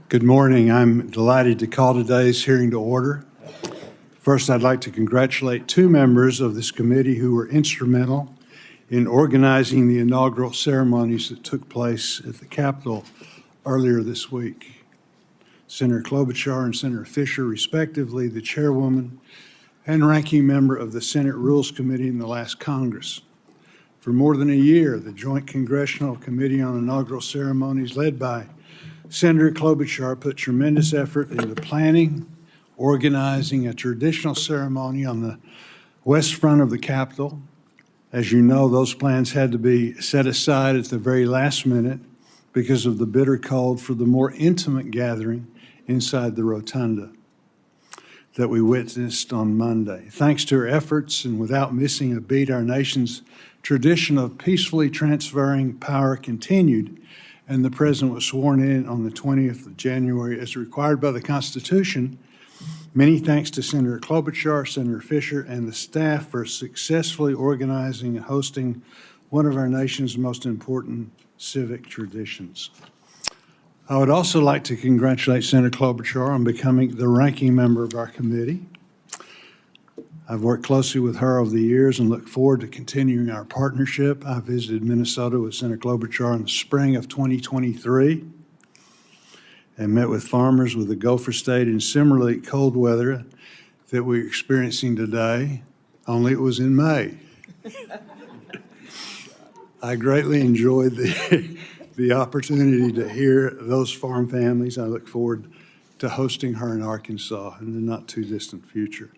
Good morning. I'm delighted to call today's hearing to order. First, I'd like to congratulate two members of this committee who were instrumental in organizing the inaugural ceremonies that took place at the Capitol earlier this week. Senator Klobuchar and Senator Fischer, respectively, the chairwoman and ranking member of the Senate Rules Committee in the last Congress. For more than a year, the Joint Congressional Committee on Inaugural Ceremonies, led by Senator Klobuchar, put tremendous effort into planning, organizing a traditional ceremony on the west front of the Capitol. As you know, those plans had to be set aside at the very last minute because of the bitter cold for the more intimate gathering inside the rotunda that we witnessed on Monday. Thanks to her efforts and without missing a beat, our nation's tradition of peacefully transferring power continued, and the president was sworn in on the 20th of January as required by the Constitution. Many thanks to Senator Klobuchar, Senator Fischer, and the staff for successfully organizing and hosting one of our nation's most important civic traditions. I would also like to congratulate Senator Klobuchar on becoming the ranking member of our committee. I've worked closely with her over the years and look forward to continuing our partnership. I visited Minnesota with Senator Klobuchar in the spring of 2023 and met with farmers with the Gopher State in similarly cold weather that we're experiencing today, only it was in May. I greatly enjoyed the opportunity to hear those farm families. I look forward to hosting her in Arkansas in the not too distant future.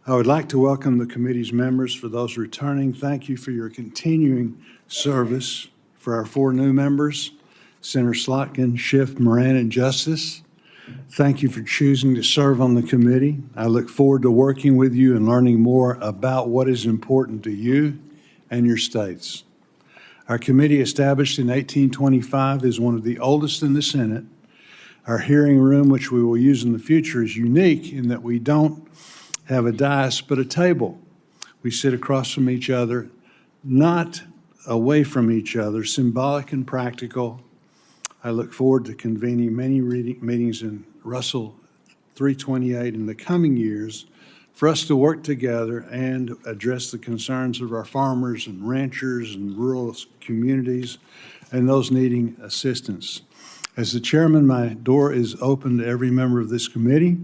I would like to welcome the committee's members. For those returning, thank you for your continuing service. For our four new members, Senator Slotkin, Schiff, Moran, and Justice, thank you for choosing to serve on the committee. I look forward to working with you and learning more about what is important to you and your states. Our committee, established in 1825, is one of the oldest in the Senate. Our hearing room, which we will use in the future, is unique in that we don't have a dais but a table. We sit across from each other, not away from each other, symbolic and practical. I look forward to convening many meetings in Russell 328 in the coming years for us to work together and address the concerns of our farmers and ranchers and rural communities and those needing assistance. As the chairman, my door is open to every member of this committee.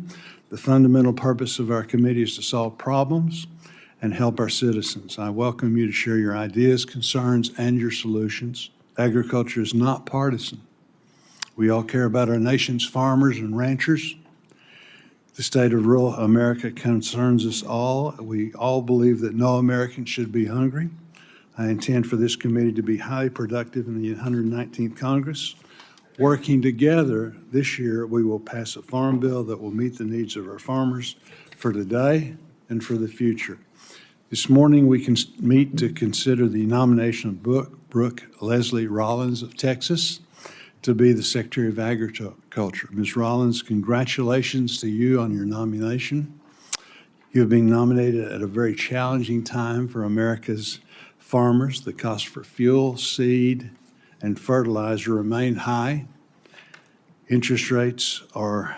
The fundamental purpose of our committee is to solve problems and help our citizens. I welcome you to share your ideas, concerns, and your solutions. Agriculture is not partisan. We all care about our nation's farmers and ranchers. The state of rural America concerns us all. We all believe that no American should be hungry. I intend for this committee to be highly productive in the 119th Congress. Working together this year, we will pass a farm bill that will meet the needs of our farmers for today and for the future. This morning, we can meet to consider the nomination of Brooke Rollins of Texas to be the Secretary of Agriculture. Ms. Rollins, congratulations to you on your nomination. You have been nominated at a very challenging time for America's farmers. The cost for fuel, seed, and fertilizer remain high. Interest rates are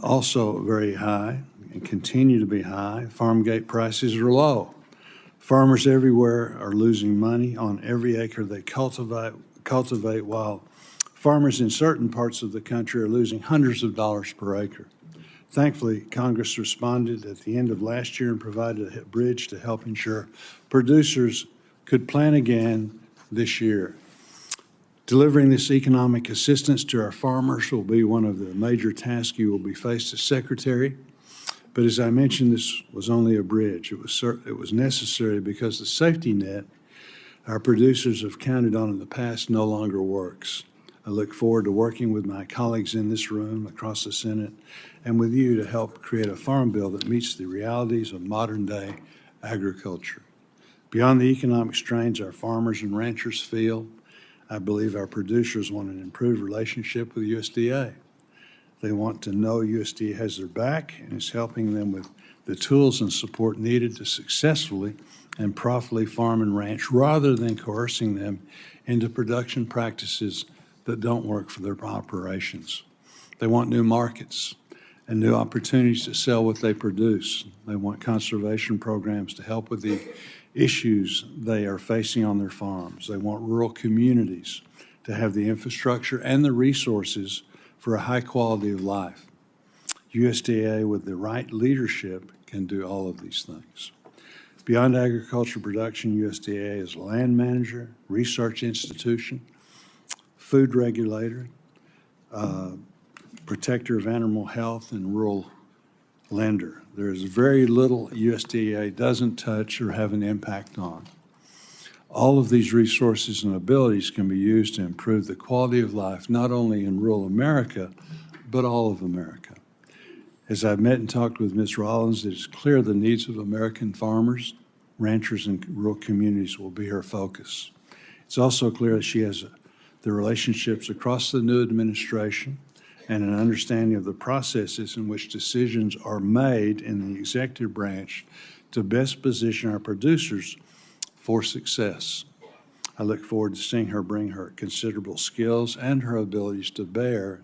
also very high and continue to be high. Farm gate prices are low. Farmers everywhere are losing money on every acre they cultivate, while farmers in certain parts of the country are losing hundreds of dollars per acre. Thankfully, Congress responded at the end of last year and provided a bridge to help ensure producers could plan again this year. Delivering this economic assistance to our farmers will be one of the major tasks you will be faced as Secretary. But as I mentioned, this was only a bridge. It was necessary because the safety net our producers have counted on in the past no longer works. I look forward to working with my colleagues in this room, across the Senate, and with you to help create a farm bill that meets the realities of modern-day agriculture. Beyond the economic strains our farmers and ranchers feel, I believe our producers want an improved relationship with USDA. They want to know USDA has their back and is helping them with the tools and support needed to successfully and profitably farm and ranch, rather than coercing them into production practices that don't work for their operations. They want new markets and new opportunities to sell what they produce. They want conservation programs to help with the issues they are facing on their farms. They want rural communities to have the infrastructure and the resources for a high quality of life. USDA, with the right leadership, can do all of these things. Beyond agriculture production, USDA is a land manager, research institution, food regulator, protector of animal health, and rural lender. There is very little USDA doesn't touch or have an impact on. All of these resources and abilities can be used to improve the quality of life, not only in rural America, but all of America. As I've met and talked with Ms. Rollins, it is clear the needs of American farmers, ranchers, and rural communities will be her focus. It's also clear that she has the relationships across the new administration and an understanding of the processes in which decisions are made in the executive branch to best position our producers for success. I look forward to seeing her bring her considerable skills and her abilities to bear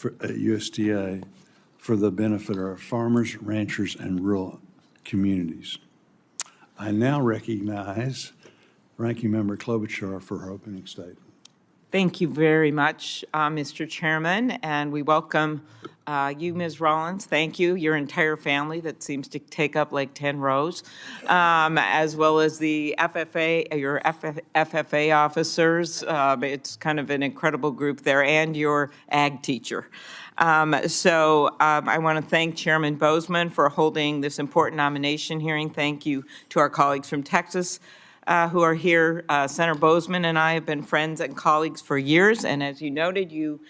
at USDA for the benefit of our farmers, ranchers, and rural communities. I now recognize Ranking Member Klobuchar for her opening statement. Thank you very much, Mr. Chairman, and we welcome you, Ms. Rollins. Thank you, your entire family that seems to take up like 10 rows, as well as the FFA, your FFA officers. It's kind of an incredible group there, and your ag teacher. I want to thank Chairman Bozeman for holding this important nomination hearing. Thank you to our colleagues from Texas who are here. Senator Bozeman and I have been friends and colleagues for years, and as you noted, you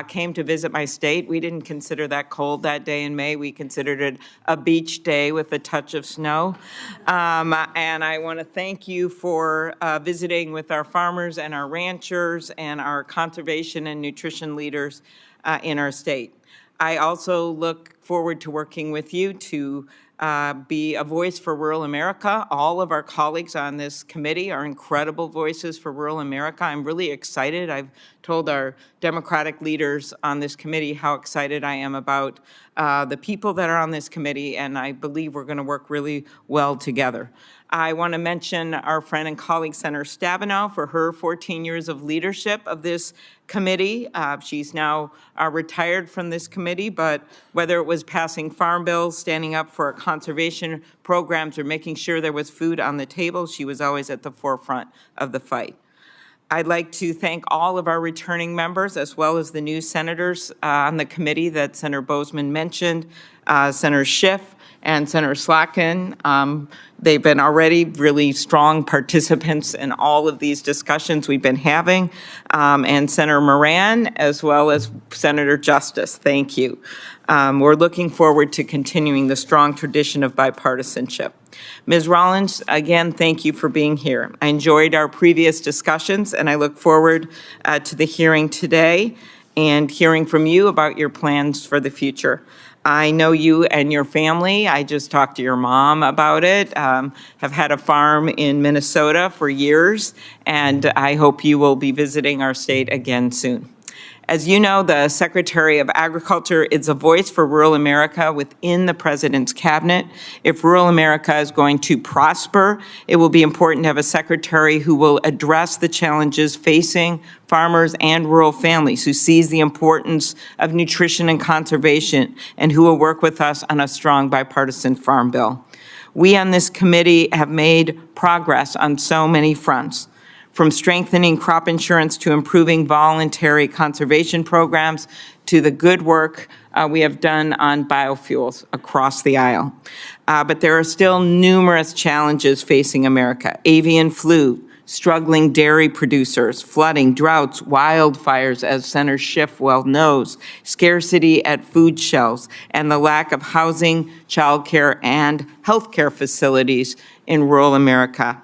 came to visit my state. We didn't consider that cold that day in May. We considered it a beach day with a touch of snow. And I want to thank you for visiting with our farmers and our ranchers and our conservation and nutrition leaders in our state. I also look forward to working with you to be a voice for rural America. All of our colleagues on this committee are incredible voices for rural America. I'm really excited. I've told our Democratic leaders on this committee how excited I am about the people that are on this committee, and I believe we're going to work really well together. I want to mention our friend and colleague, Senator Stabenow, for her 14 years of leadership of this committee. She's now retired from this committee, but whether it was passing farm bills, standing up for conservation programs, or making sure there was food on the table, she was always at the forefront of the fight. I'd like to thank all of our returning members, as well as the new senators on the committee that Senator Bozeman mentioned, Senator Schiff and Senator Slotkin. They've been already really strong participants in all of these discussions we've been having, and Senator Moran, as well as Senator Justice. Thank you. We're looking forward to continuing the strong tradition of bipartisanship. Ms. Rollins, again, thank you for being here. I enjoyed our previous discussions, and I look forward to the hearing today and hearing from you about your plans for the future. I know you and your family. I just talked to your mom about it. Have had a farm in Minnesota for years, and I hope you will be visiting our state again soon. As you know, the Secretary of Agriculture is a voice for rural America within the President's cabinet. If rural America is going to prosper, it will be important to have a secretary who will address the challenges facing farmers and rural families, who sees the importance of nutrition and conservation, and who will work with us on a strong bipartisan farm bill. We on this committee have made progress on so many fronts, from strengthening crop insurance to improving voluntary conservation programs to the good work we have done on biofuels across the aisle. But there are still numerous challenges facing America: avian flu, struggling dairy producers, flooding, droughts, wildfires, as Senator Schiff well knows, scarcity at food shelves, and the lack of housing, childcare, and healthcare facilities in rural America.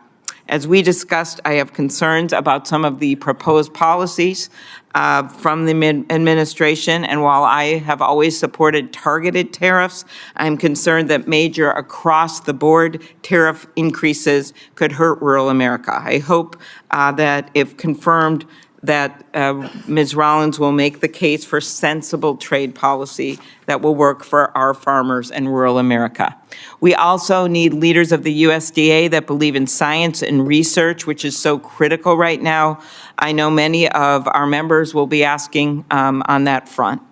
As we discussed, I have concerns about some of the proposed policies from the administration, and while I have always supported targeted tariffs, I'm concerned that major across-the-board tariff increases could hurt rural America. I hope that if confirmed, that Ms. Rollins will make the case for sensible trade policy that will work for our farmers and rural America. We also need leaders of the USDA that believe in science and research, which is so critical right now. I know many of our members will be asking on that front.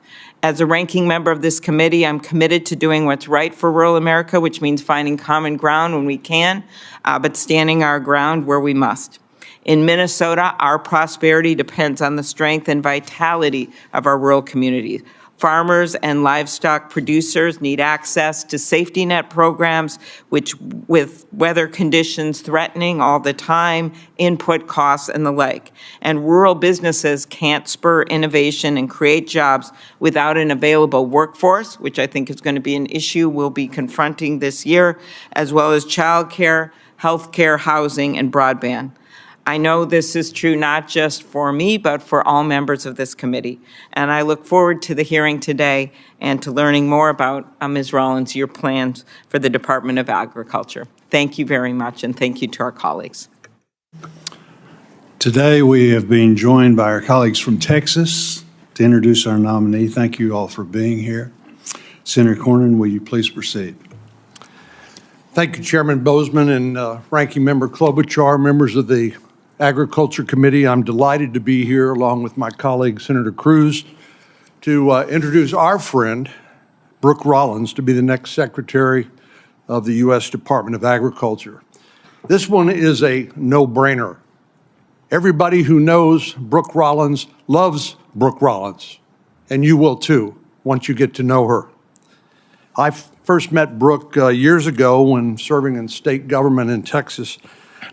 As a ranking member of this committee, I'm committed to doing what's right for rural America, which means finding common ground when we can, but standing our ground where we must. In Minnesota, our prosperity depends on the strength and vitality of our rural communities. Farmers and livestock producers need access to safety net programs, which with weather conditions threatening all the time, input costs and the like. And rural businesses can't spur innovation and create jobs without an available workforce, which I think is going to be an issue we'll be confronting this year, as well as childcare, healthcare, housing, and broadband. I know this is true not just for me, but for all members of this committee. And I look forward to the hearing today and to learning more about, Ms. Rollins, your plans for the Department of Agriculture. Thank you very much, and thank you to our colleagues. Today, we have been joined by our colleagues from Texas to introduce our nominee. Thank you all for being here. Senator Cornyn, will you please proceed? Thank you, Chairman Bozeman and Ranking Member Klobuchar, members of the Agriculture Committee. I'm delighted to be here along with my colleague, Senator Cruz, to introduce our friend, Brooke Rollins, to be the next Secretary of the U.S. Department of Agriculture. This one is a no-brainer. Everybody who knows Brooke Rollins loves Brooke Rollins, and you will too once you get to know her. I first met Brooke years ago when serving in state government in Texas,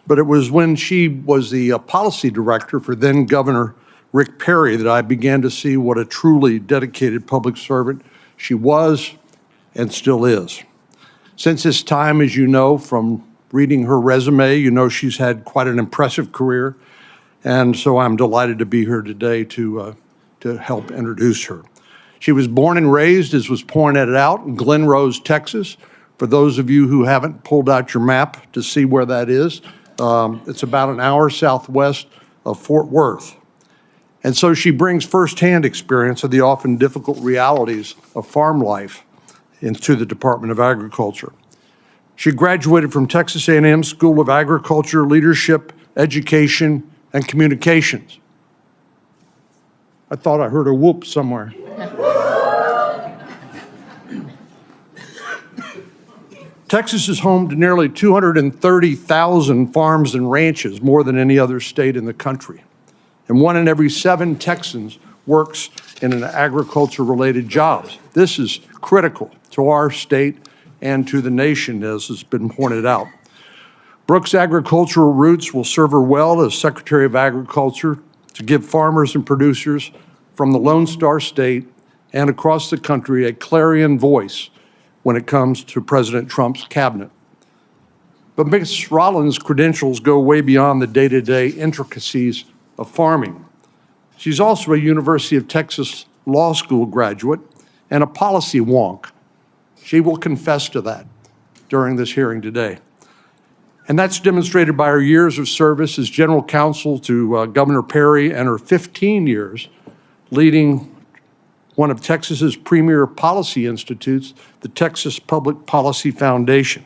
but it was when she was the policy director for then Governor Rick Perry that I began to see what a truly dedicated public servant she was and still is. Since this time, as you know, from reading her resume, you know she's had quite an impressive career, and so I'm delighted to be here today to help introduce her. She was born and raised, as was pointed out, in Glen Rose, Texas. For those of you who haven't pulled out your map to see where that is, it's about an hour southwest of Fort Worth. And so she brings firsthand experience of the often difficult realities of farm life into the Department of Agriculture. She graduated from Texas A&M School of Agriculture, Leadership, Education, and Communications. I thought I heard a whoop somewhere. Texas is home to nearly 230,000 farms and ranches, more than any other state in the country. And 1 in every 7 Texans works in an agriculture-related jobs. This is critical to our state and to the nation, as has been pointed out. Brooke's agricultural roots will serve her well as Secretary of Agriculture to give farmers and producers from the Lone Star State and across the country a clarion voice when it comes to President Trump's cabinet. But Ms. Rollins' credentials go way beyond the day-to-day intricacies of farming. She's also a University of Texas Law School graduate and a policy wonk. She will confess to that during this hearing today. And that's demonstrated by her years of service as general counsel to Governor Perry and her 15 years leading one of Texas's premier policy institutes, the Texas Public Policy Foundation.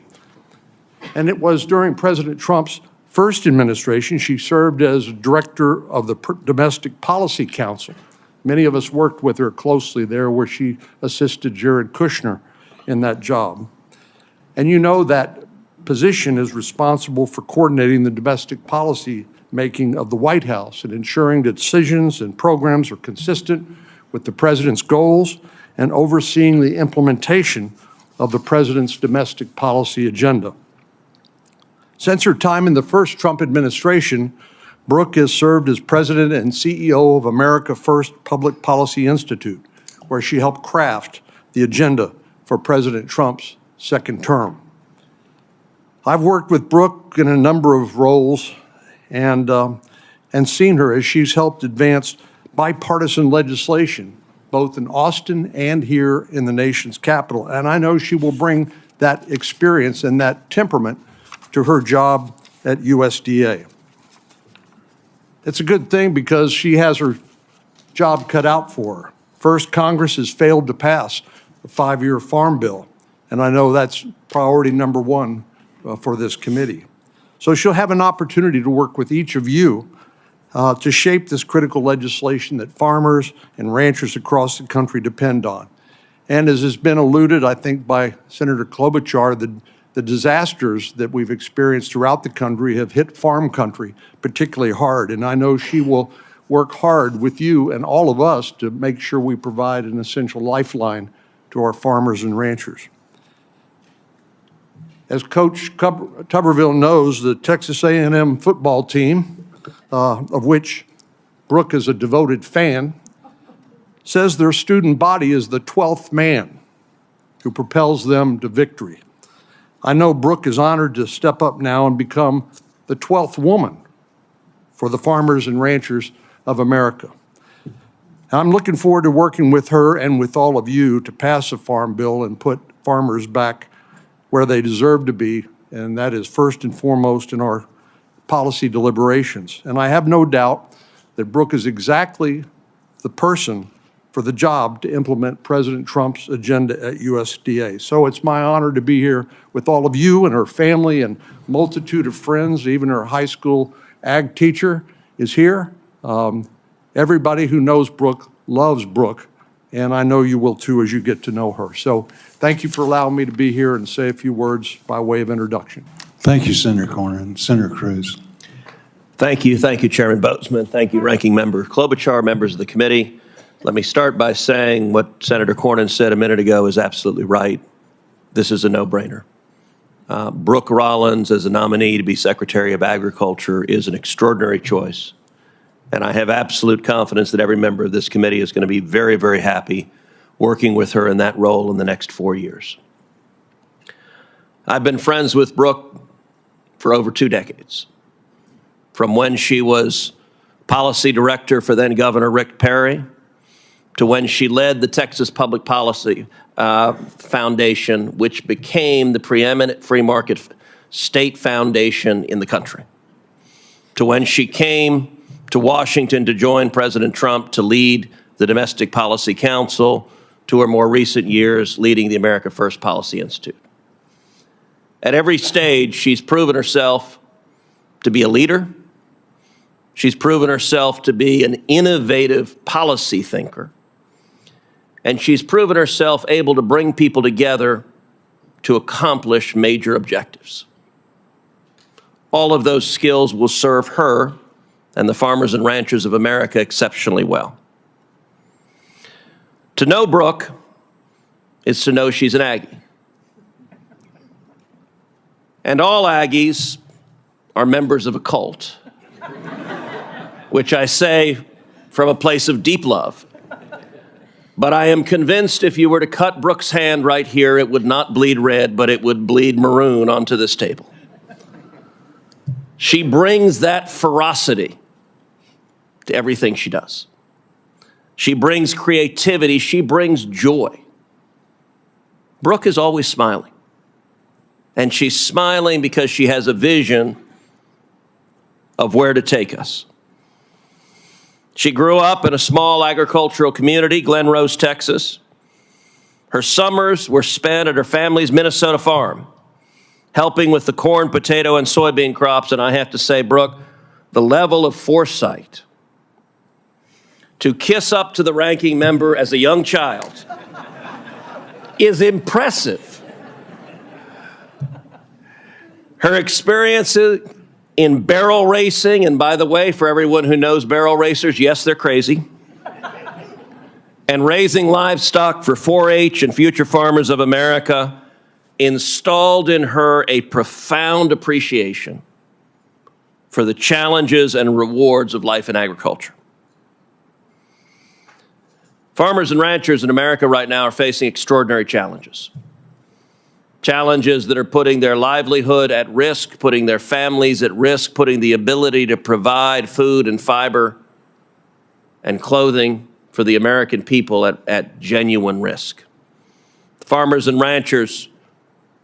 And it was during President Trump's first administration, she served as director of the Domestic Policy Council. Many of us worked with her closely there, where she assisted Jared Kushner in that job. And you know that position is responsible for coordinating the domestic policy making of the White House and ensuring that decisions and programs are consistent with the president's goals and overseeing the implementation of the president's domestic policy agenda. Since her time in the first Trump administration, Brooke has served as president and CEO of America First Public Policy Institute, where she helped craft the agenda for President Trump's second term. I've worked with Brooke in a number of roles and seen her as she's helped advance bipartisan legislation, both in Austin and here in the nation's capital. And I know she will bring that experience and that temperament to her job at USDA. It's a good thing because she has her job cut out for her. First, Congress has failed to pass the 5-year farm bill, and I know that's priority number one for this committee. So she'll have an opportunity to work with each of you to shape this critical legislation that farmers and ranchers across the country depend on. And as has been alluded, I think, by Senator Klobuchar, the disasters that we've experienced throughout the country have hit farm country particularly hard. And I know she will work hard with you and all of us to make sure we provide an essential lifeline to our farmers and ranchers. As Coach Tuberville knows, the Texas A&M football team, of which Brooke is a devoted fan, says their student body is the 12th man who propels them to victory. I know Brooke is honored to step up now and become the 12th woman for the farmers and ranchers of America. I'm looking forward to working with her and with all of you to pass a farm bill and put farmers back where they deserve to be, and that is first and foremost in our policy deliberations. And I have no doubt that Brooke is exactly the person for the job to implement President Trump's agenda at USDA. So it's my honor to be here with all of you and her family and multitude of friends. Even her high school ag teacher is here. Everybody who knows Brooke loves Brooke, and I know you will too as you get to know her. So thank you for allowing me to be here and say a few words by way of introduction. Thank you, Senator Cornyn. Senator Cruz. Thank you, Chairman Boatsman. Thank you, Ranking Member Klobuchar, members of the committee. Let me start by saying what Senator Cornyn said a minute ago is absolutely right. This is a no-brainer. Brooke Rollins as a nominee to be Secretary of Agriculture is an extraordinary choice. And I have absolute confidence that every member of this committee is going to be very, very happy working with her in that role in the next 4 years. I've been friends with Brooke for over 2 decades, from when she was policy director for then Governor Rick Perry to when she led the Texas Public Policy Foundation, which became the preeminent free market state foundation in the country, to when she came to Washington to join President Trump to lead the Domestic Policy Council, to her more recent years leading the America First Policy Institute. At every stage, she's proven herself to be a leader. She's proven herself to be an innovative policy thinker. And she's proven herself able to bring people together to accomplish major objectives. All of those skills will serve her and the farmers and ranchers of America exceptionally well. To know Brooke is to know she's an Aggie. And all Aggies are members of a cult, which I say from a place of deep love. But I am convinced if you were to cut Brooke's hand right here, it would not bleed red, but it would bleed maroon onto this table. She brings that ferocity to everything she does. She brings creativity. She brings joy. Brooke is always smiling. And she's smiling because she has a vision of where to take us. She grew up in a small agricultural community, Glen Rose, Texas. Her summers were spent at her family's Minnesota farm, helping with the corn, potato, and soybean crops. And I have to say, Brooke, the level of foresight to kiss up to the ranking member as a young child is impressive. Her experiences in barrel racing, and by the way, for everyone who knows barrel racers, yes, they're crazy, and raising livestock for 4-H and Future Farmers of America installed in her a profound appreciation for the challenges and rewards of life in agriculture. Farmers and ranchers in America right now are facing extraordinary challenges. Challenges that are putting their livelihood at risk, putting their families at risk, putting the ability to provide food and fiber and clothing for the American people at genuine risk. The farmers and ranchers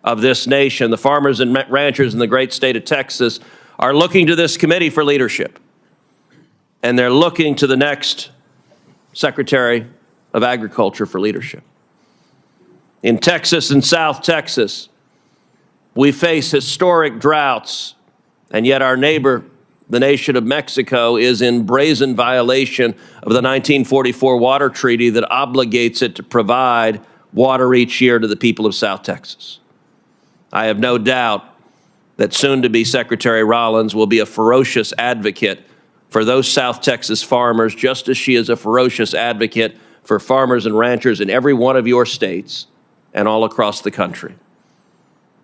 of this nation, the farmers and ranchers in the great state of Texas, are looking to this committee for leadership. and they're looking to the next Secretary of Agriculture for leadership. In Texas and South Texas, we face historic droughts, and yet our neighbor, the nation of Mexico, is in brazen violation of the 1944 water treaty that obligates it to provide water each year to the people of South Texas. I have no doubt that soon-to-be Secretary Rollins will be a ferocious advocate for those South Texas farmers, just as she is a ferocious advocate for farmers and ranchers in every one of your states and all across the country.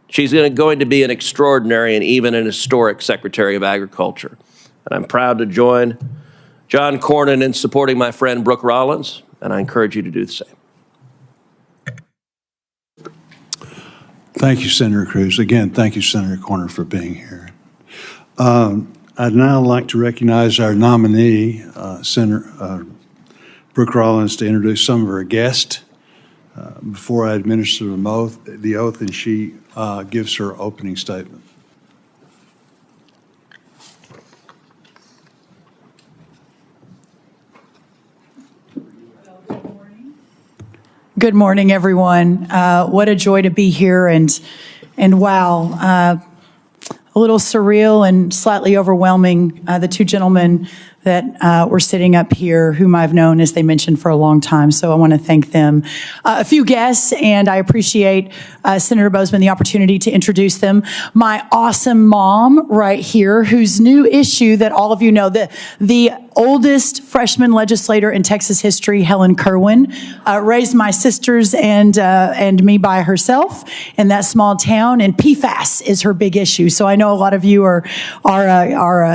She's going to be an extraordinary and even an historic Secretary of Agriculture. And I'm proud to join John Cornyn in supporting my friend Brooke Rollins, and I encourage you to do the same. Thank you, Senator Cruz. Again, thank you, Senator Cornyn, for being here. I'd now like to recognize our nominee, Senator Brooke Rollins, to introduce some of her guests before I administer the oath, and she gives her opening statement. Good morning, everyone. What a joy to be here, and wow, a little surreal and slightly overwhelming. The two gentlemen that were sitting up here, whom I've known, as they mentioned, for a long time. So I want to thank them. A few guests, and I appreciate Senator Boozman the opportunity to introduce them. My awesome mom right here, whose new issue that all of you know, the oldest freshman legislator in Texas history, Helen Kerwin, raised my sisters and me by herself in that small town, and PFAS is her big issue. So I know a lot of you are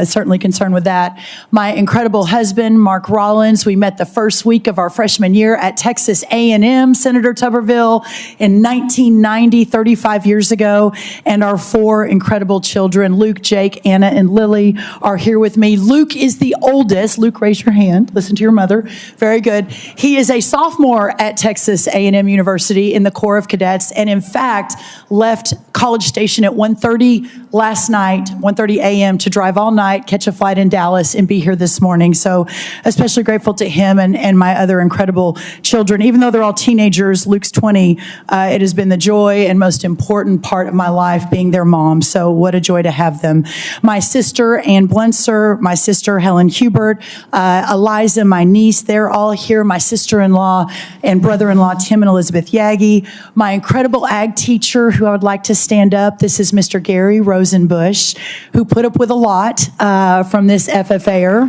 certainly concerned with that. My incredible husband, Mark Rollins, we met the first week of our freshman year at Texas A&M, Senator Tuberville, in 1990, 35 years ago, and our four incredible children, Luke, Jake, Anna, and Lily, are here with me. Luke is the oldest. Luke, raise your hand. Listen to your mother. Very good. He is a sophomore at Texas A&M University in the Corps of Cadets, and in fact, left College Station at 1:30 last night, 1:30 a.m. to drive all night, catch a flight in Dallas, and be here this morning. So especially grateful to him and my other incredible children. Even though they're all teenagers, Luke's 20, it has been the joy and most important part of my life being their mom. So what a joy to have them. My sister, Ann Blunser, my sister, Helen Hubert, Eliza, my niece, they're all here. My sister-in-law and brother-in-law, Tim and Elizabeth Yagi. My incredible ag teacher, who I would like to stand up. This is Mr. Gary Rosenbush, who put up with a lot from this FFA'er.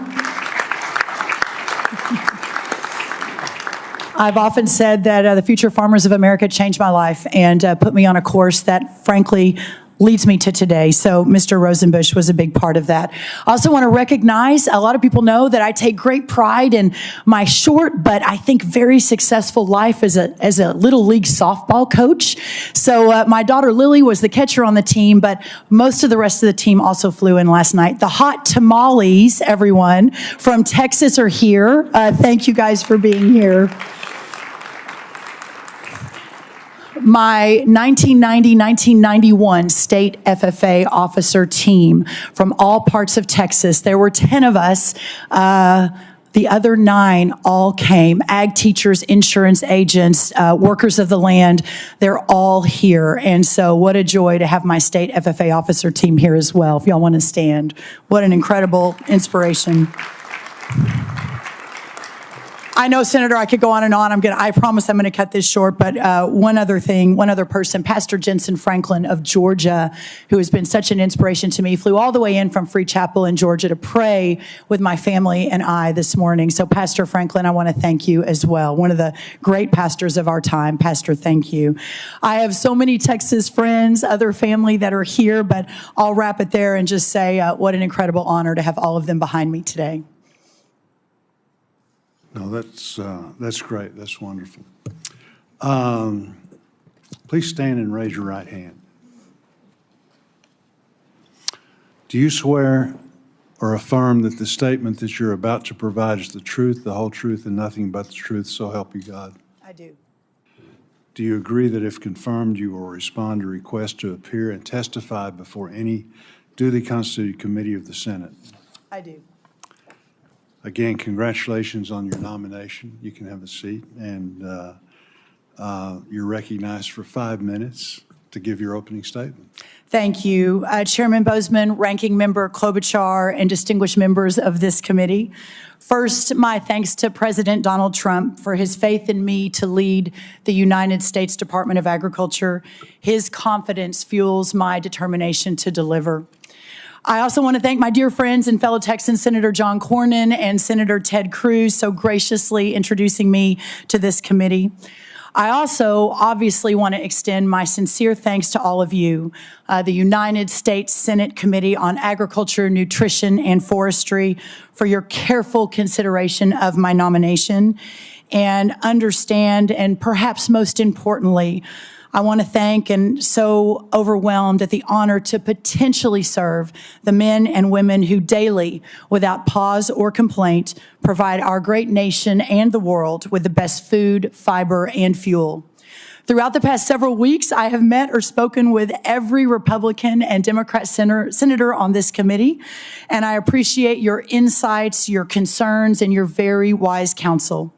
I've often said that the Future Farmers of America changed my life and put me on a course that, frankly, leads me to today. So Mr. Rosenbush was a big part of that. I also want to recognize, a lot of people know that I take great pride in my short, but I think very successful life as a little league softball coach. So my daughter Lily was the catcher on the team, but most of the rest of the team also flew in last night. The hot tamales, everyone, from Texas are here. Thank you guys for being here. My 1990-1991 state FFA officer team from all parts of Texas. There were 10 of us. The other 9 all came. Ag teachers, insurance agents, workers of the land. They're all here. And so what a joy to have my state FFA officer team here as well. If y'all want to stand. What an incredible inspiration. I know, Senator, I could go on and on. I promise I'm going to cut this short, but one other person, Pastor Jensen Franklin of Georgia, who has been such an inspiration to me, flew all the way in from Free Chapel in Georgia to pray with my family and I this morning. So, Pastor Franklin, I want to thank you as well. One of the great pastors of our time. Pastor, thank you. I have so many Texas friends, other family that are here, but I'll wrap it there and just say what an incredible honor to have all of them behind me today. No, that's great. That's wonderful. Please stand and raise your right hand. Do you swear or affirm that the statement that you're about to provide is the truth, the whole truth, and nothing but the truth, so help you God? I do. Do you agree that if confirmed, you will respond to requests to appear and testify before any duly constituted committee of the Senate? I do. Again, congratulations on your nomination. You can have a seat, and you're recognized for 5 minutes to give your opening statement. Thank you, Chairman Bozeman, Ranking Member Klobuchar, and distinguished members of this committee. First, my thanks to President Donald Trump for his faith in me to lead the United States Department of Agriculture. His confidence fuels my determination to deliver. I also want to thank my dear friends and fellow Texans, Senator John Cornyn and Senator Ted Cruz, so graciously introducing me to this committee. I also obviously want to extend my sincere thanks to all of you, the United States Senate Committee on Agriculture, Nutrition, and Forestry, for your careful consideration of my nomination, and understand, and perhaps most importantly, I want to thank and so overwhelmed at the honor to potentially serve the men and women who daily, without pause or complaint, provide our great nation and the world with the best food, fiber, and fuel. Throughout the past several weeks, I have met or spoken with every Republican and Democrat senator on this committee, and I appreciate your insights, your concerns, and your very wise counsel.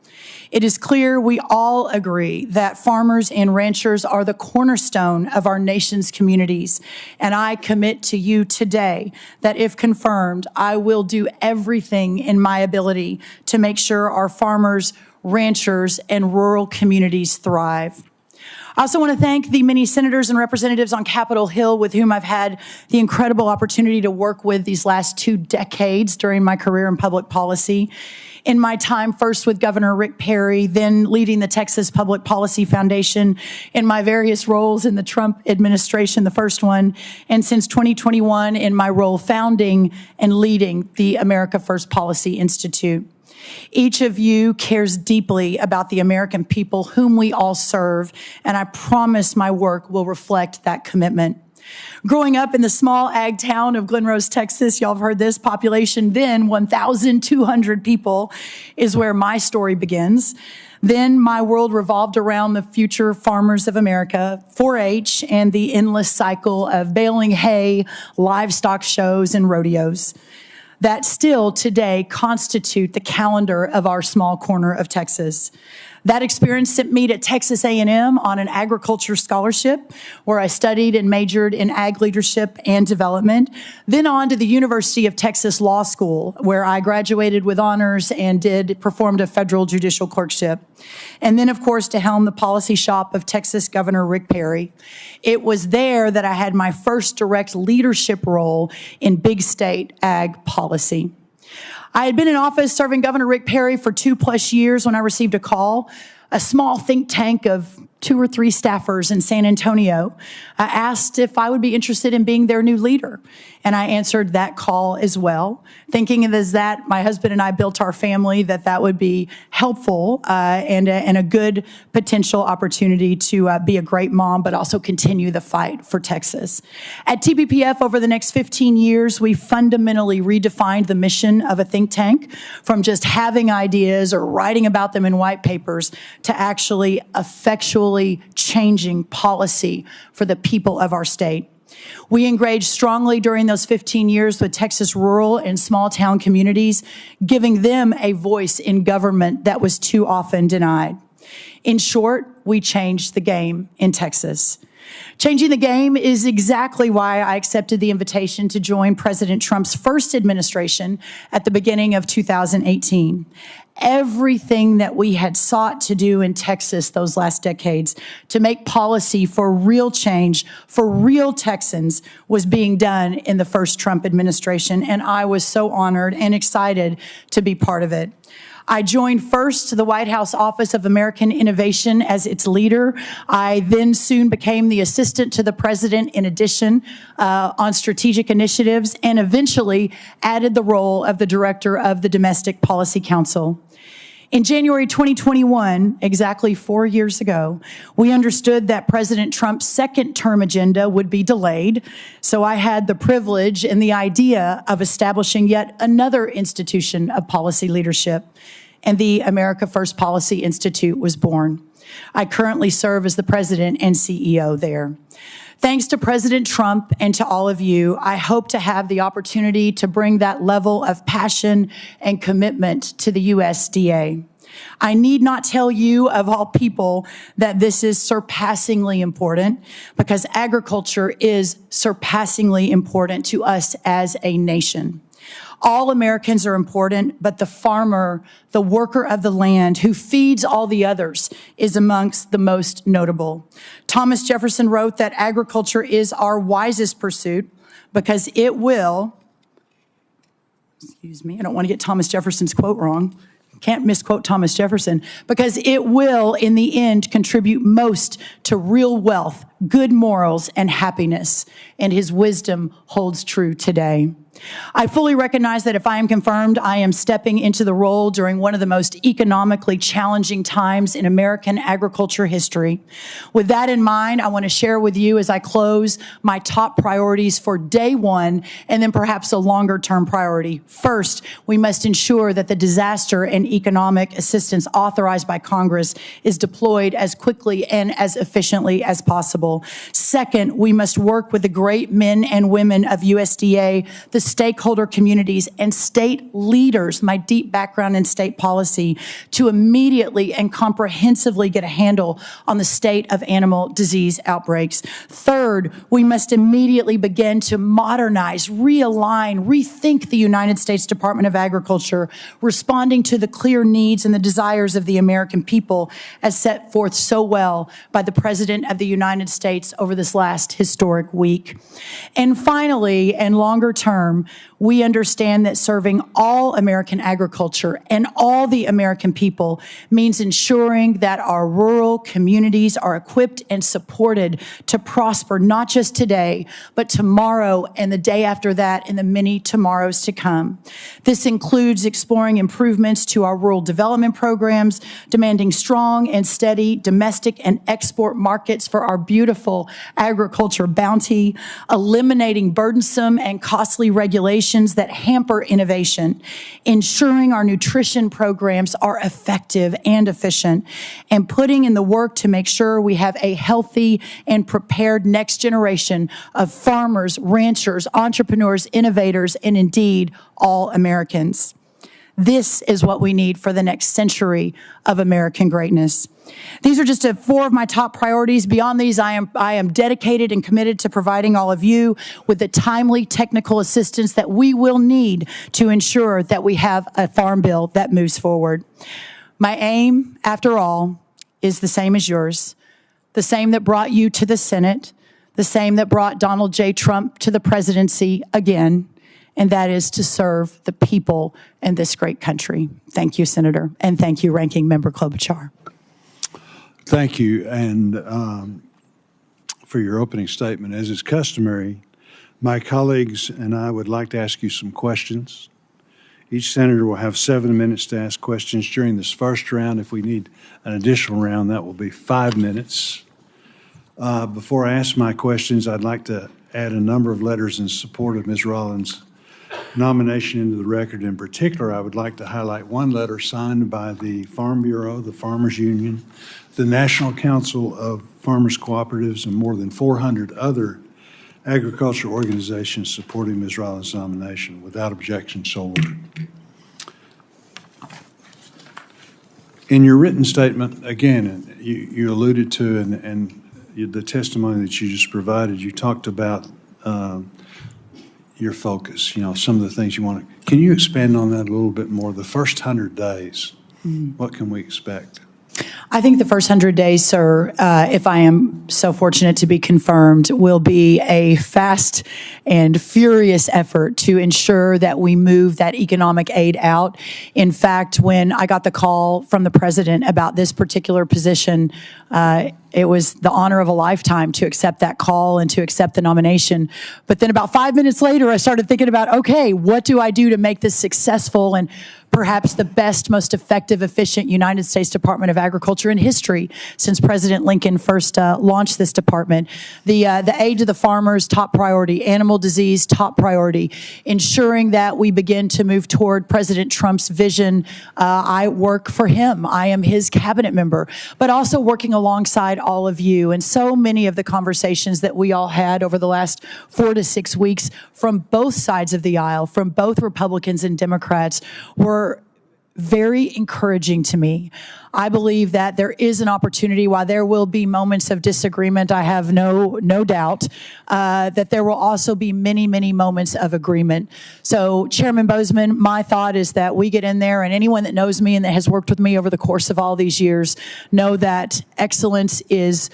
It is clear we all agree that farmers and ranchers are the cornerstone of our nation's communities, and I commit to you today that if confirmed, I will do everything in my ability to make sure our farmers, ranchers, and rural communities thrive. I also want to thank the many senators and representatives on Capitol Hill with whom I've had the incredible opportunity to work with these last 2 decades during my career in public policy. In my time first with Governor Rick Perry, then leading the Texas Public Policy Foundation, in my various roles in the Trump administration, the first one, and since 2021 in my role founding and leading the America First Policy Institute. Each of you cares deeply about the American people whom we all serve, and I promise my work will reflect that commitment. Growing up in the small ag town of Glen Rose, Texas, y'all have heard this, population then 1,200 people, is where my story begins. Then my world revolved around the future farmers of America, 4-H, and the endless cycle of baling hay, livestock shows, and rodeos that still today constitute the calendar of our small corner of Texas. That experience sent me to Texas A&M on an agriculture scholarship where I studied and majored in ag leadership and development, then on to the University of Texas Law School where I graduated with honors and performed a federal judicial clerkship. And then, of course, to helm the policy shop of Texas Governor Rick Perry. It was there that I had my first direct leadership role in big state ag policy. I had been in office serving Governor Rick Perry for 2+ years when I received a call. A small think tank of 2 or 3 staffers in San Antonio asked if I would be interested in being their new leader. And I answered that call as well, thinking as that my husband and I built our family, that would be helpful and a good potential opportunity to be a great mom, but also continue the fight for Texas. At TPPF, over the next 15 years, we fundamentally redefined the mission of a think tank from just having ideas or writing about them in white papers to actually effectually changing policy for the people of our state. We engaged strongly during those 15 years with Texas rural and small town communities, giving them a voice in government that was too often denied. In short, we changed the game in Texas. Changing the game is exactly why I accepted the invitation to join President Trump's first administration at the beginning of 2018. Everything that we had sought to do in Texas those last decades to make policy for real change, for real Texans, was being done in the first Trump administration, and I was so honored and excited to be part of it. I joined first the White House Office of American Innovation as its leader. I then soon became the assistant to the president in addition on strategic initiatives, and eventually added the role of the director of the Domestic Policy Council. In January 2021, exactly 4 years ago, we understood that President Trump's second term agenda would be delayed, so I had the privilege and the idea of establishing yet another institution of policy leadership. and the America First Policy Institute was born. I currently serve as the president and CEO there. Thanks to President Trump and to all of you, I hope to have the opportunity to bring that level of passion and commitment to the USDA. I need not tell you, of all people, that this is surpassingly important, because agriculture is surpassingly important to us as a nation. All Americans are important, but the farmer, the worker of the land who feeds all the others, is amongst the most notable. Thomas Jefferson wrote that agriculture is our wisest pursuit because it will, excuse me, I don't want to get Thomas Jefferson's quote wrong. Can't misquote Thomas Jefferson, because it will, in the end, contribute most to real wealth, good morals, and happiness. And his wisdom holds true today. I fully recognize that if I am confirmed, I am stepping into the role during one of the most economically challenging times in American agriculture history. With that in mind, I want to share with you as I close my top priorities for day one, and then perhaps a longer term priority. First, we must ensure that the disaster and economic assistance authorized by Congress is deployed as quickly and as efficiently as possible. Second, we must work with the great men and women of USDA, the stakeholder communities, and state leaders, my deep background in state policy, to immediately and comprehensively get a handle on the state of animal disease outbreaks. Third, we must immediately begin to modernize, realign, rethink the United States Department of Agriculture, responding to the clear needs and the desires of the American people as set forth so well by the President of the United States over this last historic week. And finally, and longer term, we understand that serving all American agriculture and all the American people means ensuring that our rural communities are equipped and supported to prosper not just today, but tomorrow and the day after that and the many tomorrows to come. This includes exploring improvements to our rural development programs, demanding strong and steady domestic and export markets for our beautiful agriculture bounty, eliminating burdensome and costly regulations that hamper innovation, ensuring our nutrition programs are effective and efficient, and putting in the work to make sure we have a healthy and prepared next generation of farmers, ranchers, entrepreneurs, innovators, and indeed all Americans. This is what we need for the next century of American greatness. These are just four of my top priorities. Beyond these, I am dedicated and committed to providing all of you with the timely technical assistance that we will need to ensure that we have a farm bill that moves forward. My aim, after all, is the same as yours, the same that brought you to the Senate, the same that brought Donald J. Trump to the presidency again, and that is to serve the people in this great country. Thank you, Senator, and thank you, Ranking Member Klobuchar. Thank you, and for your opening statement. As is customary, my colleagues and I would like to ask you some questions. Each senator will have 7 minutes to ask questions during this first round. If we need an additional round, that will be 5 minutes. Before I ask my questions, I'd like to add a number of letters in support of Ms. Rollins' nomination into the record. In particular, I would like to highlight one letter signed by the Farm Bureau, the Farmers Union, the National Council of Farmers Cooperatives, and more than 400 other agricultural organizations supporting Ms. Rollins' nomination. Without objection, so ordered. In your written statement, again, you alluded to, and the testimony that you just provided, you talked about your focus, some of the things you want to. Can you expand on that a little bit more? The first 100 days, what can we expect? I think the first 100 days, sir, if I am so fortunate to be confirmed, will be a fast and furious effort to ensure that we move that economic aid out. In fact, when I got the call from the president about this particular position, It was the honor of a lifetime to accept that call and to accept the nomination. But then about 5 minutes later, I started thinking about, okay, what do I do to make this successful and perhaps the best, most effective, efficient United States Department of Agriculture in history since President Lincoln first launched this department. The aid to the farmers, top priority. Animal disease, top priority. Ensuring that we begin to move toward President Trump's vision. I work for him. I am his cabinet member, but also working alongside all of you. And so many of the conversations that we all had over the last 4 to 6 weeks from both sides of the aisle, from both Republicans and Democrats, were very encouraging to me. I believe that there is an opportunity, while there will be moments of disagreement, I have no doubt, that there will also be many, many moments of agreement. So, Chairman Bozeman, my thought is that we get in there, and anyone that knows me and that has worked with me over the course of all these years know that excellence is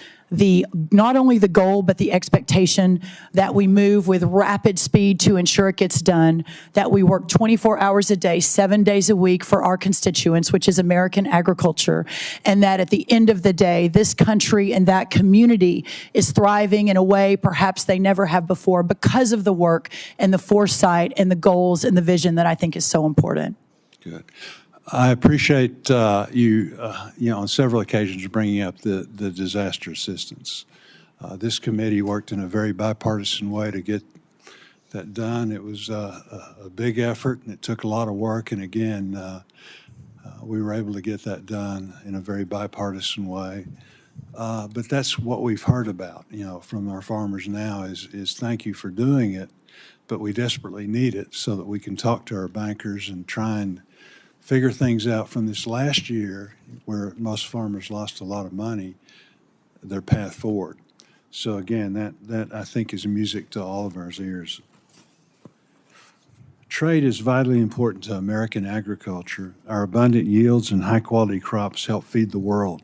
not only the goal, but the expectation that we move with rapid speed to ensure it gets done, that we work 24 hours a day, 7 days a week for our constituents, which is American agriculture, and that at the end of the day, this country and that community is thriving in a way perhaps they never have before because of the work and the foresight and the goals and the vision that I think is so important. Good. I appreciate you on several occasions bringing up the disaster assistance. This committee worked in a very bipartisan way to get that done. It was a big effort, and it took a lot of work. And again, we were able to get that done in a very bipartisan way. But that's what we've heard about, from our farmers now is thank you for doing it, but we desperately need it so that we can talk to our bankers and try and figure things out from this last year where most farmers lost a lot of money, their path forward. So again, that I think is music to all of our ears. Trade is vitally important to American agriculture. Our abundant yields and high-quality crops help feed the world.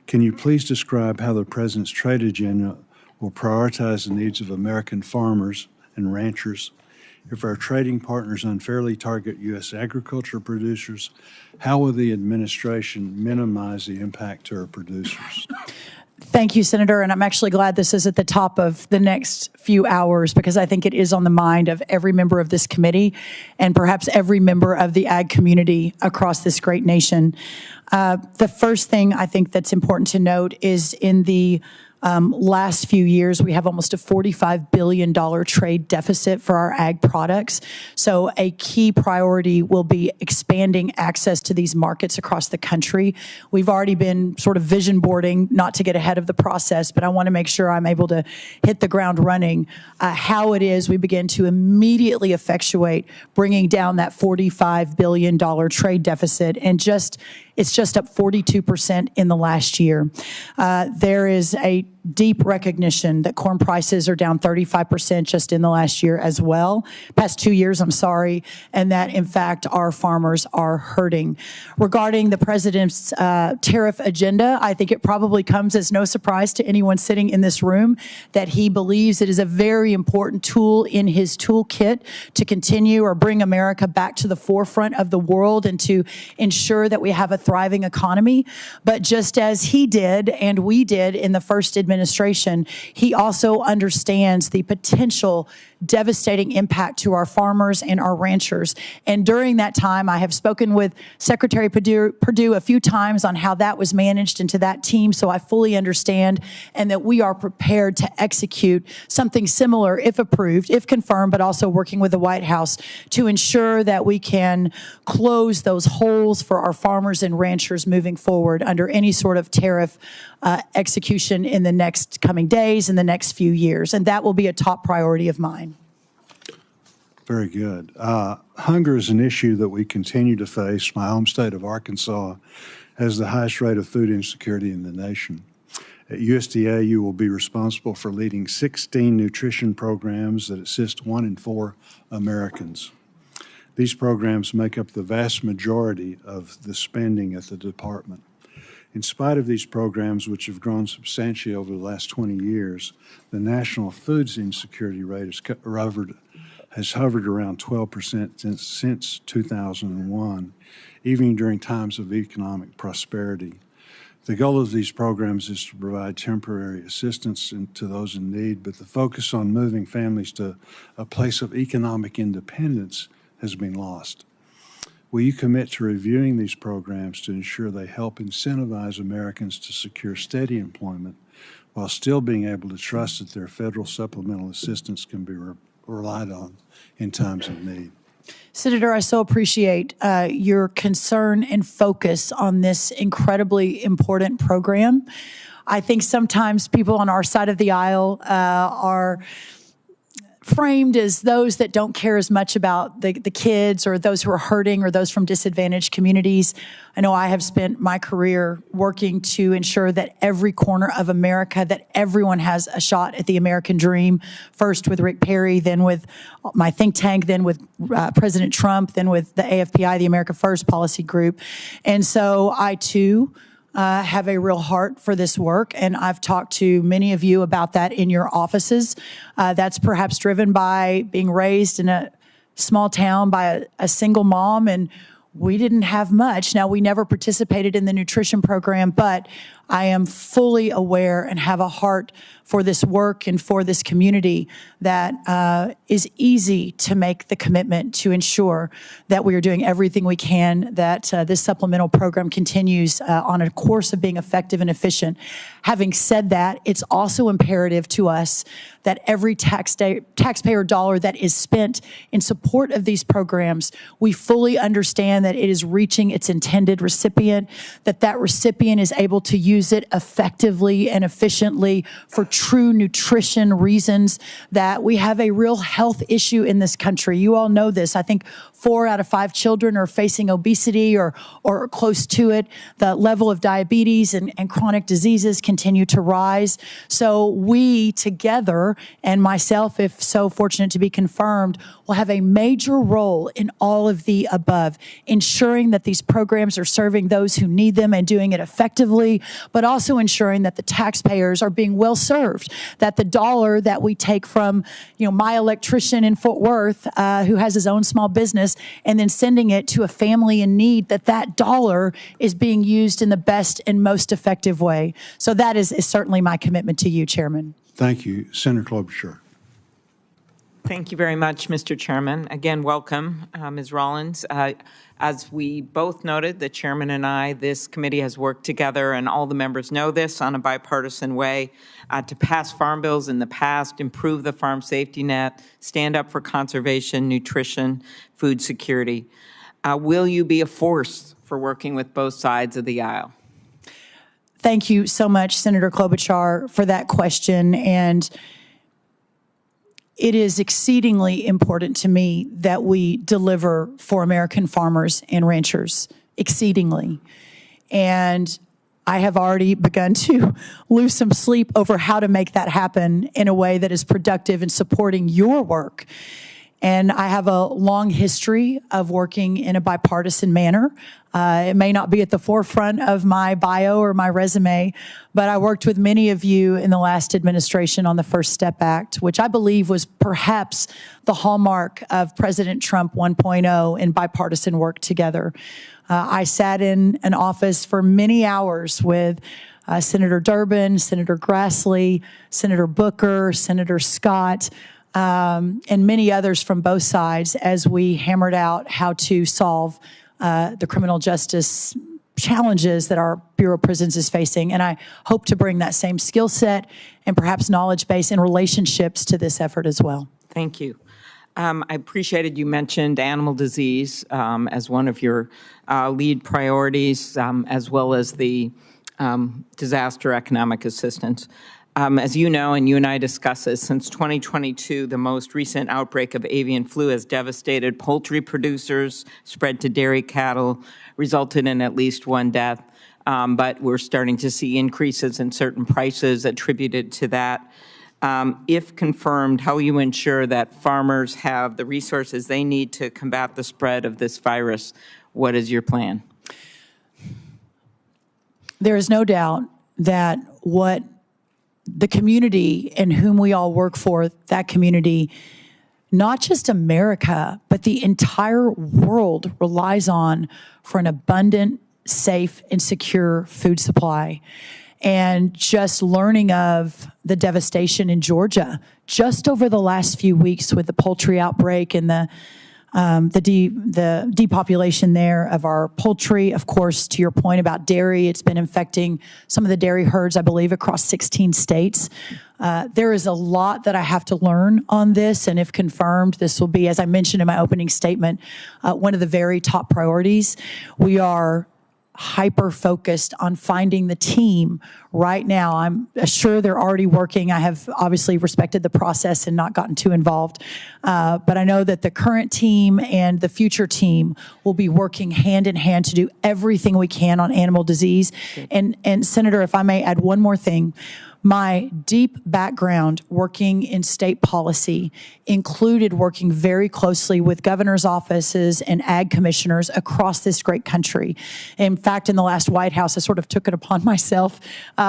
Can you please describe how the President's trade agenda will prioritize the needs of American farmers and ranchers? If our trading partners unfairly target U.S. agriculture producers, how will the administration minimize the impact to our producers? Thank you, Senator, and I'm actually glad this is at the top of the next few hours because I think it is on the mind of every member of this committee and perhaps every member of the ag community across this great nation. The first thing I think that's important to note is in the last few years, we have almost a $45 billion trade deficit for our ag products. So a key priority will be expanding access to these markets across the country. We've already been sort of vision boarding, not to get ahead of the process, but I want to make sure I'm able to hit the ground running. How it is we begin to immediately effectuate bringing down that $45 billion trade deficit, and it's just up 42% in the last year. There is a deep recognition that corn prices are down 35% just in the last year as well, past 2 years, I'm sorry, and that in fact our farmers are hurting. Regarding the President's tariff agenda, I think it probably comes as no surprise to anyone sitting in this room that he believes it is a very important tool in his toolkit to continue or bring America back to the forefront of the world and to ensure that we have a thriving economy. But just as he did and we did in the first administration, he also understands the potential devastating impact to our farmers and our ranchers. And during that time, I have spoken with Secretary Perdue a few times on how that was managed into that team, so I fully understand, and that we are prepared to execute something similar if approved, if confirmed, but also working with the White House to ensure that we can close those holes for our farmers and ranchers moving forward under any sort of tariff execution in the next coming days, in the next few years. And that will be a top priority of mine. Very good. Hunger is an issue that we continue to face. My home state of Arkansas has the highest rate of food insecurity in the nation. At USDA, you will be responsible for leading 16 nutrition programs that assist 1 in 4 Americans. These programs make up the vast majority of the spending at the department. In spite of these programs, which have grown substantially over the last 20 years, the national foods insecurity rate has hovered around 12% since 2001, even during times of economic prosperity. The goal of these programs is to provide temporary assistance to those in need, but the focus on moving families to a place of economic independence has been lost. Will you commit to reviewing these programs to ensure they help incentivize Americans to secure steady employment while still being able to trust that their federal supplemental assistance can be relied on in times of need? Senator, I so appreciate your concern and focus on this incredibly important program. I think sometimes people on our side of the aisle are framed as those that don't care as much about the kids or those who are hurting or those from disadvantaged communities. I know I have spent my career working to ensure that every corner of America, that everyone has a shot at the American dream, first with Rick Perry, then with my think tank, then with President Trump, then with the AFPI, the America First Policy Group. And so I, too, have a real heart for this work, and I've talked to many of you about that in your offices. That's perhaps driven by being raised in a small town by a single mom, and we didn't have much. Now, we never participated in the nutrition program, but I am fully aware and have a heart for this work and for this community that is easy to make the commitment to ensure that we are doing everything we can, that this supplemental program continues on a course of being effective and efficient. Having said that, it's also imperative to us that every taxpayer dollar that is spent in support of these programs, we fully understand that it is reaching its intended recipient, that recipient is able to use it effectively and efficiently for true nutrition reasons, that we have a real health issue in this country. You all know this. I think 4 out of 5 children are facing obesity or close to it. The level of diabetes and chronic diseases continue to rise. So we together, and myself, if so fortunate to be confirmed, will have a major role in all of the above, ensuring that these programs are serving those who need them and doing it effectively, but also ensuring that the taxpayers are being well served, that the dollar that we take from, my electrician in Fort Worth who has his own small business and then sending it to a family in need, that dollar is being used in the best and most effective way. So that is certainly my commitment to you, Chairman. Thank you. Senator Klobuchar. Thank you very much, Mr. Chairman. Again, welcome, Ms. Rollins. As we both noted, the chairman and I, this committee has worked together, and all the members know this, on a bipartisan way to pass farm bills in the past, improve the farm safety net, stand up for conservation, nutrition, food security. Will you be a force for working with both sides of the aisle? Thank you so much, Senator Klobuchar, for that question. And it is exceedingly important to me that we deliver for American farmers and ranchers, exceedingly. And I have already begun to lose some sleep over how to make that happen in a way that is productive in supporting your work. And I have a long history of working in a bipartisan manner. It may not be at the forefront of my bio or my resume, but I worked with many of you in the last administration on the First Step Act, which I believe was perhaps the hallmark of President Trump 1.0 in bipartisan work together. I sat in an office for many hours with Senator Durbin, Senator Grassley, Senator Booker, Senator Scott, and many others from both sides as we hammered out how to solve the criminal justice challenges that our Bureau of Prisons is facing. And I hope to bring that same skill set and perhaps knowledge base and relationships to this effort as well. Thank you. I appreciated you mentioned animal disease as one of your lead priorities, as well as the disaster economic assistance. As you know, and you and I discussed this, since 2022, the most recent outbreak of avian flu has devastated poultry producers, spread to dairy cattle, resulted in at least 1 death. But we're starting to see increases in certain prices attributed to that. If confirmed, how will you ensure that farmers have the resources they need to combat the spread of this virus? What is your plan? There is no doubt that what the community in whom we all work for, that community, not just America, but the entire world relies on for an abundant, safe, and secure food supply. And just learning of the devastation in Georgia just over the last few weeks with the poultry outbreak and the depopulation there of our poultry. Of course, to your point about dairy, it's been infecting some of the dairy herds, I believe, across 16 states. There is a lot that I have to learn on this, and if confirmed, this will be, as I mentioned in my opening statement, one of the very top priorities. We are hyper-focused on finding the team right now. I'm sure they're already working. I have obviously respected the process and not gotten too involved. But I know that the current team and the future team will be working hand in hand to do everything we can on animal disease. And Senator, if I may add one more thing, my deep background working in state policy included working very closely with governors' offices and ag commissioners across this great country. In fact, in the last White House, I sort of took it upon myself,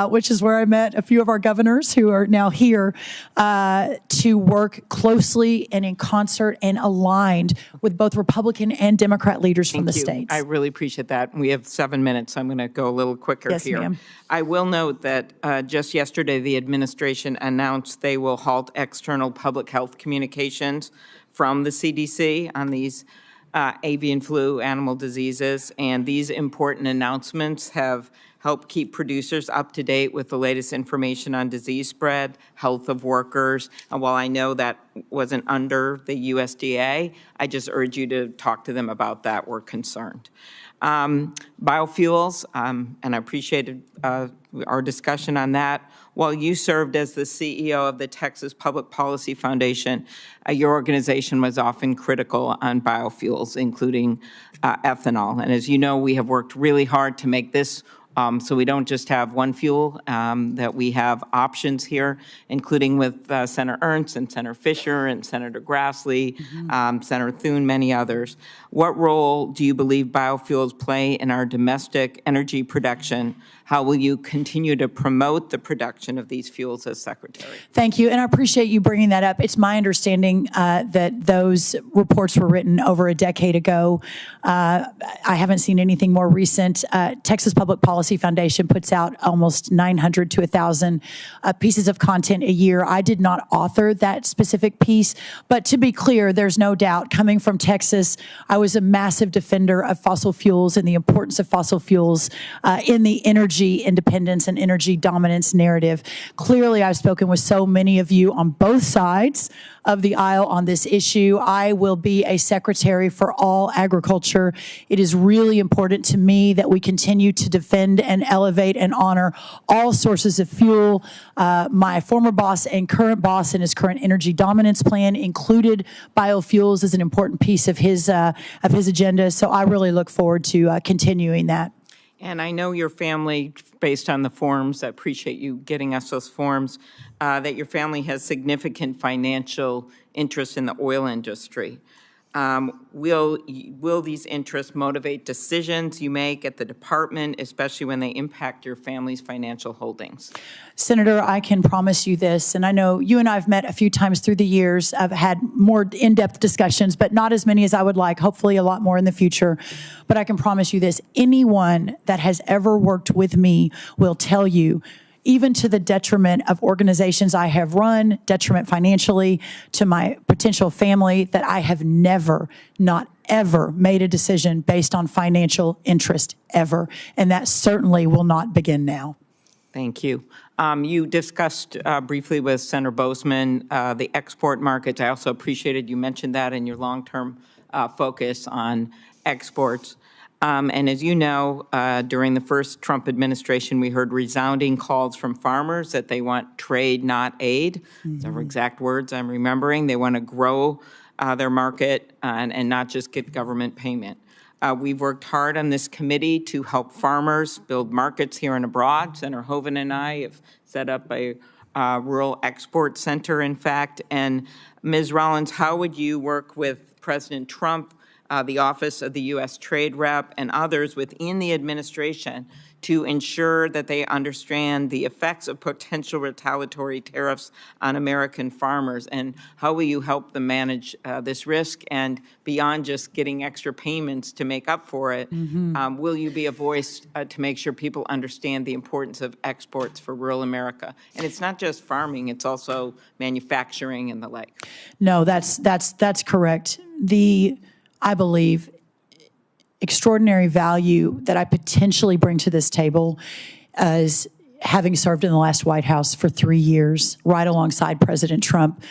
which is where I met a few of our governors who are now here, to work closely and in concert and aligned with both Republican and Democrat leaders from the states. I really appreciate that. We have 7 minutes, so I'm going to go a little quicker Yes, here. ma'am. I will note that just yesterday, the administration announced they will halt external public health communications from the CDC on these avian flu animal diseases. And these important announcements have helped keep producers up to date with the latest information on disease spread, health of workers. And while I know that wasn't under the USDA, I just urge you to talk to them about that. We're concerned. Biofuels, and I appreciated our discussion on that. While you served as the CEO of the Texas Public Policy Foundation, your organization was often critical on biofuels, including ethanol. And as you know, we have worked really hard to make this so we don't just have one fuel, that we have options here, including with Senator Ernst and Senator Fischer and Senator Grassley, Senator Thune, many others. What role do you believe biofuels play in our domestic energy production? How will you continue to promote the production of these fuels as Secretary? Thank you, and I appreciate you bringing that up. It's my understanding that those reports were written over a decade ago. I haven't seen anything more recent. Texas Public Policy Foundation puts out almost 900 to 1,000 pieces of content a year. I did not author that specific piece, but to be clear, there's no doubt, coming from Texas, I was a massive defender of fossil fuels and the importance of fossil fuels in the energy independence and energy dominance narrative. Clearly, I've spoken with so many of you on both sides of the aisle on this issue. I will be a secretary for all agriculture. It is really important to me that we continue to defend and elevate and honor all sources of fuel. My former boss and current boss in his current energy dominance plan included biofuels as an important piece of his agenda. So I really look forward to continuing that. And I know your family, based on the forms, I appreciate you getting us those forms, that your family has significant financial interest in the oil industry. Will these interests motivate decisions you make at the department, especially when they impact your family's financial holdings? Senator, I can promise you this, and I know you and I have met a few times through the years. I've had more in-depth discussions, but not as many as I would like, hopefully a lot more in the future. But I can promise you this, anyone that has ever worked with me will tell you, even to the detriment of organizations I have run, detriment financially to my potential family, that I have never, not ever made a decision based on financial interest, ever. And that certainly will not begin now. Thank you. You discussed briefly with Senator Bozeman the export markets. I also appreciated you mentioned that in your long-term focus on exports. And as you know, during the first Trump administration, we heard resounding calls from farmers that they want trade, not aid. Those are exact words I'm remembering. They want to grow their market and not just get government payment. We've worked hard on this committee to help farmers build markets here and abroad. Senator Hoeven and I have set up a rural export center, in fact. And Ms. Rollins, how would you work with President Trump the Office of the U.S. Trade Rep, and others within the administration to ensure that they understand the effects of potential retaliatory tariffs on American farmers? And how will you help them manage this risk? And beyond just getting extra payments to make up for it, will you be a voice to make sure people understand the importance of exports for rural America? And it's not just farming, it's also manufacturing and the like. No, that's correct. I believe, extraordinary value that I potentially bring to this table is having served in the last White House for 3 years, right alongside President Trump.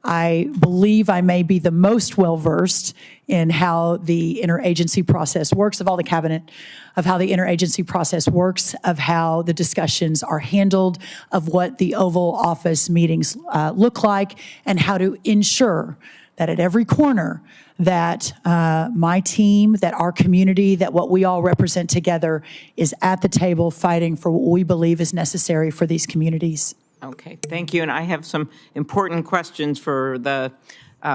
I believe I may be the most well-versed in how the interagency process works, of all the cabinet, of how the interagency process works, of how the discussions are handled, of what the Oval Office meetings look like, and how to ensure that at every corner that my team, that our community, that what we all represent together is at the table fighting for what we believe is necessary for these communities. Okay, thank you. And I have some important questions for the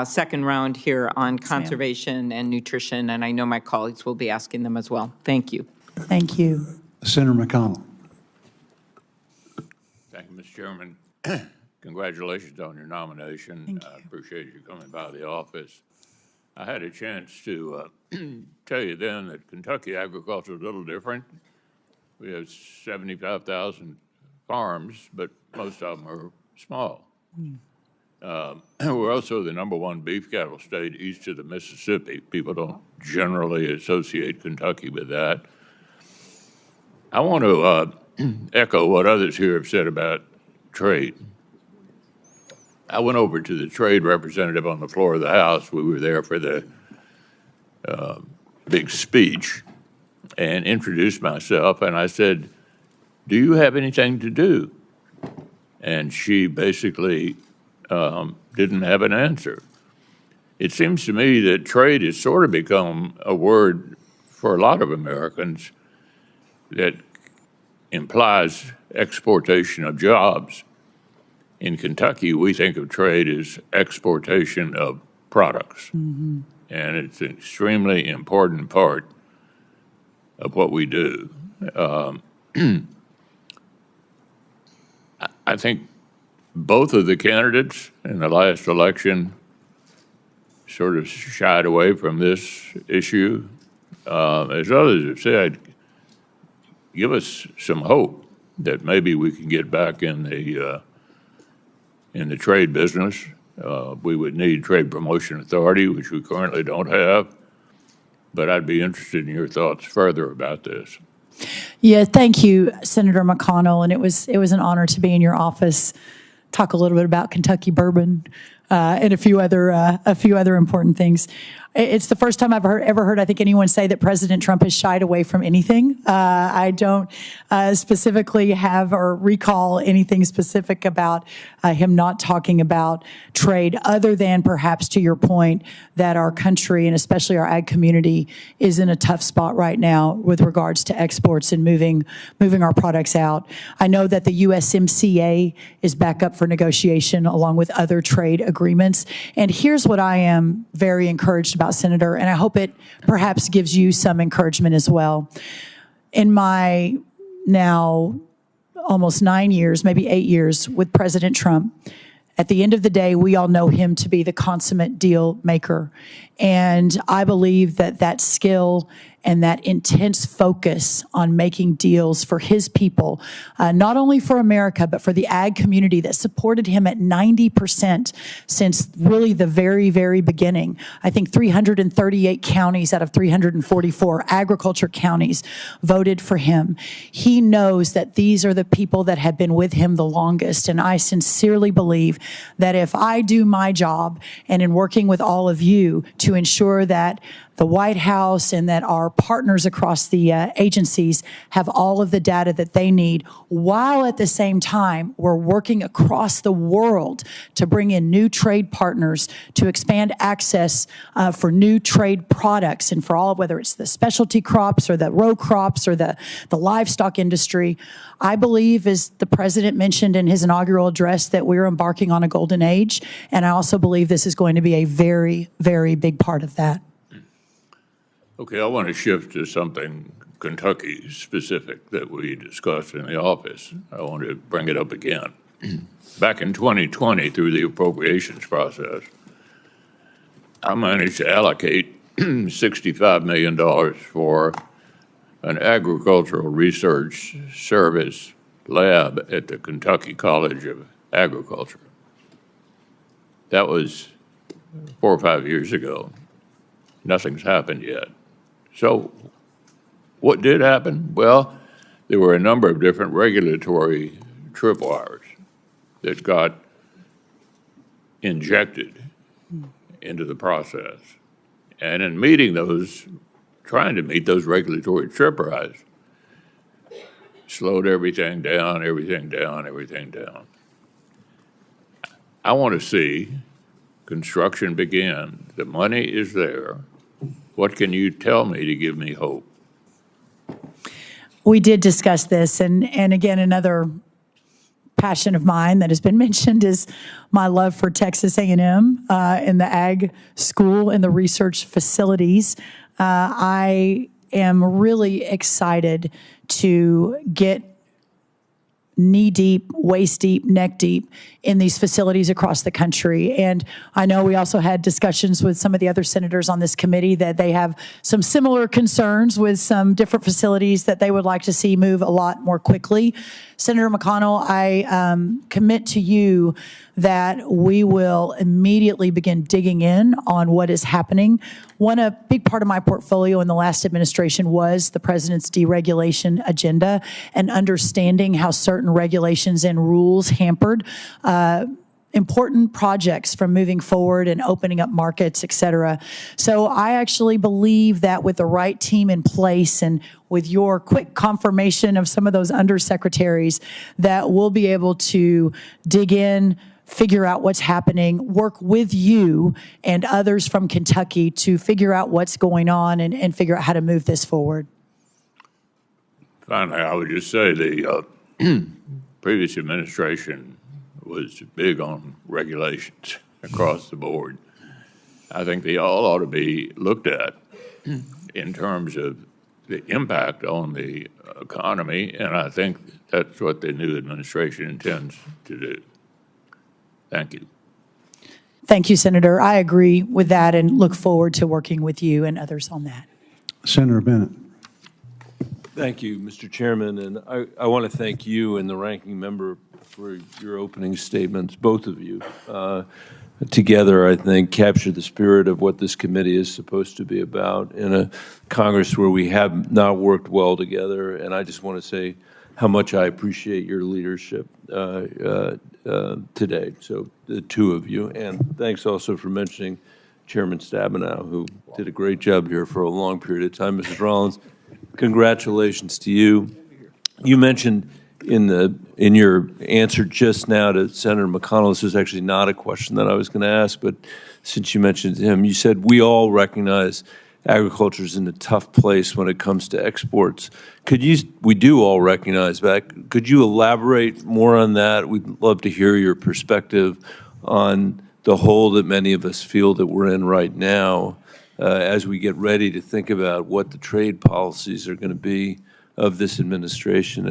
second round here on conservation and nutrition, and I know my colleagues will be asking them as well. Thank you. Thank you. Senator McConnell. Thank you, Mr. Chairman. Congratulations on your nomination. I appreciate you coming by the office. I had a chance to tell you then that Kentucky agriculture is a little different. We have 75,000 farms, but most of them are small. We're also the #1 beef cattle state east of the Mississippi. People don't generally associate Kentucky with that. I want to echo what others here have said about trade. I went over to the trade representative on the floor of the House. We were there for the big speech and introduced myself, and I said, "Do you have anything to do?" And she basically didn't have an answer. It seems to me that trade has sort of become a word for a lot of Americans that implies exportation of jobs. In Kentucky, we think of trade as exportation of products, and it's an extremely important part of what we do. I think both of the candidates in the last election sort of shied away from this issue. As others have said, give us some hope that maybe we can get back in the trade business. We would need Trade Promotion Authority, which we currently don't have. But I'd be interested in your thoughts further about this. Yeah, thank you, Senator McConnell. And it was an honor to be in your office, talk a little bit about Kentucky bourbon and a few other important things. It's the first time I've ever heard, I think, anyone say that President Trump has shied away from anything. I don't specifically have or recall anything specific about him not talking about trade, other than perhaps to your point that our country and especially our ag community is in a tough spot right now with regards to exports and moving our products out. I know that the USMCA is back up for negotiation along with other trade agreements. And here's what I am very encouraged about, Senator, and I hope it perhaps gives you some encouragement as well. In my now almost 9 years, maybe 8 years with President Trump, at the end of the day, we all know him to be the consummate deal maker. And I believe that that skill and that intense focus on making deals for his people, not only for America, but for the ag community that supported him at 90% since really the very, very beginning. I think 338 counties out of 344 agriculture counties voted for him. He knows that these are the people that have been with him the longest. And I sincerely believe that if I do my job and in working with all of you to ensure that the White House and that our partners across the agencies have all of the data that they need, while at the same time we're working across the world to bring in new trade partners, to expand access for new trade products and for all of, whether it's the specialty crops or the row crops or the livestock industry. I believe, as the president mentioned in his inaugural address, that we're embarking on a golden age. And I also believe this is going to be a very, very big part of that. Okay, I want to shift to something Kentucky specific that we discussed in the office. I want to bring it up again. Back in 2020, through the appropriations process, I managed to allocate $65 million for an agricultural research service lab at the Kentucky College of Agriculture. That was 4 or 5 years ago. Nothing's happened yet. So what did happen? Well, there were a number of different regulatory tripwires that got injected into the process. And in trying to meet those regulatory tripwires, slowed everything down. I want to see construction begin. The money is there. What can you tell me to give me hope? We did discuss this, and again, another passion of mine that has been mentioned is my love for Texas A&M in the ag school and the research facilities. I am really excited to get knee-deep, waist-deep, neck-deep in these facilities across the country. And I know we also had discussions with some of the other senators on this committee that they have some similar concerns with some different facilities that they would like to see move a lot more quickly. Senator McConnell, I commit to you that we will immediately begin digging in on what is happening. A big part of my portfolio in the last administration was the president's deregulation agenda and understanding how certain regulations and rules hampered important projects from moving forward and opening up markets, et cetera. So I actually believe that with the right team in place and with your quick confirmation of some of those undersecretaries, that we'll be able to dig in, figure out what's happening, work with you and others from Kentucky to figure out what's going on and figure out how to move this forward. Finally, I would just say the previous administration was big on regulations across the board. I think they all ought to be looked at in terms of the impact on the economy, and I think that's what the new administration intends to do. Thank you. Thank you, Senator. I agree with that and look forward to working with you and others on that. Senator Bennet. Thank you, Mr. Chairman, and I want to thank you and the ranking member for your opening statements, both of you. Together, I think, capture the spirit of what this committee is supposed to be about in a Congress where we have not worked well together, and I just want to say how much I appreciate your leadership today, so the two of you, and thanks also for mentioning Chairman Stabenow, who did a great job here for a long period of time. Mrs. Rollins, congratulations to you. You mentioned in your answer just now to Senator McConnell, this was actually not a question that I was going to ask, but since you mentioned him, you said we all recognize agriculture is in a tough place when it comes to exports. We do all recognize that. Could you elaborate more on that? We'd love to hear your perspective on the hole that many of us feel that we're in right now as we get ready to think about what the trade policies are going to be of this administration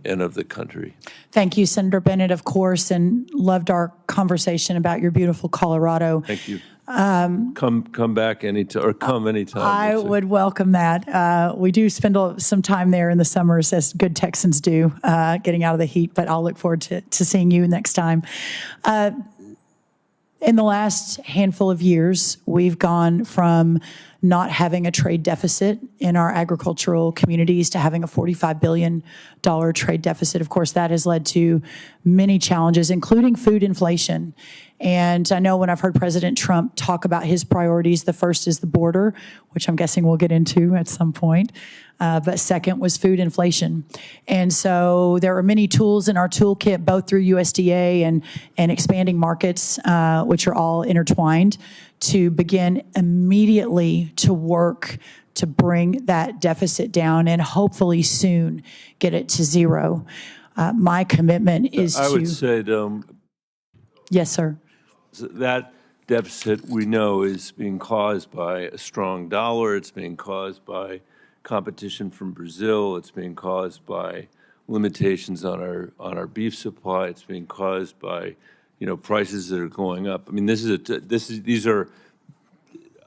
and of the country. Thank you, Senator Bennet, of course, and loved our conversation about your beautiful Colorado. Thank you. Come back anytime, or come anytime. I would welcome that. We do spend some time there in the summers, as good Texans do, getting out of the heat, but I'll look forward to seeing you next time. In the last handful of years, we've gone from not having a trade deficit in our agricultural communities to having a $45 billion trade deficit. Of course, that has led to many challenges, including food inflation. And I know when I've heard President Trump talk about his priorities, the first is the border, which I'm guessing we'll get into at some point. But second was food inflation. And so there are many tools in our toolkit, both through USDA and expanding markets, which are all intertwined, to begin immediately to work to bring that deficit down and hopefully soon get it to zero. My commitment is I would say, yes, sir. that deficit, we know, is being caused by a strong dollar. It's being caused by competition from Brazil. It's being caused by limitations on our beef supply. It's being caused by, prices that are going up. I mean, these are.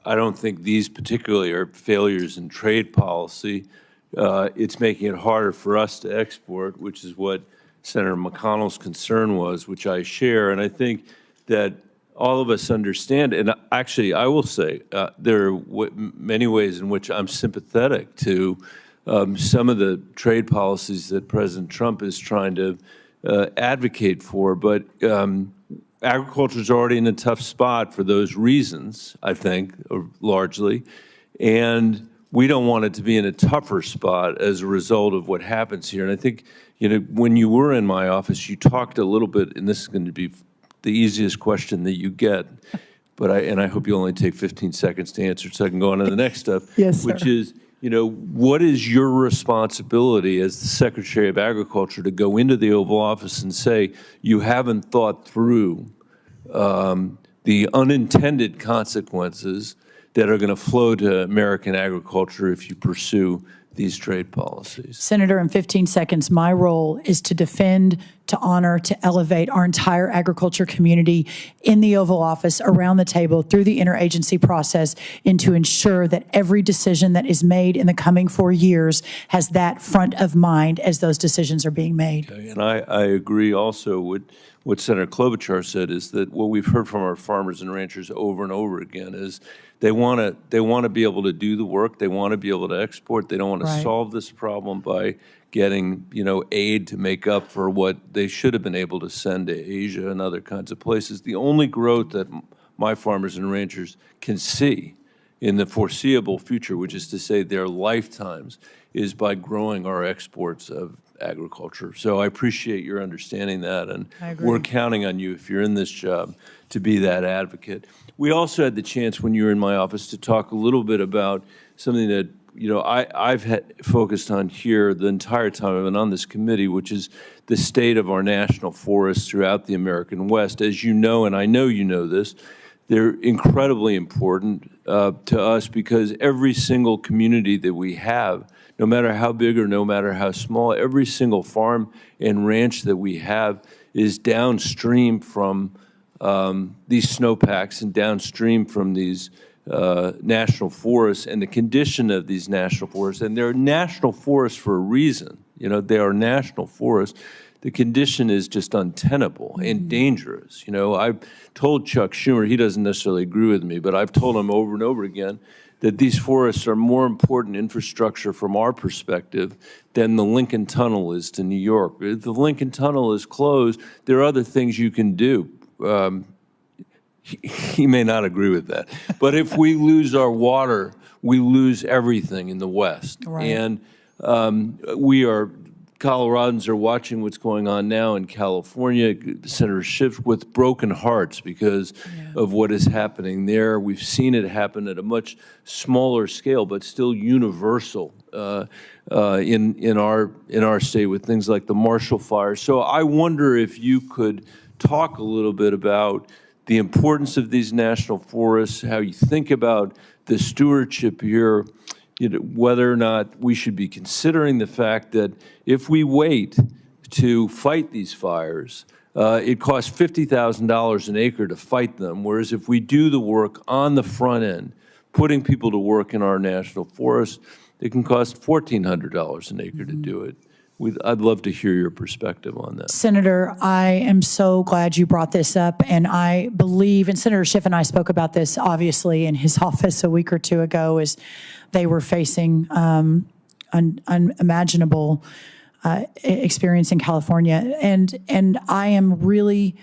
I don't think these particularly are failures in trade policy. It's making it harder for us to export, which is what Senator McConnell's concern was, which I share. And I think that all of us understand, and actually I will say there are many ways in which I'm sympathetic to some of the trade policies that President Trump is trying to advocate for, but agriculture is already in a tough spot for those reasons, I think, largely, and we don't want it to be in a tougher spot as a result of what happens here. And I think, when you were in my office, you talked a little bit, and this is going to be the easiest question that you get, but I hope you only take 15 seconds to answer so I can go on to the next stuff. Yes, sir. Which is, what is your responsibility as the Secretary of Agriculture to go into the Oval Office and say you haven't thought through the unintended consequences that are going to flow to American agriculture if you pursue these trade policies? Senator, in 15 seconds, my role is to defend, to honor, to elevate our entire agriculture community in the Oval Office, around the table, through the interagency process, and to ensure that every decision that is made in the coming 4 years has that front of mind as those decisions are being made. Okay, and I agree also with what Senator Klobuchar said, is that what we've heard from our farmers and ranchers over and over again is they want to be able to do the work. They want to be able to export. They don't want to Right. solve this problem by getting, aid to make up for what they should have been able to send to Asia and other kinds of places. The only growth that my farmers and ranchers can see in the foreseeable future, which is to say their lifetimes, is by growing our exports of agriculture. So I appreciate your understanding that, and we're counting on you, if you're in this job, to be that advocate. We also had the chance when you were in my office to talk a little bit about something that I've focused on here the entire time I've been on this committee, which is the state of our national forests throughout the American West. As you know, and I know you know this, they're incredibly important to us because every single community that we have, no matter how big or no matter how small, every single farm and ranch that we have is downstream from these snowpacks and downstream from these national forests and the condition of these national forests. And they're national forests for a reason. They are national forests. The condition is just untenable and dangerous. I've told Chuck Schumer, he doesn't necessarily agree with me, but I've told him over and over again that these forests are more important infrastructure from our perspective than the Lincoln Tunnel is to New York. If the Lincoln Tunnel is closed, there are other things you can do. He may not agree with that. But if we lose our water, we lose everything in the West. Right. And Coloradans are watching what's going on now in California, Senator Schiff, with broken hearts because of what is happening there. We've seen it happen at a much smaller scale, but still universal in our state with things like the Marshall Fire. So I wonder if you could talk a little bit about the importance of these national forests, how you think about the stewardship here, whether or not we should be considering the fact that if we wait to fight these fires, it costs $50,000 an acre to fight them, whereas if we do the work on the front end, putting people to work in our national forests, it can cost $1,400 an acre to do it. I'd love to hear your perspective on that. Senator, I am so glad you brought this up, and I believe, and Senator Schiff and I spoke about this obviously in his office a week or two ago, as they were facing unimaginable experience in California, and I am really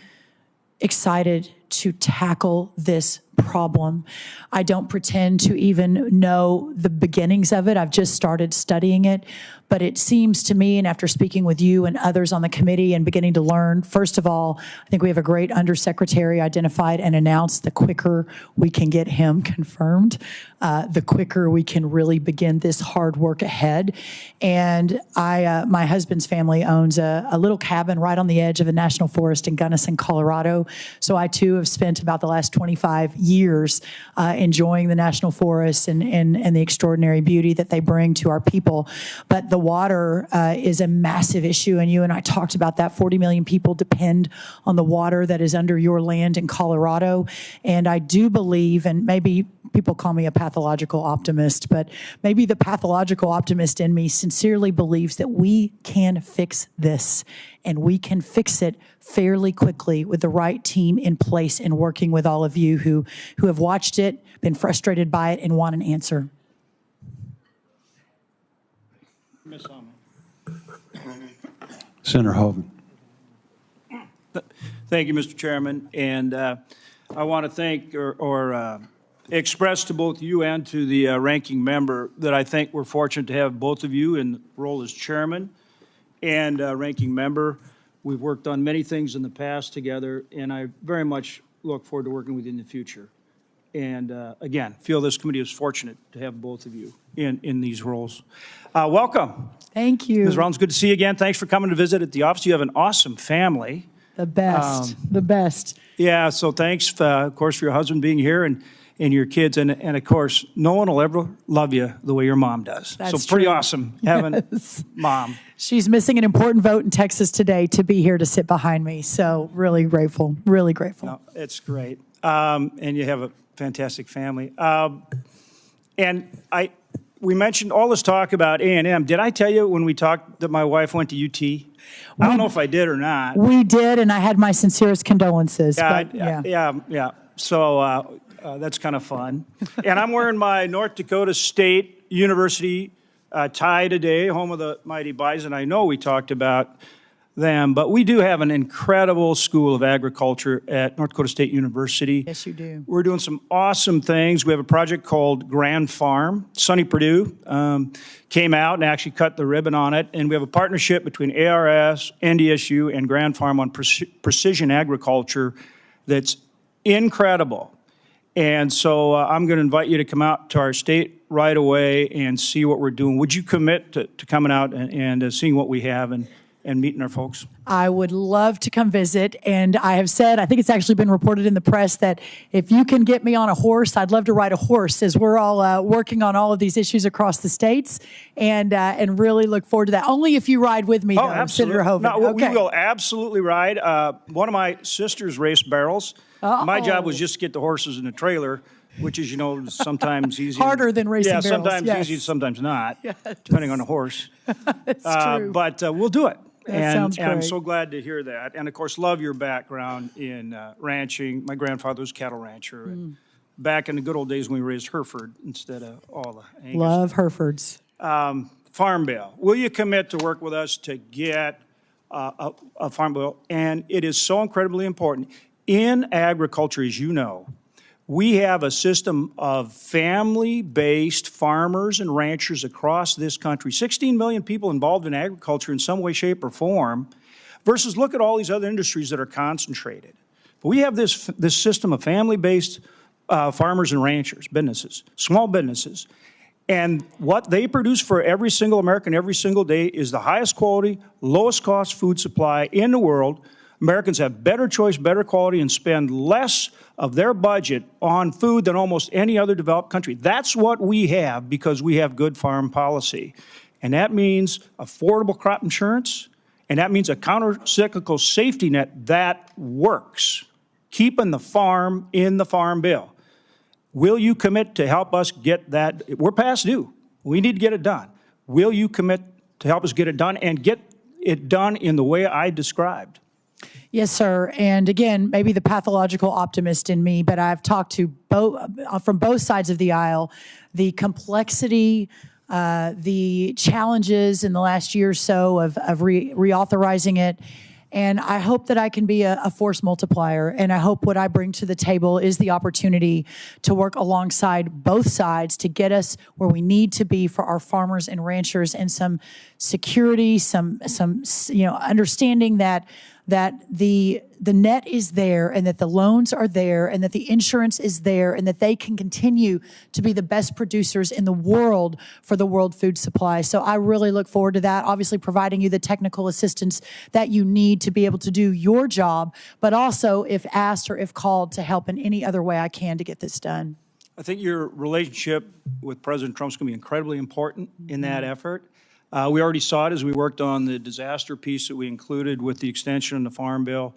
excited to tackle this problem. I don't pretend to even know the beginnings of it. I've just started studying it. But it seems to me, and after speaking with you and others on the committee and beginning to learn, first of all, I think we have a great undersecretary identified and announced. The quicker we can get him confirmed, the quicker we can really begin this hard work ahead. And my husband's family owns a little cabin right on the edge of a national forest in Gunnison, Colorado. So I too have spent about the last 25 years enjoying the national forests and the extraordinary beauty that they bring to our people. But the water is a massive issue, and you and I talked about that. 40 million people depend on the water that is under your land in Colorado. And I do believe, and maybe people call me a pathological optimist, but maybe the pathological optimist in me sincerely believes that we can fix this, and we can fix it fairly quickly with the right team in place and working with all of you who have watched it, been frustrated by it, and want an answer. Senator Hoeven. Thank you, Mr. Chairman. And I want to thank or express to both you and to the ranking member that I think we're fortunate to have both of you in the role as chairman and ranking member. We've worked on many things in the past together, and I very much look forward to working with you in the future. And again, feel this committee is fortunate to have both of you in these roles. Welcome. Thank you. Ms. Rollins, good to see you again. Thanks for coming to visit at the office. You have an awesome family. The best, the best. Yeah, so thanks, of course, for your husband being here and your kids. And of course, no one will ever love you the way your mom does. That's so pretty true. awesome having mom. She's missing an important vote in Texas today to be here to sit behind me. So really grateful, really grateful. No, it's great. And you have a fantastic family. And we mentioned all this talk about A&M. Did I tell you when we talked that my wife went to UT? I don't know if I did or not. We did, and I had my sincerest condolences. Yeah. So that's kind of fun. And I'm wearing my North Dakota State University tie today, home of the mighty Bison. I know we talked about them, but we do have an incredible School of Agriculture at North Dakota State University. Yes, you do. We're doing some awesome things. We have a project called Grand Farm. Sonny Perdue came out and actually cut the ribbon on it, and we have a partnership between ARS, NDSU, and Grand Farm on precision agriculture that's incredible. And so I'm going to invite you to come out to our state right away and see what we're doing. Would you commit to coming out and seeing what we have and meeting our folks? I would love to come visit, and I have said, I think it's actually been reported in the press, that if you can get me on a horse, I'd love to ride a horse, as we're all working on all of these issues across the states, and really look forward to that. Only if you ride with me, though, absolutely. Senator Hoeven. No, okay. we will absolutely ride. One of my sisters raced barrels. My job was just to get the horses in the trailer, which is, sometimes easy. Harder than racing barrels. Sometimes yes. easy, sometimes not, depending on the horse. It's true. But we'll do it. Sounds and I'm great. so glad to hear that. And, of course, love your background in ranching. My grandfather was a cattle rancher. And back in the good old days when we raised Hereford instead of all the Angus. Love Herefords. Farm bill. Will you commit to work with us to get a farm bill? And it is so incredibly important. In agriculture, as you know, we have a system of family-based farmers and ranchers across this country. 16 million people involved in agriculture in some way, shape, or form, versus look at all these other industries that are concentrated. But we have this system of family-based farmers and ranchers, businesses, small businesses. And what they produce for every single American every single day is the highest quality, lowest cost food supply in the world. Americans have better choice, better quality, and spend less of their budget on food than almost any other developed country. That's what we have because we have good farm policy. And that means affordable crop insurance, and that means a counter-cyclical safety net that works, keeping the farm in the farm bill. Will you commit to help us get that? We're past due. We need to get it done. Will you commit to help us get it done and get it done in the way I described? Yes, sir. And again, maybe the pathological optimist in me, but I've talked to from both sides of the aisle, the complexity, the challenges in the last year or so of reauthorizing it, And I hope that I can be a force multiplier. And I hope what I bring to the table is the opportunity to work alongside both sides to get us where we need to be for our farmers and ranchers, and some security, some understanding that the net is there, and that the loans are there, and that the insurance is there, and that they can continue to be the best producers in the world for the world food supply. So I really look forward to that, obviously providing you the technical assistance that you need to be able to do your job, but also, if asked or if called, to help in any other way I can to get this done. I think your relationship with President Trump's going to be incredibly important in that effort. We already saw it as we worked on the disaster piece that we included with the extension of the Farm Bill.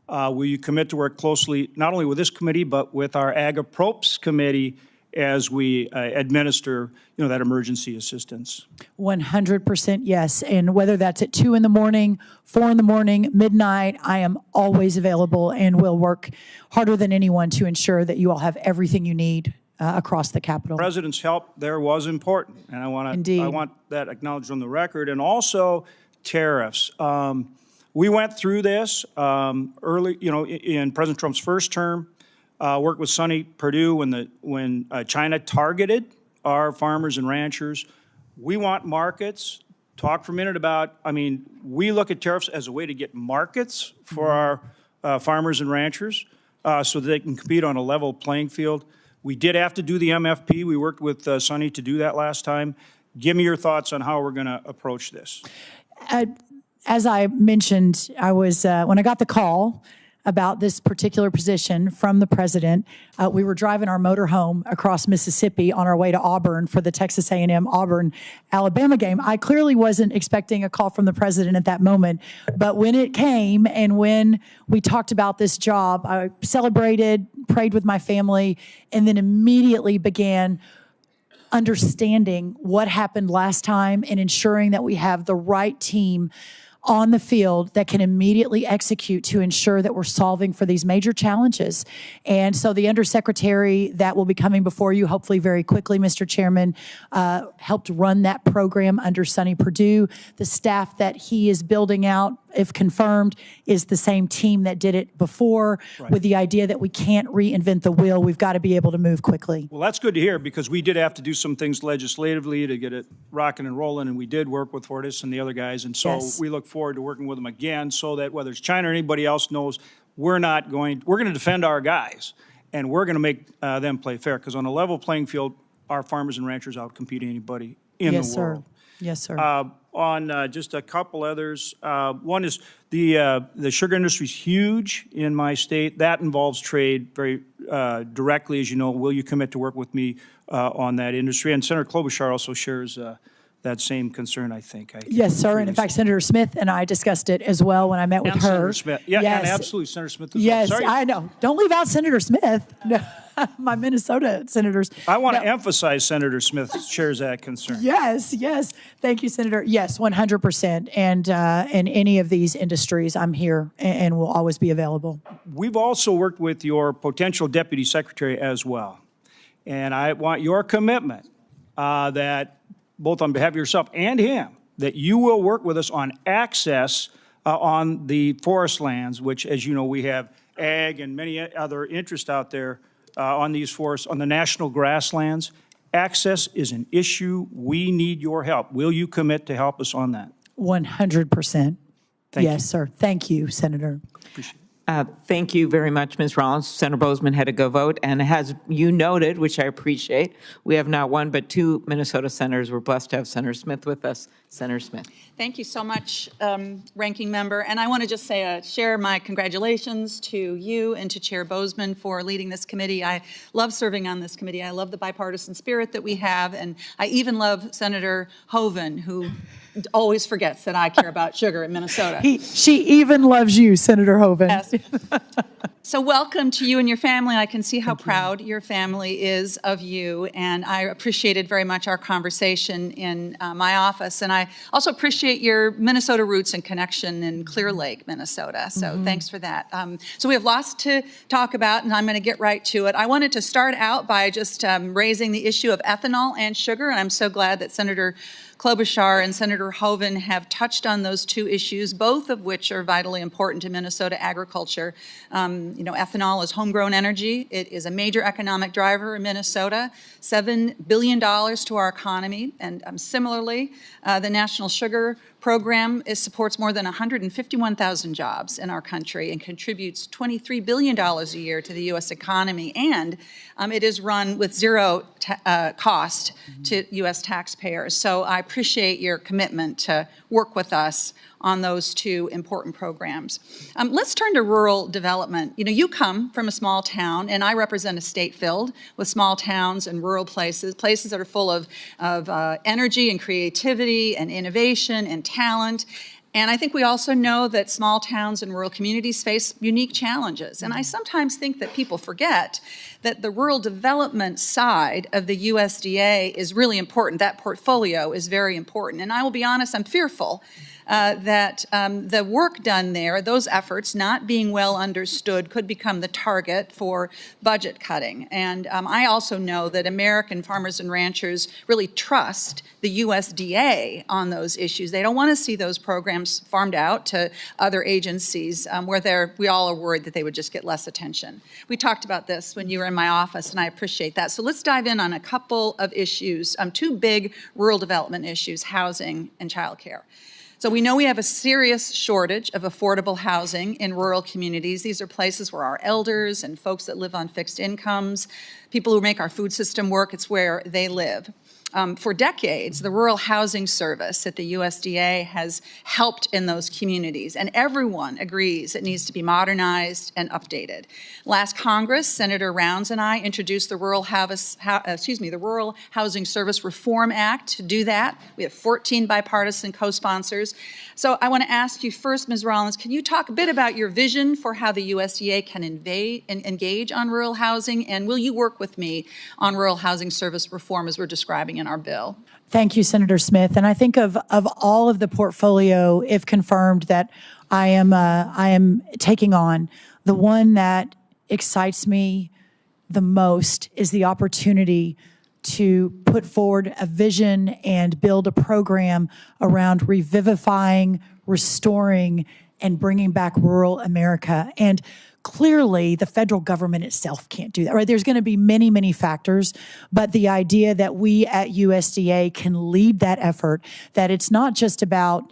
Will you commit to work closely not only with this committee, but with our Ag-Approps Committee as we administer, that emergency assistance? 100% yes. And whether that's at 2 in the morning, 4 in the morning, midnight, I am always available and will work harder than anyone to ensure that you all have everything you need across the Capitol. The President's help there was important, and I want that acknowledged on the record. And also tariffs. We went through this early, in President Trump's first term. Worked with Sonny Perdue when China targeted our farmers and ranchers. We want markets. Talk for a minute about, we look at tariffs as a way to get markets for our farmers and ranchers so that they can compete on a level playing field. We did have to do the MFP. We worked with Sonny to do that last time. Give me your thoughts on how we're going to approach this. As I mentioned, I was when I got the call about this particular position from the president, we were driving our motor home across Mississippi on our way to Auburn for the Texas A&M Auburn-Alabama game. I clearly wasn't expecting a call from the president at that moment, but when it came and when we talked about this job, I celebrated, prayed with my family, and then immediately began understanding what happened last time and ensuring that we have the right team on the field that can immediately execute to ensure that we're solving for these major challenges. And so the undersecretary that will be coming before you, hopefully very quickly, Mr. Chairman, helped run that program under Sonny Perdue. The staff that he is building out, if confirmed, is the same team that did it before, with the idea that we can't reinvent the wheel. We've got to be able to move quickly. Well, that's good to hear, because we did have to do some things legislatively to get it rocking and rolling, and we did work with Fortis and the other guys, and so we look forward to working with them again, so that whether it's China or anybody else knows we're going to defend our guys, and we're going to make them play fair, because on a level playing field, our farmers and ranchers outcompete anybody in the world. Yes, sir. On just a couple others, one is the sugar industry is huge in my state. That involves trade very directly, as you know. Will you commit to work with me on that industry? And Senator Klobuchar also shares that same concern, I think. Yes, sir. And in fact, Senator Smith and I discussed it as well when I met with her. Senator Smith. Yeah, yes. And absolutely, Senator Smith as well. Yes, Sorry. I know. Don't leave out Senator Smith. No, my Minnesota senators. I want to emphasize Senator Smith shares that concern. Yes, yes. Thank you, Senator. Yes, 100%. And in any of these industries, I'm here and will always be available. We've also worked with your potential deputy secretary as well. And I want your commitment that both on behalf of yourself and him, that you will work with us on access on the forest lands, which, as you know, we have ag and many other interests out there on these forests, on the national grasslands. Access is an issue. We need your help. Will you commit to help us on that? 100%. Thank you. Yes, sir. Thank you, Senator. Appreciate it. Thank you very much, Ms. Rollins. Senator Boozman had to go vote, and as you noted, which I appreciate, we have not one but two Minnesota senators. We're blessed to have Senator Smith with us. Senator Smith. Thank you so much, Ranking Member. And I want to just say, share my congratulations to you and to Chair Boozman for leading this committee. I love serving on this committee. I love the bipartisan spirit that we have, and I even love Senator Hoeven, who always forgets that I care about sugar in Minnesota. She even loves you, Senator Hoeven. Yes. So welcome to you and your family. I can see how proud your family is of you, and I appreciated very much our conversation in my office. And I also appreciate your Minnesota roots and connection in Clear Lake, Minnesota. So thanks for that. So we have lots to talk about, and I'm going to get right to it. I wanted to start out by just raising the issue of ethanol and sugar, and I'm so glad that Senator Klobuchar and Senator Hoeven have touched on those two issues, both of which are vitally important to Minnesota agriculture. Ethanol is homegrown energy. It is a major economic driver in Minnesota, $7 billion to our economy. And similarly, the National Sugar Program supports more than 151,000 jobs in our country and contributes $23 billion a year to the U.S. economy. And it is run with zero cost to U.S. taxpayers. So I appreciate your commitment to work with us on those two important programs. Let's turn to rural development. You come from a small town, and I represent a state filled with small towns and rural places that are full of energy and creativity and innovation and talent. And I think we also know that small towns and rural communities face unique challenges. And I sometimes think that people forget that the rural development side of the USDA is really important. That portfolio is very important. And I will be honest, I'm fearful that the work done there, those efforts not being well understood, could become the target for budget cutting. And I also know that American farmers and ranchers really trust the USDA on those issues. They don't want to see those programs farmed out to other agencies where we all are worried that they would just get less attention. We talked about this when you were in my office, and I appreciate that. So let's dive in on a couple of issues, two big rural development issues, housing and childcare. So we know we have a serious shortage of affordable housing in rural communities. These are places where our elders and folks that live on fixed incomes, people who make our food system work, it's where they live. For decades, the Rural Housing Service at the USDA has helped in those communities, and everyone agrees it needs to be modernized and updated. Last Congress, Senator Rounds and I introduced the Rural Housing Service Reform Act to do that. We have 14 bipartisan co-sponsors. So I want to ask you first, Ms. Rollins, can you talk a bit about your vision for how the USDA can engage on rural housing, and will you work with me on Rural Housing Service reform as we're describing in our bill? Thank you, Senator Smith. And I think of all of the portfolio, if confirmed, that I am taking on, the one that excites me the most is the opportunity to put forward a vision and build a program around revivifying, restoring, and bringing back rural America. And clearly, the federal government itself can't do that, right? There's going to be many, many factors, but the idea that we at USDA can lead that effort, that it's not just about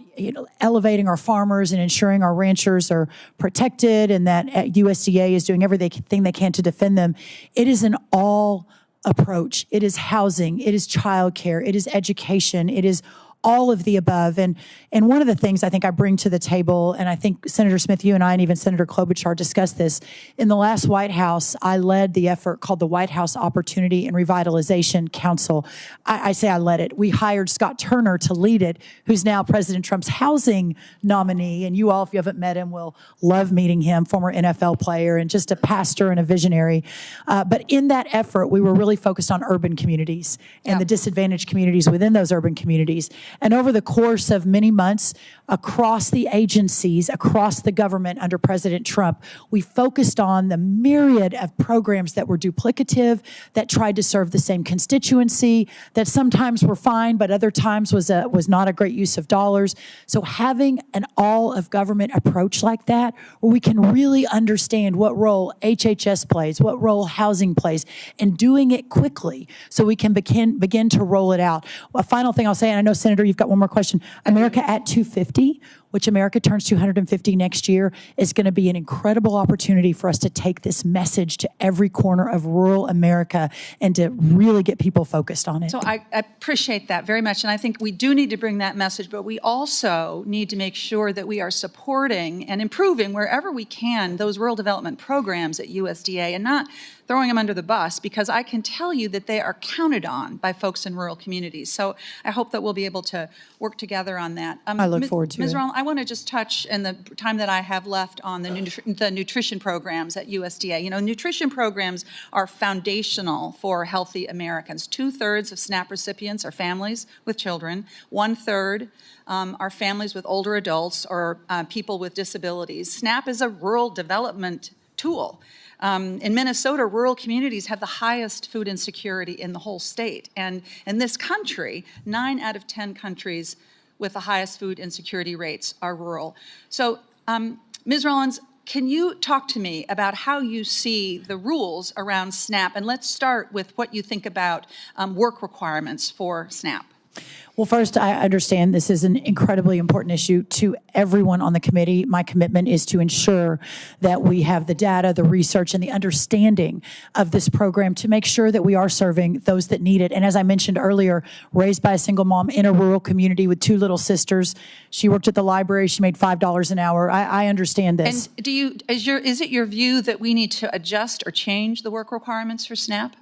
elevating our farmers and ensuring our ranchers are protected and that USDA is doing everything they can to defend them. It is an all approach. It is housing, it is childcare, it is education, it is all of the above. And one of the things I think I bring to the table, and I think Senator Smith, you and I, and even Senator Klobuchar discussed this, in the last White House, I led the effort called the White House Opportunity and Revitalization Council. I say I led it. We hired Scott Turner to lead it, who's now President Trump's housing nominee. And you all, if you haven't met him, will love meeting him, former NFL player and just a pastor and a visionary. But in that effort, we were really focused on urban communities and the disadvantaged communities within those urban communities. And over the course of many months, across the agencies, across the government under President Trump, we focused on the myriad of programs that were duplicative, that tried to serve the same constituency, that sometimes were fine, but other times was not a great use of dollars. So having an all-of-government approach like that, where we can really understand what role HHS plays, what role housing plays, and doing it quickly so we can begin to roll it out. A final thing I'll say, and I know, Senator, you've got one more question. America at 250, which America turns 250 next year, is going to be an incredible opportunity for us to take this message to every corner of rural America and to really get people focused on it. So I appreciate that very much, and I think we do need to bring that message, but we also need to make sure that we are supporting and improving wherever we can those rural development programs at USDA and not throwing them under the bus, because I can tell you that they are counted on by folks in rural communities. So I hope that we'll be able to work together on that. I look forward to Ms. it. Rollins, I want to just touch, in the time that I have left, on the nutrition programs at USDA. Nutrition programs are foundational for healthy Americans. 2/3 of SNAP recipients are families with children. 1/3 are families with older adults or people with disabilities. SNAP is a rural development tool. In Minnesota, rural communities have the highest food insecurity in the whole state. And in this country, 9 out of 10 countries with the highest food insecurity rates are rural. So, Ms. Rollins, can you talk to me about how you see the rules around SNAP? And let's start with what you think about work requirements for SNAP. Well, first, I understand this is an incredibly important issue to everyone on the committee. My commitment is to ensure that we have the data, the research, and the understanding of this program to make sure that we are serving those that need it. And as I mentioned earlier, raised by a single mom in a rural community with 2 little sisters, she worked at the library. She made $5 an hour. I understand this. And is it your view that we need to adjust or change the work requirements for SNAP?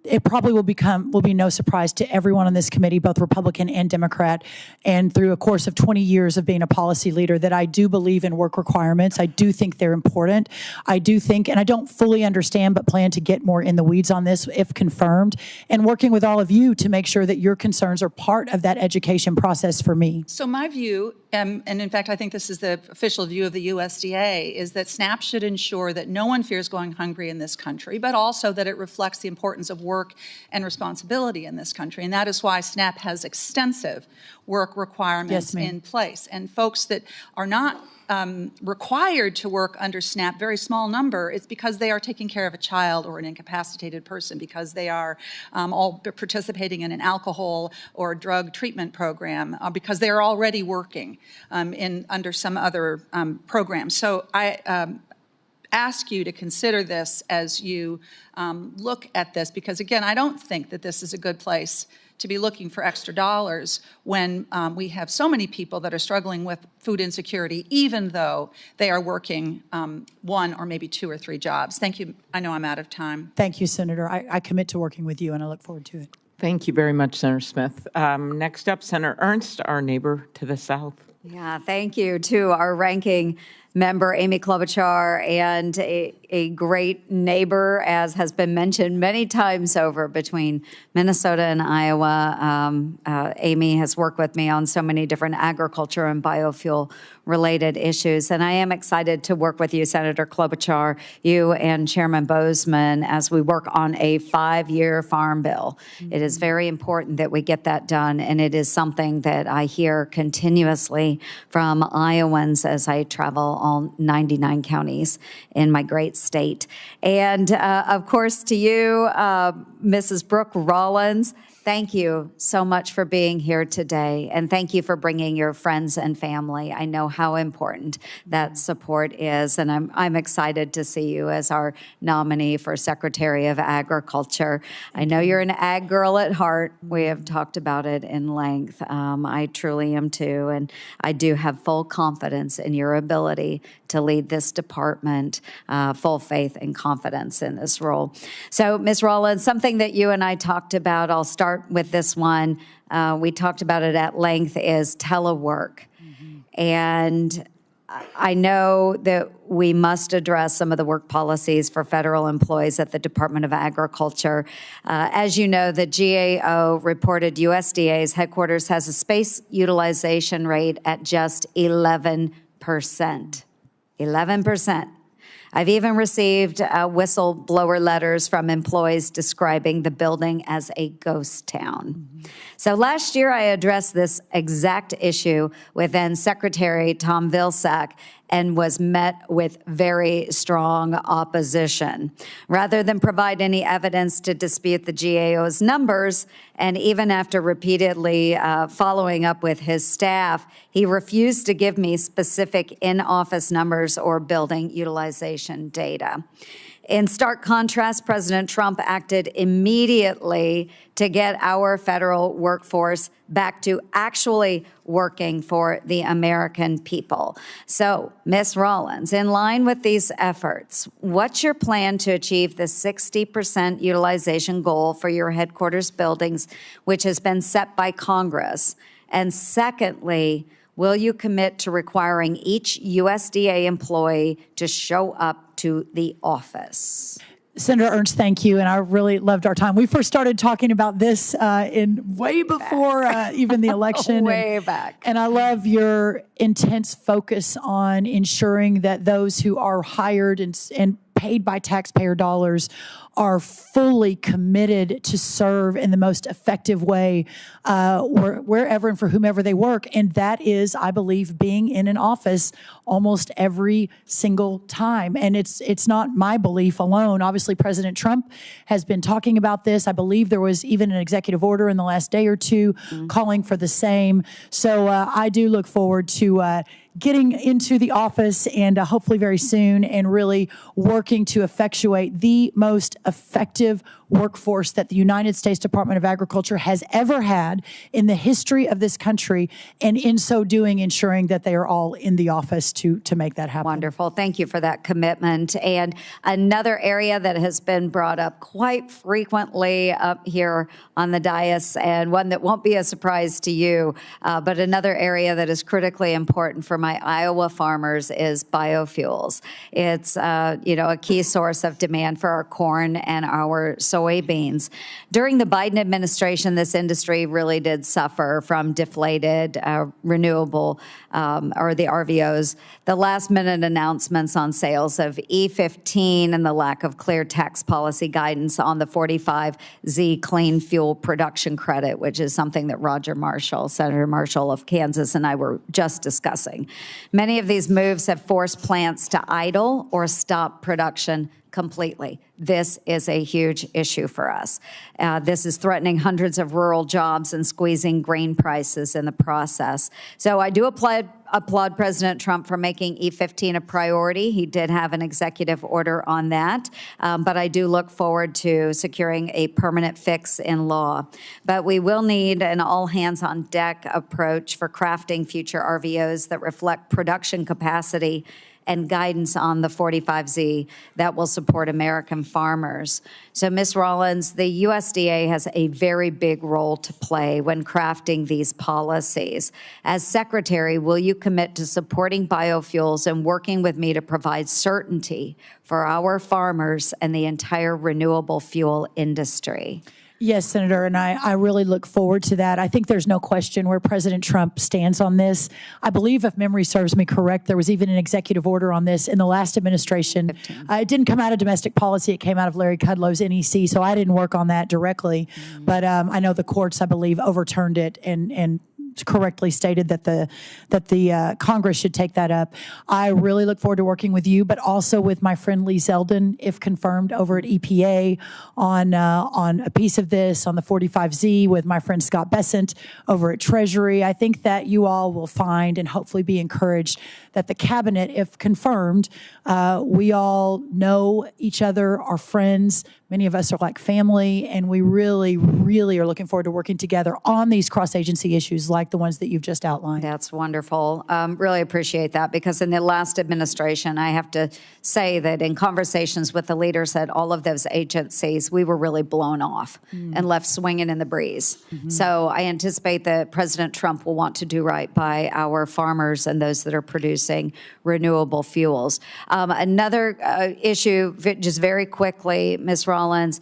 It probably will be no surprise to everyone on this committee, both Republican and Democrat, and through a course of 20 years of being a policy leader, that I do believe in work requirements. I do think they're important. I do think, and I don't fully understand, but plan to get more in the weeds on this if confirmed, and working with all of you to make sure that your concerns are part of that education process for me. So my view, and in fact, I think this is the official view of the USDA, is that SNAP should ensure that no one fears going hungry in this country, but also that it reflects the importance of work and responsibility in this country. And that is why SNAP has extensive work requirements in place. And folks that are not required to work under SNAP, very small number, it's because they are taking care of a child or an incapacitated person, because they are all participating in an alcohol or drug treatment program, because they are already working under some other program. So I ask you to consider this as you look at this, because again, I don't think that this is a good place to be looking for extra dollars when we have so many people that are struggling with food insecurity, even though they are working 1 or maybe 2 or 3 jobs. Thank you. I know I'm out of time. Thank you, Senator. I commit to working with you, and I look forward to it. Thank you very much, Senator Smith. Next up, Senator Ernst, our neighbor to the south. Yeah, thank you to our ranking member, Amy Klobuchar, and a great neighbor, as has been mentioned many times over, between Minnesota and Iowa. Amy has worked with me on so many different agriculture and biofuel related issues. And I am excited to work with you, Senator Klobuchar, you and Chairman Boozman, as we work on a 5-year farm bill. It is very important that we get that done, and it is something that I hear continuously from Iowans as I travel all 99 counties in my great state. And of course, to you, Mrs. Brooke Rollins, thank you so much for being here today, and thank you for bringing your friends and family. I know how important that support is, and I'm excited to see you as our nominee for Secretary of Agriculture. I know you're an ag girl at heart. We have talked about it in length. I truly am too, and I do have full confidence in your ability to lead this department, full faith and confidence in this role. So, Ms. Rollins, something that you and I talked about, I'll start with this one. We talked about it at length, is telework. And I know that we must address some of the work policies for federal employees at the Department of Agriculture. As you know, the GAO reported USDA's headquarters has a space utilization rate at just 11%. 11%. I've even received whistleblower letters from employees describing the building as a ghost town. So last year, I addressed this exact issue with then Secretary Tom Vilsack and was met with very strong opposition. Rather than provide any evidence to dispute the GAO's numbers, and even after repeatedly following up with his staff, he refused to give me specific in-office numbers or building utilization data. In stark contrast, President Trump acted immediately to get our federal workforce back to actually working for the American people. So, Ms. Rollins, in line with these efforts, what's your plan to achieve the 60% utilization goal for your headquarters buildings, which has been set by Congress? And secondly, will you commit to requiring each USDA employee to show up to the office? Senator Ernst, thank you, and I really loved our time. We first started talking about this in way before even the election. Way back. And I love your intense focus on ensuring that those who are hired and paid by taxpayer dollars are fully committed to serve in the most effective way wherever and for whomever they work. And that is, I believe, being in an office almost every single time. And it's not my belief alone. Obviously, President Trump has been talking about this. I believe there was even an executive order in the last day or two calling for the same. So I do look forward to getting into the office and hopefully very soon and really working to effectuate the most effective workforce that the United States Department of Agriculture has ever had in the history of this country, and in so doing, ensuring that they are all in the office to make that happen. Wonderful. Thank you for that commitment. And another area that has been brought up quite frequently up here on the dais, and one that won't be a surprise to you, but another area that is critically important for my Iowa farmers is biofuels. It's a key source of demand for our corn and our soybeans. During the Biden administration, this industry really did suffer from deflated renewable or the RVOs. The last minute announcements on sales of E15 and the lack of clear tax policy guidance on the 45Z clean fuel production credit, which is something that Senator Marshall of Kansas, and I were just discussing. Many of these moves have forced plants to idle or stop production completely. This is a huge issue for us. This is threatening hundreds of rural jobs and squeezing grain prices in the process. So I do applaud President Trump for making E15 a priority. He did have an executive order on that, but I do look forward to securing a permanent fix in law. But we will need an all-hands-on-deck approach for crafting future RVOs that reflect production capacity and guidance on the 45Z that will support American farmers. So, Ms. Rollins, the USDA has a very big role to play when crafting these policies. As Secretary, will you commit to supporting biofuels and working with me to provide certainty for our farmers and the entire renewable fuel industry? Yes, Senator, and I really look forward to that. I think there's no question where President Trump stands on this. I believe, if memory serves me correct, there was even an executive order on this in the last administration. It didn't come out of domestic policy. It came out of Larry Kudlow's NEC, so I didn't work on that directly. But I know the courts, I believe, overturned it and correctly stated that the Congress should take that up. I really look forward to working with you, but also with my friend Lee Zeldin, if confirmed, over at EPA on a piece of this, on the 45Z, with my friend Scott Bessent over at Treasury. I think that you all will find and hopefully be encouraged that the cabinet, if confirmed, we all know each other, are friends. Many of us are like family, and we really, really are looking forward to working together on these cross-agency issues like the ones that you've just outlined. That's wonderful. Really appreciate that, because in the last administration, I have to say that in conversations with the leaders at all of those agencies, we were really blown off and left swinging in the breeze. So I anticipate that President Trump will want to do right by our farmers and those that are producing renewable fuels. Another issue, just very quickly, Ms. Rollins,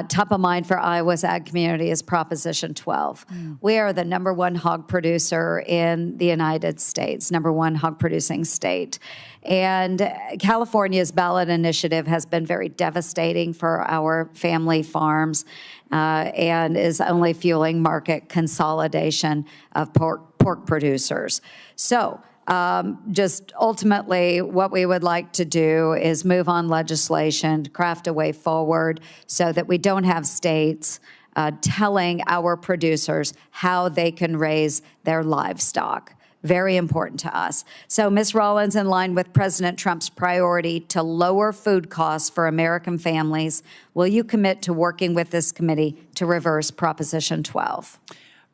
top of mind for Iowa's ag community is Proposition 12. We are the #1 hog producer in the United States, #1 hog producing state. And California's ballot initiative has been very devastating for our family farms and is only fueling market consolidation of pork producers. So, just ultimately, what we would like to do is move on legislation, craft a way forward so that we don't have states telling our producers how they can raise their livestock. Very important to us. So, Ms. Rollins, in line with President Trump's priority to lower food costs for American families, will you commit to working with this committee to reverse Proposition 12?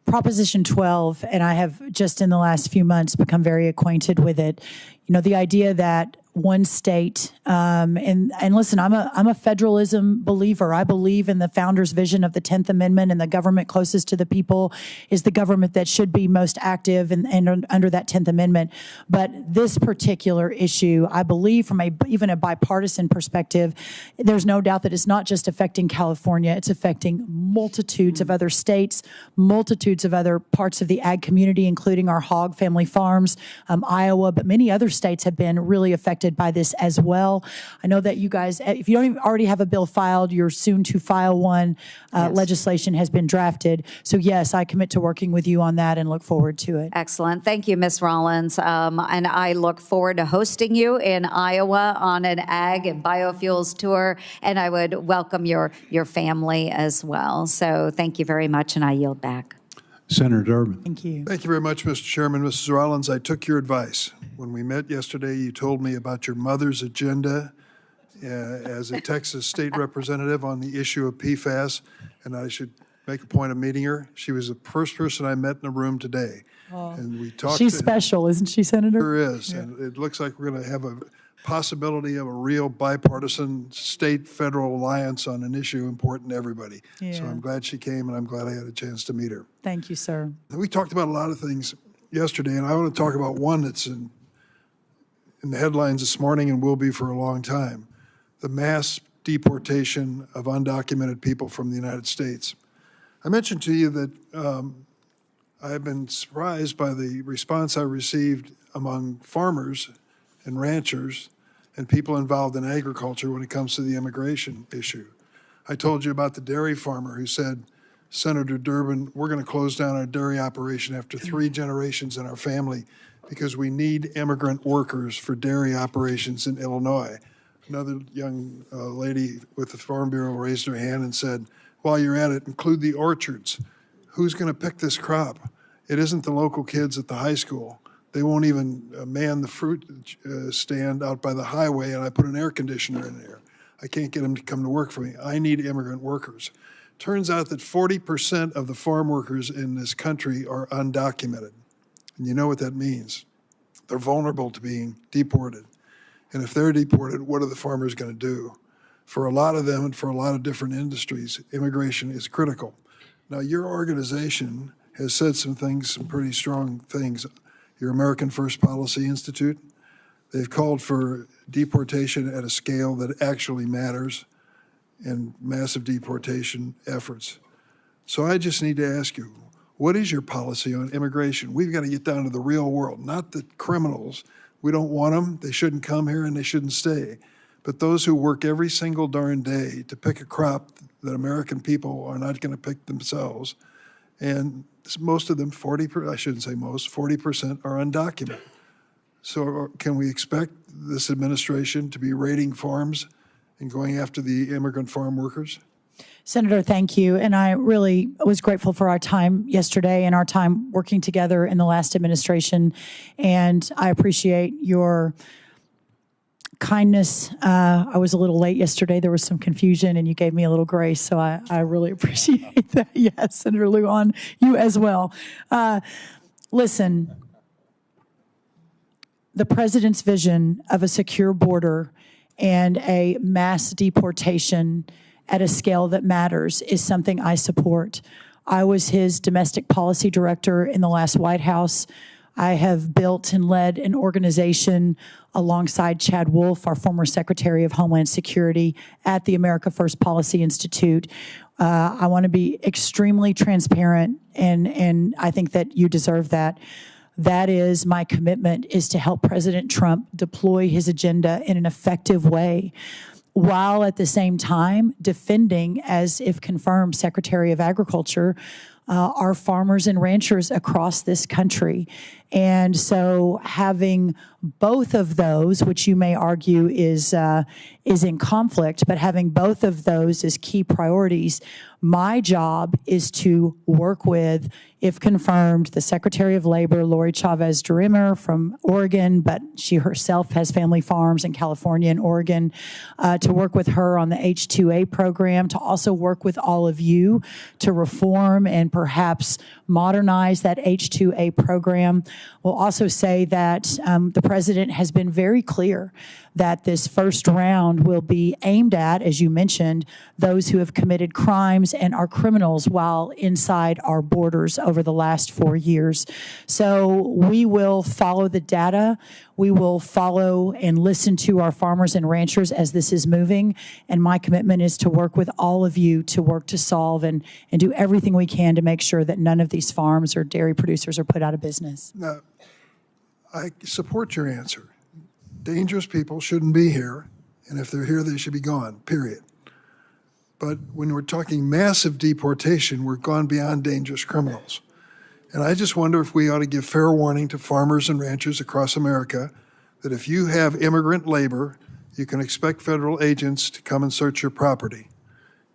Proposition 12, and I have just in the last few months become very acquainted with it. the idea that one state, and listen, I'm a federalism believer. I believe in the founders' vision of the 10th Amendment, and the government closest to the people is the government that should be most active and under that 10th Amendment. But this particular issue, I believe from even a bipartisan perspective, there's no doubt that it's not just affecting California, it's affecting multitudes of other states, multitudes of other parts of the ag community, including our hog family farms, Iowa, but many other states have been really affected by this as well. I know that you guys, if you don't even already have a bill filed, you're soon to file one. Yes. Legislation has been drafted. So yes, I commit to working with you on that and look forward to it. Excellent. Thank you, Ms. Rollins. And I look forward to hosting you in Iowa on an ag and biofuels tour, and I would welcome your family as well. So thank you very much, and I yield back. Senator Durbin. Thank you. Thank you very much, Mr. Chairman. Mrs. Rollins, I took your advice. When we met yesterday, you told me about your mother's agenda as a Texas state representative on the issue of PFAS, and I should make a point of meeting her. She was the first person I met in the room today. And we talked. She's special, isn't she, Senator? Sure is. Yeah. And it looks like we're going to have a possibility of a real bipartisan state-federal alliance on an issue important to everybody. Yeah. So I'm glad she came, and I'm glad I had a chance to meet her. Thank you, sir. We talked about a lot of things yesterday, and I want to talk about one that's in the headlines this morning and will be for a long time: the mass deportation of undocumented people from the United States. I mentioned to you that I've been surprised by the response I received among farmers and ranchers and people involved in agriculture when it comes to the immigration issue. I told you about the dairy farmer who said, Senator Durbin, we're going to close down our dairy operation after 3 generations in our family because we need immigrant workers for dairy operations in Illinois. Another young lady with the Farm Bureau raised her hand and said, while you're at it, include the orchards. Who's going to pick this crop? It isn't the local kids at the high school. They won't even man the fruit stand out by the highway, and I put an air conditioner in there. I can't get them to come to work for me. I need immigrant workers. Turns out that 40% of the farm workers in this country are undocumented. And you know what that means. They're vulnerable to being deported. And if they're deported, what are the farmers going to do? For a lot of them and for a lot of different industries, immigration is critical. Now, your organization has said some things, some pretty strong things. Your American First Policy Institute, they've called for deportation at a scale that actually matters and massive deportation efforts. So I just need to ask you, what is your policy on immigration? We've got to get down to the real world, not the criminals. We don't want them. They shouldn't come here and they shouldn't stay. But those who work every single darn day to pick a crop that American people are not going to pick themselves, and most of them, 40%, I shouldn't say most, 40% are undocumented. So can we expect this administration to be raiding farms and going after the immigrant farm workers? Senator, thank you. And I really was grateful for our time yesterday and our time working together in the last administration. And I appreciate your kindness. I was a little late yesterday. There was some confusion and you gave me a little grace. So I really appreciate that. Yes, Senator Lujan, you as well. Listen, the president's vision of a secure border and a mass deportation at a scale that matters is something I support. I was his domestic policy director in the last White House. I have built and led an organization alongside Chad Wolf, our former Secretary of Homeland Security, at the America First Policy Institute. I want to be extremely transparent, and I think that you deserve that. That is my commitment, is to help President Trump deploy his agenda in an effective way, while at the same time defending, as if confirmed, Secretary of Agriculture, our farmers and ranchers across this country. And so having both of those, which you may argue is in conflict, but having both of those as key priorities, my job is to work with, if confirmed, the Secretary of Labor, Lori Chavez-DeRimmer from Oregon, but she herself has family farms in California and Oregon, to work with her on the H-2A program, to also work with all of you to reform and perhaps modernize that H-2A program. We'll also say that the president has been very clear that this first round will be aimed at, as you mentioned, those who have committed crimes and are criminals while inside our borders over the last 4 years. So we will follow the data. We will follow and listen to our farmers and ranchers as this is moving. And my commitment is to work with all of you to work to solve and do everything we can to make sure that none of these farms or dairy producers are put out of business. Now, I support your answer. Dangerous people shouldn't be here, and if they're here, they should be gone, period. But when we're talking massive deportation, we're gone beyond dangerous criminals. And I just wonder if we ought to give fair warning to farmers and ranchers across America that if you have immigrant labor, you can expect federal agents to come and search your property.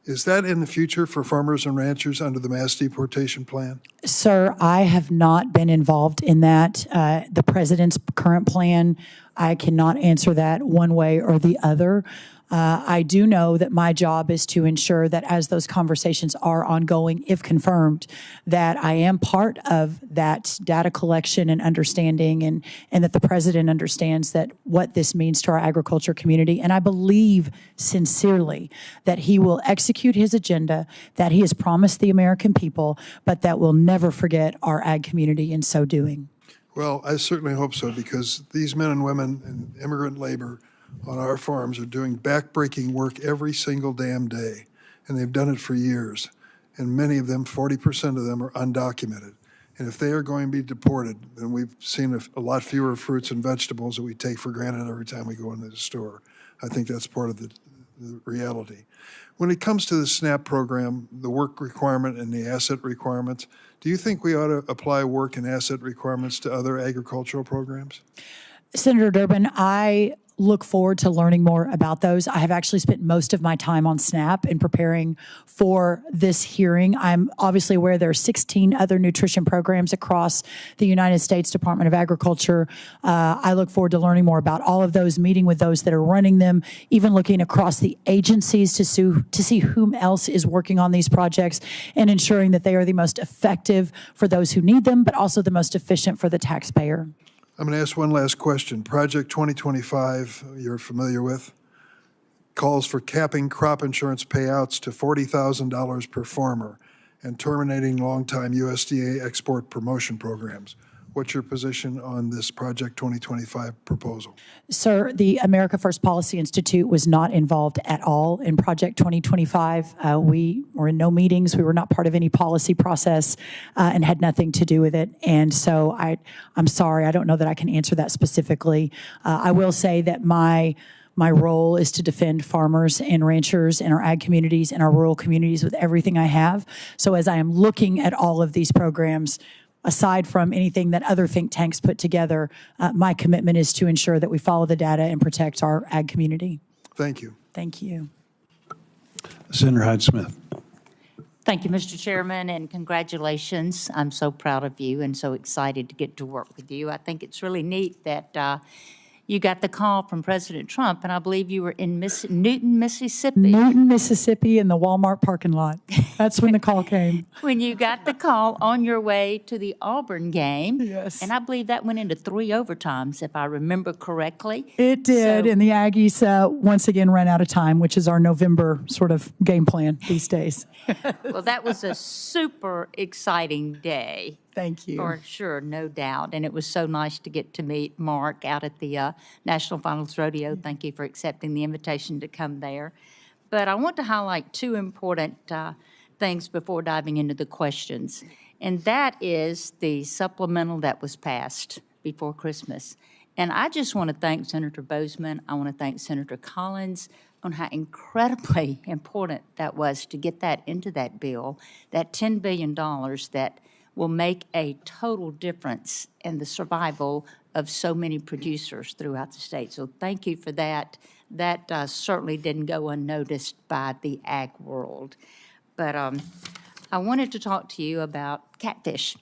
Is that in the future for farmers and ranchers under the mass deportation plan? Sir, I have not been involved in that. The president's current plan, I cannot answer that one way or the other. I do know that my job is to ensure that as those conversations are ongoing, if confirmed, that I am part of that data collection and understanding, and that the president understands that what this means to our agriculture community. And I believe sincerely that he will execute his agenda that he has promised the American people, but that will never forget our ag community in so doing. Well, I certainly hope so, because these men and women and immigrant labor on our farms are doing backbreaking work every single damn day, and they've done it for years. And many of them, 40% of them, are undocumented. And if they are going to be deported, then we've seen a lot fewer fruits and vegetables that we take for granted every time we go into the store. I think that's part of the reality. When it comes to the SNAP program, the work requirement and the asset requirements, do you think we ought to apply work and asset requirements to other agricultural programs? Senator Durbin, I look forward to learning more about those. I have actually spent most of my time on SNAP in preparing for this hearing. I'm obviously aware there are 16 other nutrition programs across the United States Department of Agriculture. I look forward to learning more about all of those, meeting with those that are running them, even looking across the agencies to see whom else is working on these projects and ensuring that they are the most effective for those who need them, but also the most efficient for the taxpayer. I'm going to ask one last question. Project 2025, you're familiar with, calls for capping crop insurance payouts to $40,000 per farmer and terminating longtime USDA export promotion programs. What's your position on this Project 2025 proposal? Sir, the America First Policy Institute was not involved at all in Project 2025. We were in no meetings. We were not part of any policy process and had nothing to do with it. And so I'm sorry, I don't know that I can answer that specifically. I will say that my role is to defend farmers and ranchers and our ag communities and our rural communities with everything I have. So as I am looking at all of these programs, aside from anything that other think tanks put together, my commitment is to ensure that we follow the data and protect our ag community. Thank you. Thank you. Senator Hyde-Smith. Thank you, Mr. Chairman, and congratulations. I'm so proud of you and so excited to get to work with you. I think it's really neat that you got the call from President Trump, and I believe you were in Newton, Mississippi. Newton, Mississippi in the Walmart parking lot. That's when the call came. When you got the call on your way to the Auburn game. Yes. And I believe that went into 3 overtimes, if I remember correctly. It did, and the Aggies once again ran out of time, which is our November sort of game plan these days. Well, that was a super exciting day. Thank you. For sure, no doubt. And it was so nice to get to meet Mark out at the National Finals Rodeo. Thank you for accepting the invitation to come there. But I want to highlight 2 important things before diving into the questions. And that is the supplemental that was passed before Christmas. And I just want to thank Senator Boozman. I want to thank Senator Collins on how incredibly important that was to get that into that bill, that $10 billion that will make a total difference in the survival of so many producers throughout the state. So thank you for that. That certainly didn't go unnoticed by the ag world. But I wanted to talk to you about catfish.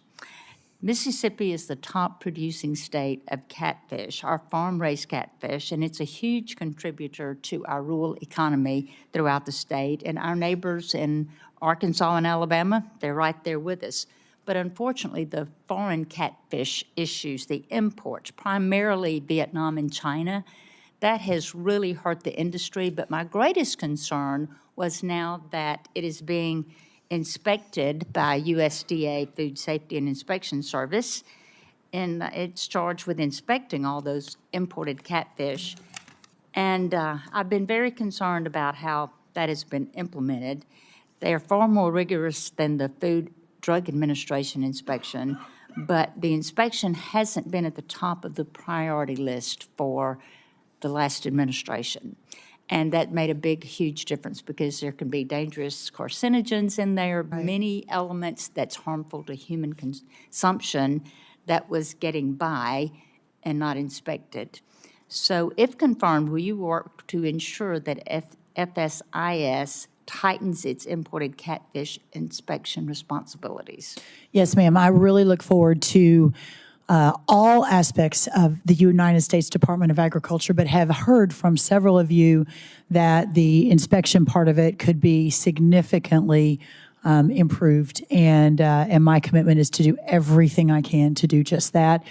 Mississippi is the top producing state of catfish, our farm-raised catfish, and it's a huge contributor to our rural economy throughout the state. And our neighbors in Arkansas and Alabama, they're right there with us. But unfortunately, the foreign catfish issues, the imports, primarily Vietnam and China, that has really hurt the industry. But my greatest concern was now that it is being inspected by USDA, Food Safety and Inspection Service, and it's charged with inspecting all those imported catfish. And I've been very concerned about how that has been implemented. They are far more rigorous than the Food Drug Administration inspection, but the inspection hasn't been at the top of the priority list for the last administration. And that made a big, huge difference because there can be dangerous carcinogens in there, many elements that's harmful to human consumption that was getting by and not inspected. So if confirmed, will you work to ensure that FSIS tightens its imported catfish inspection responsibilities? Yes, ma'am. I really look forward to all aspects of the United States Department of Agriculture, but have heard from several of you that the inspection part of it could be significantly improved, and my commitment is to do everything I can to do just that.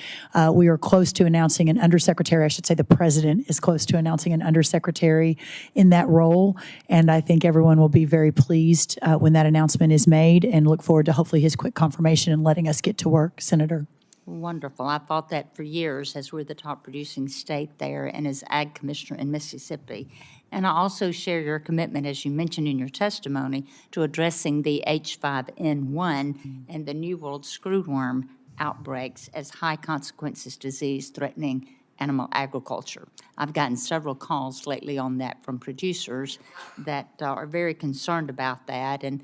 We are close to announcing an undersecretary. I should say the president is close to announcing an undersecretary in that role, and I think everyone will be very pleased when that announcement is made, and look forward to hopefully his quick confirmation and letting us get to work, Senator. Wonderful. I fought that for years as we're the top producing state there and as Ag Commissioner in Mississippi. And I also share your commitment, as you mentioned in your testimony, to addressing the H5N1 and the New World screwworm outbreaks as high consequences disease threatening animal agriculture. I've gotten several calls lately on that from producers that are very concerned about that. And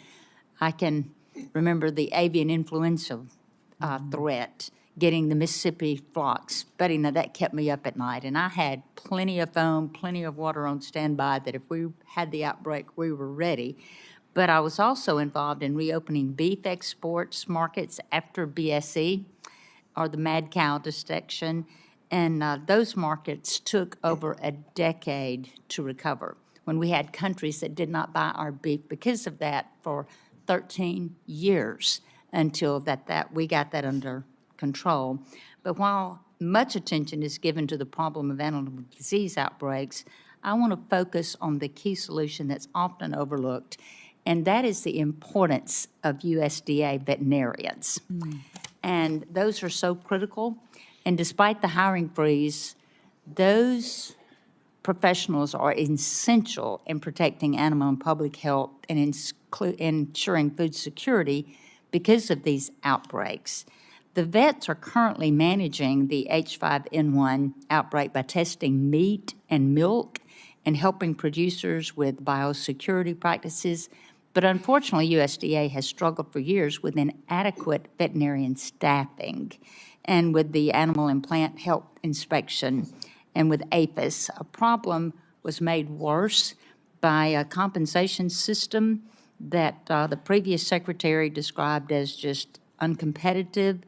I can remember the avian influenza threat, getting the Mississippi flocks. Betty, now that kept me up at night. And I had plenty of foam, plenty of water on standby that if we had the outbreak, we were ready. But I was also involved in reopening beef exports markets after BSE, or the mad cow dissection. And those markets took over a decade to recover when we had countries that did not buy our beef because of that for 13 years until we got that under control. But while much attention is given to the problem of animal disease outbreaks, I want to focus on the key solution that's often overlooked, and that is the importance of USDA veterinarians. And those are so critical. And despite the hiring freeze, those professionals are essential in protecting animal and public health and ensuring food security because of these outbreaks. The vets are currently managing the H5N1 outbreak by testing meat and milk and helping producers with biosecurity practices. But unfortunately, USDA has struggled for years with inadequate veterinarian staffing. And with the animal and plant health inspection and with APHIS, a problem was made worse by a compensation system that the previous secretary described as just uncompetitive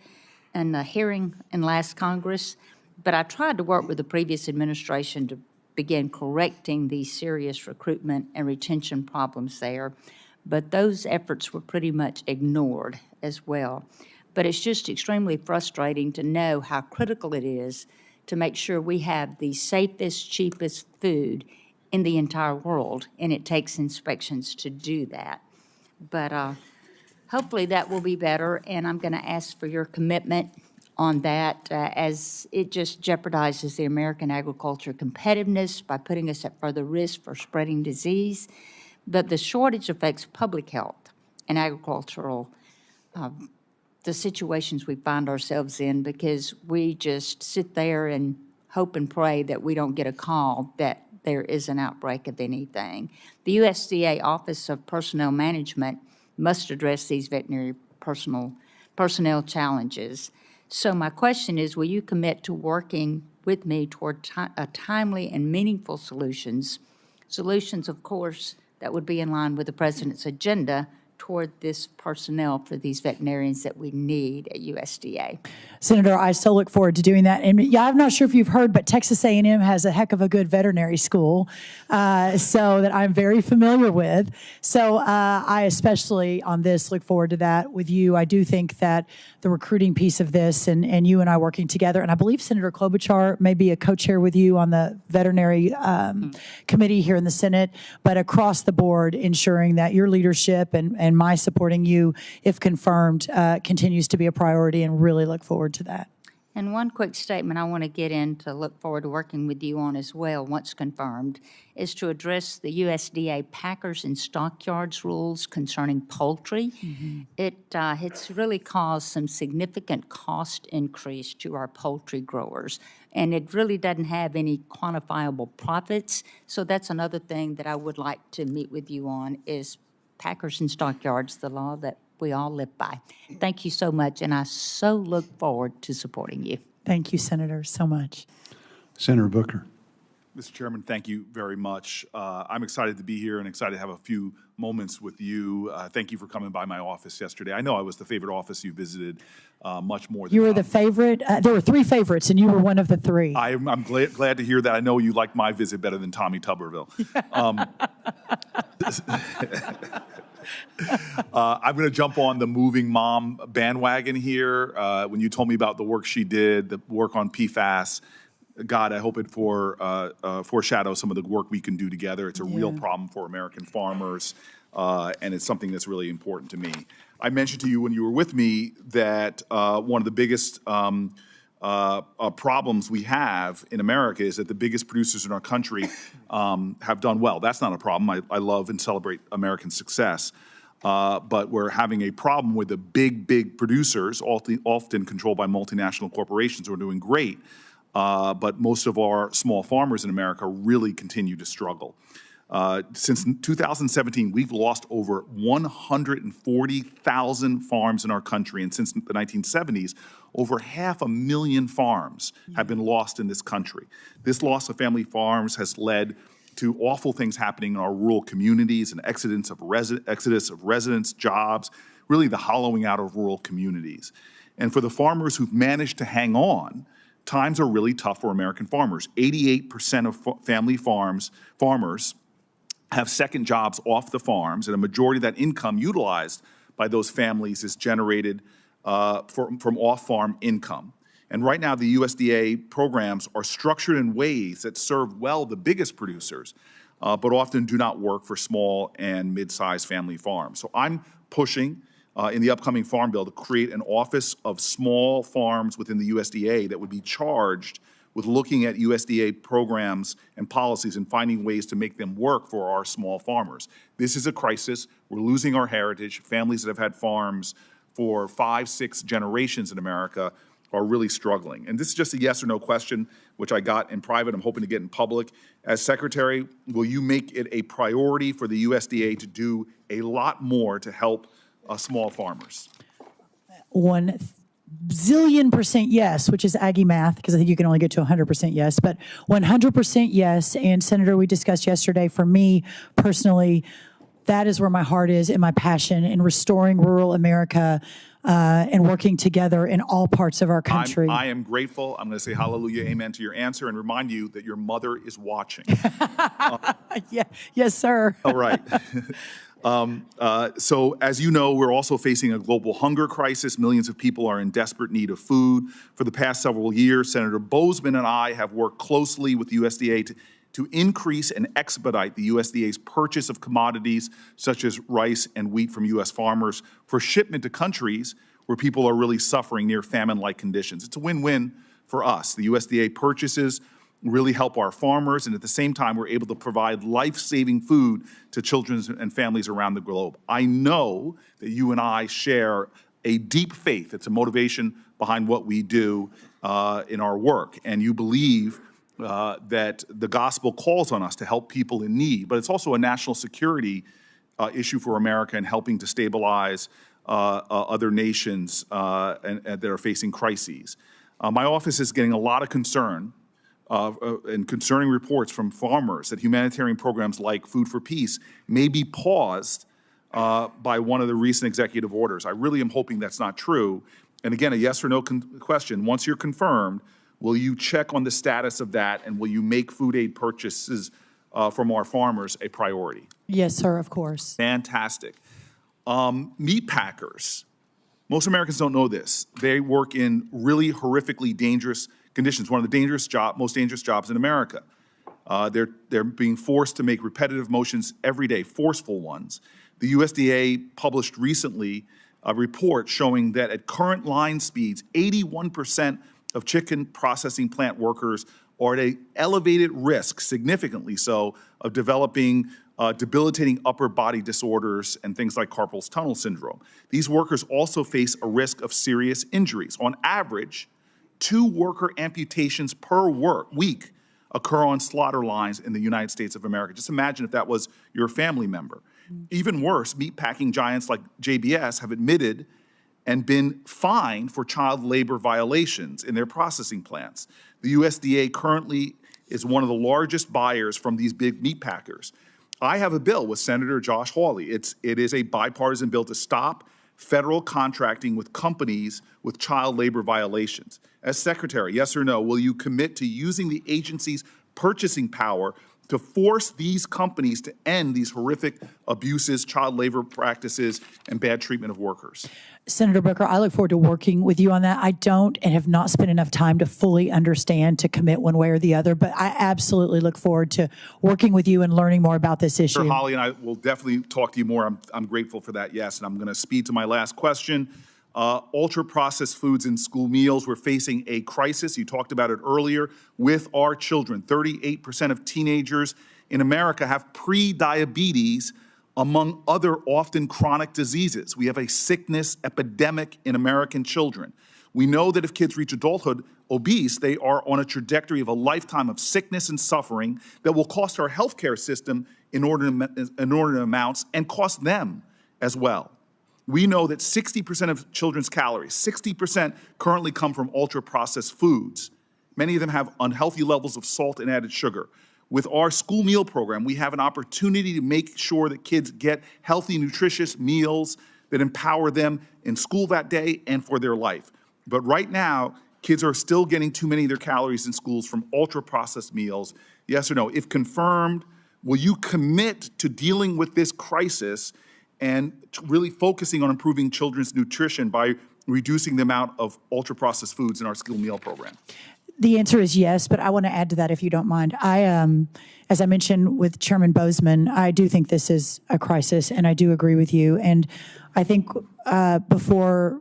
in a hearing in last Congress. But I tried to work with the previous administration to begin correcting these serious recruitment and retention problems there. But those efforts were pretty much ignored as well. But it's just extremely frustrating to know how critical it is to make sure we have the safest, cheapest food in the entire world, and it takes inspections to do that. But hopefully that will be better, and I'm going to ask for your commitment on that as it just jeopardizes the American agriculture competitiveness by putting us at further risk for spreading disease. But the shortage affects public health and agricultural the situations we find ourselves in, because we just sit there and hope and pray that we don't get a call that there is an outbreak of anything. The USDA Office of Personnel Management must address these veterinary personnel challenges. So my question is, will you commit to working with me toward timely and meaningful solutions, of course, that would be in line with the President's agenda toward this personnel for these veterinarians that we need at USDA. Senator, I so look forward to doing that. And yeah, I'm not sure if you've heard, but Texas A&M has a heck of a good veterinary school, so that I'm very familiar with. So I especially on this look forward to that with you. I do think that the recruiting piece of this and you and I working together, and I believe Senator Klobuchar may be a co-chair with you on the veterinary committee here in the Senate, but across the board ensuring that your leadership and my supporting you, if confirmed, continues to be a priority, and really look forward to that. And one quick statement I want to get in to look forward to working with you on as well, once confirmed, is to address the USDA packers and stockyards rules concerning poultry. It's really caused some significant cost increase to our poultry growers, and it really doesn't have any quantifiable profits. So that's another thing that I would like to meet with you on is packers and stockyards, the law that we all live by. Thank you so much, and I so look forward to supporting you. Thank you, Senator, so much. Senator Booker. Mr. Chairman, thank you very much. I'm excited to be here and excited to have a few moments with you. Thank you for coming by my office yesterday. I know I was the favorite office you visited much more than You were the favorite. There were 3 favorites, and you were one of the 3. I'm glad to hear that. I know you liked my visit better than Tommy Tuberville. I'm going to jump on the moving mom bandwagon here. When you told me about the work she did, the work on PFAS, God, I hope it foreshadows some of the work we can do together. It's a real problem for American farmers, and it's something that's really important to me. I mentioned to you when you were with me that one of the biggest problems we have in America is that the biggest producers in our country have done well. That's not a problem. I love and celebrate American success. But we're having a problem with the big producers, often controlled by multinational corporations who are doing great. But most of our small farmers in America really continue to struggle. Since 2017, we've lost over 140,000 farms in our country, and since the 1970s, over 500,000 farms have been lost in this country. This loss of family farms has led to awful things happening in our rural communities, an exodus of residents, jobs, really the hollowing out of rural communities. And for the farmers who've managed to hang on, times are really tough for American farmers. 88% of family farmers have second jobs off the farms, and a majority of that income utilized by those families is generated from off-farm income. And right now, the USDA programs are structured in ways that serve well the biggest producers, but often do not work for small and mid-sized family farms. So I'm pushing in the upcoming Farm Bill to create an Office of Small Farms within the USDA that would be charged with looking at USDA programs and policies and finding ways to make them work for our small farmers. This is a crisis. We're losing our heritage. Families that have had farms for 5, 6 generations in America are really struggling. And this is just a yes or no question, which I got in private. I'm hoping to get in public. As Secretary, will you make it a priority for the USDA to do a lot more to help small farmers? 1,000,000,000% yes, which is Aggie math, because I think you can only get to 100% yes, but 100% yes. And Senator, we discussed yesterday, for me personally, that is where my heart is and my passion in restoring rural America and working together in all parts of our country. I am grateful. I'm going to say hallelujah, amen to your answer and remind you that your mother is watching. Yeah, yes, sir. All right. So as you know, we're also facing a global hunger crisis. Millions of people are in desperate need of food. For the past several years, Senator Boozman and I have worked closely with the USDA to increase and expedite the USDA's purchase of commodities such as rice and wheat from U.S. farmers for shipment to countries where people are really suffering near famine-like conditions. It's a win-win for us. The USDA purchases really help our farmers, and at the same time, we're able to provide life-saving food to children and families around the globe. I know that you and I share a deep faith. It's a motivation behind what we do in our work, and you believe that the gospel calls on us to help people in need, but it's also a national security issue for America in helping to stabilize other nations that are facing crises. My office is getting a lot of concern and concerning reports from farmers that humanitarian programs like Food for Peace may be paused by one of the recent executive orders. I really am hoping that's not true. And again, a yes or no question. Once you're confirmed, will you check on the status of that, and will you make food aid purchases from our farmers a priority? Yes, sir, of course. Fantastic. Meat packers. Most Americans don't know this. They work in really horrifically dangerous conditions, one of the most dangerous jobs in America. They're being forced to make repetitive motions every day, forceful ones. The USDA published recently a report showing that at current line speeds, 81% of chicken processing plant workers are at an elevated risk, significantly so, of developing debilitating upper body disorders and things like carpal tunnel syndrome. These workers also face a risk of serious injuries. On average, 2 worker amputations per week occur on slaughter lines in the United States of America. Just imagine if that was your family member. Even worse, meatpacking giants like JBS have admitted and been fined for child labor violations in their processing plants. The USDA currently is one of the largest buyers from these big meat packers. I have a bill with Senator Josh Hawley. It is a bipartisan bill to stop federal contracting with companies with child labor violations. As Secretary, yes or no, will you commit to using the agency's purchasing power to force these companies to end these horrific abuses, child labor practices, and bad treatment of workers? Senator Booker, I look forward to working with you on that. I don't and have not spent enough time to fully understand to commit one way or the other, but I absolutely look forward to working with you and learning more about this issue. Sure, Holly and I will definitely talk to you more. I'm grateful for that, yes. And I'm going to speed to my last question. Ultra-processed foods in school meals, we're facing a crisis. You talked about it earlier with our children. 38% of teenagers in America have pre-diabetes, among other often chronic diseases. We have a sickness epidemic in American children. We know that if kids reach adulthood obese, they are on a trajectory of a lifetime of sickness and suffering that will cost our healthcare system inordinate amounts and cost them as well. We know that 60% of children's calories, 60% currently come from ultra-processed foods. Many of them have unhealthy levels of salt and added sugar. With our school meal program, we have an opportunity to make sure that kids get healthy, nutritious meals that empower them in school that day and for their life. But right now, kids are still getting too many of their calories in schools from ultra-processed meals. Yes or no? If confirmed, will you commit to dealing with this crisis and really focusing on improving children's nutrition by reducing the amount of ultra-processed foods in our school meal program? The answer is yes, but I want to add to that if you don't mind. As I mentioned with Chairman Bozeman, I do think this is a crisis, and I do agree with you. And I think before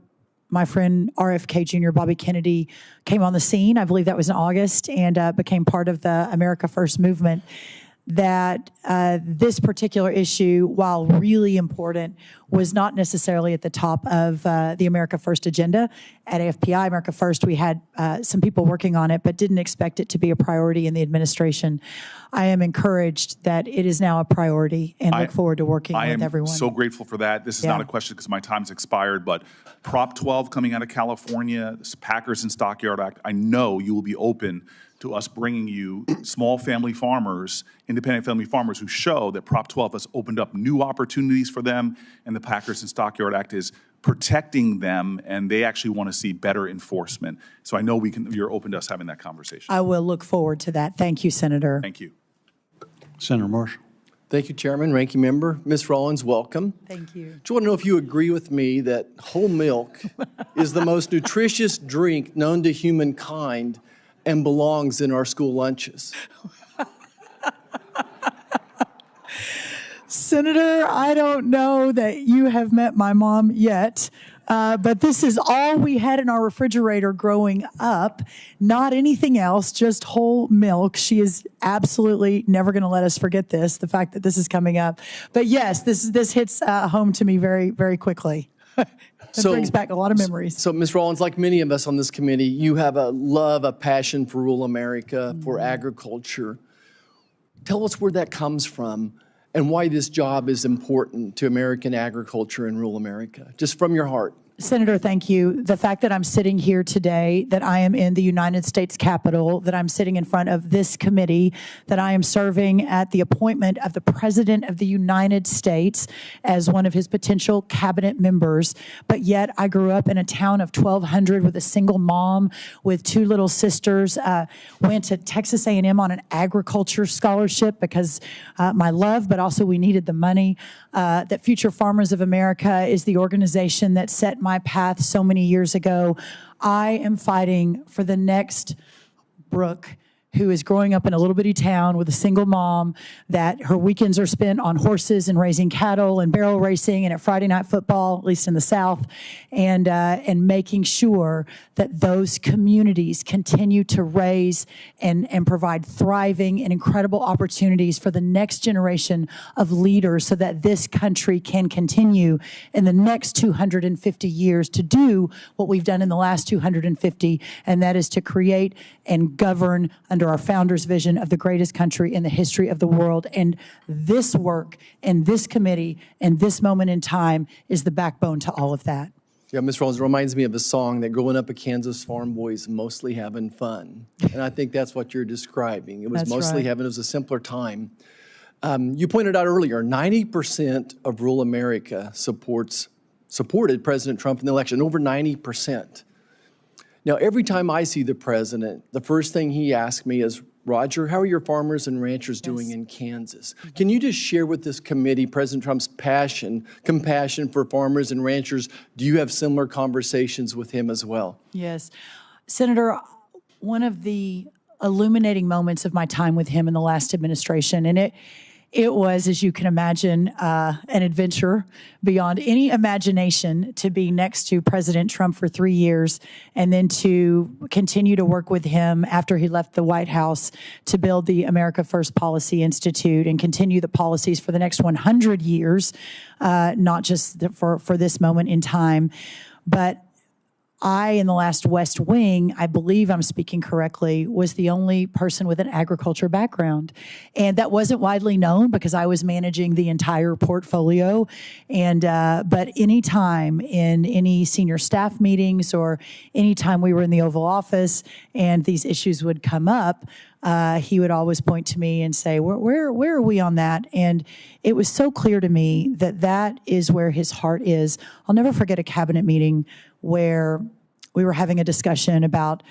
my friend RFK Jr. Bobby Kennedy came on the scene, I believe that was in August, and became part of the America First movement, that this particular issue, while really important, was not necessarily at the top of the America First agenda. At AFPI, America First, we had some people working on it, but didn't expect it to be a priority in the administration. I am encouraged that it is now a priority and look forward to working with everyone. I am so grateful for that. This is not a question because my time's expired, but Prop 12 coming out of California, this Packers and Stockyard Act, I know you will be open to us bringing you small family farmers, independent family farmers who show that Prop 12 has opened up new opportunities for them, and the Packers and Stockyard Act is protecting them, and they actually want to see better enforcement. So I know you're open to us having that conversation. I will look forward to that. Thank you, Senator. Thank you. Senator Marshall. Thank you, Chairman, Ranking Member. Ms. Rollins, welcome. Thank you. Just want to know if you agree with me that whole milk is the most nutritious drink known to humankind and belongs in our school lunches. Senator, I don't know that you have met my mom yet, but this is all we had in our refrigerator growing up, not anything else, just whole milk. She is absolutely never going to let us forget this, the fact that this is coming up. But yes, this hits home to me very, very quickly. It brings back a lot of memories. So, Ms. Rollins, like many of us on this committee, you have a love, a passion for rural America, for agriculture. Tell us where that comes from and why this job is important to American agriculture in rural America, just from your heart. Senator, thank you. The fact that I'm sitting here today, that I am in the United States Capitol, that I'm sitting in front of this committee, that I am serving at the appointment of the President of the United States as one of his potential cabinet members, but yet I grew up in a town of 1,200 with a single mom with two little sisters, went to Texas A&M on an agriculture scholarship because my love, but also we needed the money. That Future Farmers of America is the organization that set my path so many years ago. I am fighting for the next Brooke, who is growing up in a little bitty town with a single mom, that her weekends are spent on horses and raising cattle and barrel racing and at Friday night football, at least in the South, and making sure that those communities continue to raise and provide thriving and incredible opportunities for the next generation of leaders so that this country can continue in the next 250 years to do what we've done in the last 250, and that is to create and govern under our founders' vision of the greatest country in the history of the world. And this work and this committee and this moment in time is the backbone to all of that. Yeah, Ms. Rollins, it reminds me of a song that growing up a Kansas farm boys mostly having fun. And I think that's what you're describing. It was That's mostly right. having, it was a simpler time. You pointed out earlier, 90% of rural America supported President Trump in the election, over 90%. Now, every time I see the president, the first thing he asks me is, Roger, how are your farmers and ranchers doing in Kansas? Can you just share with this committee President Trump's compassion for farmers and ranchers? Do you have similar conversations with him as well? Yes. Senator, one of the illuminating moments of my time with him in the last administration, and it was, as you can imagine, an adventure beyond any imagination to be next to President Trump for 3 years and then to continue to work with him after he left the White House to build the America First Policy Institute and continue the policies for the next 100 years, not just for this moment in time. But I, in the last West Wing, I believe I'm speaking correctly, was the only person with an agriculture background. And that wasn't widely known because I was managing the entire portfolio. And but any time in any senior staff meetings or any time we were in the Oval Office and these issues would come up, he would always point to me and say, where are we on that? And it was so clear to me that that is where his heart is. I'll never forget a cabinet meeting where we were having a discussion about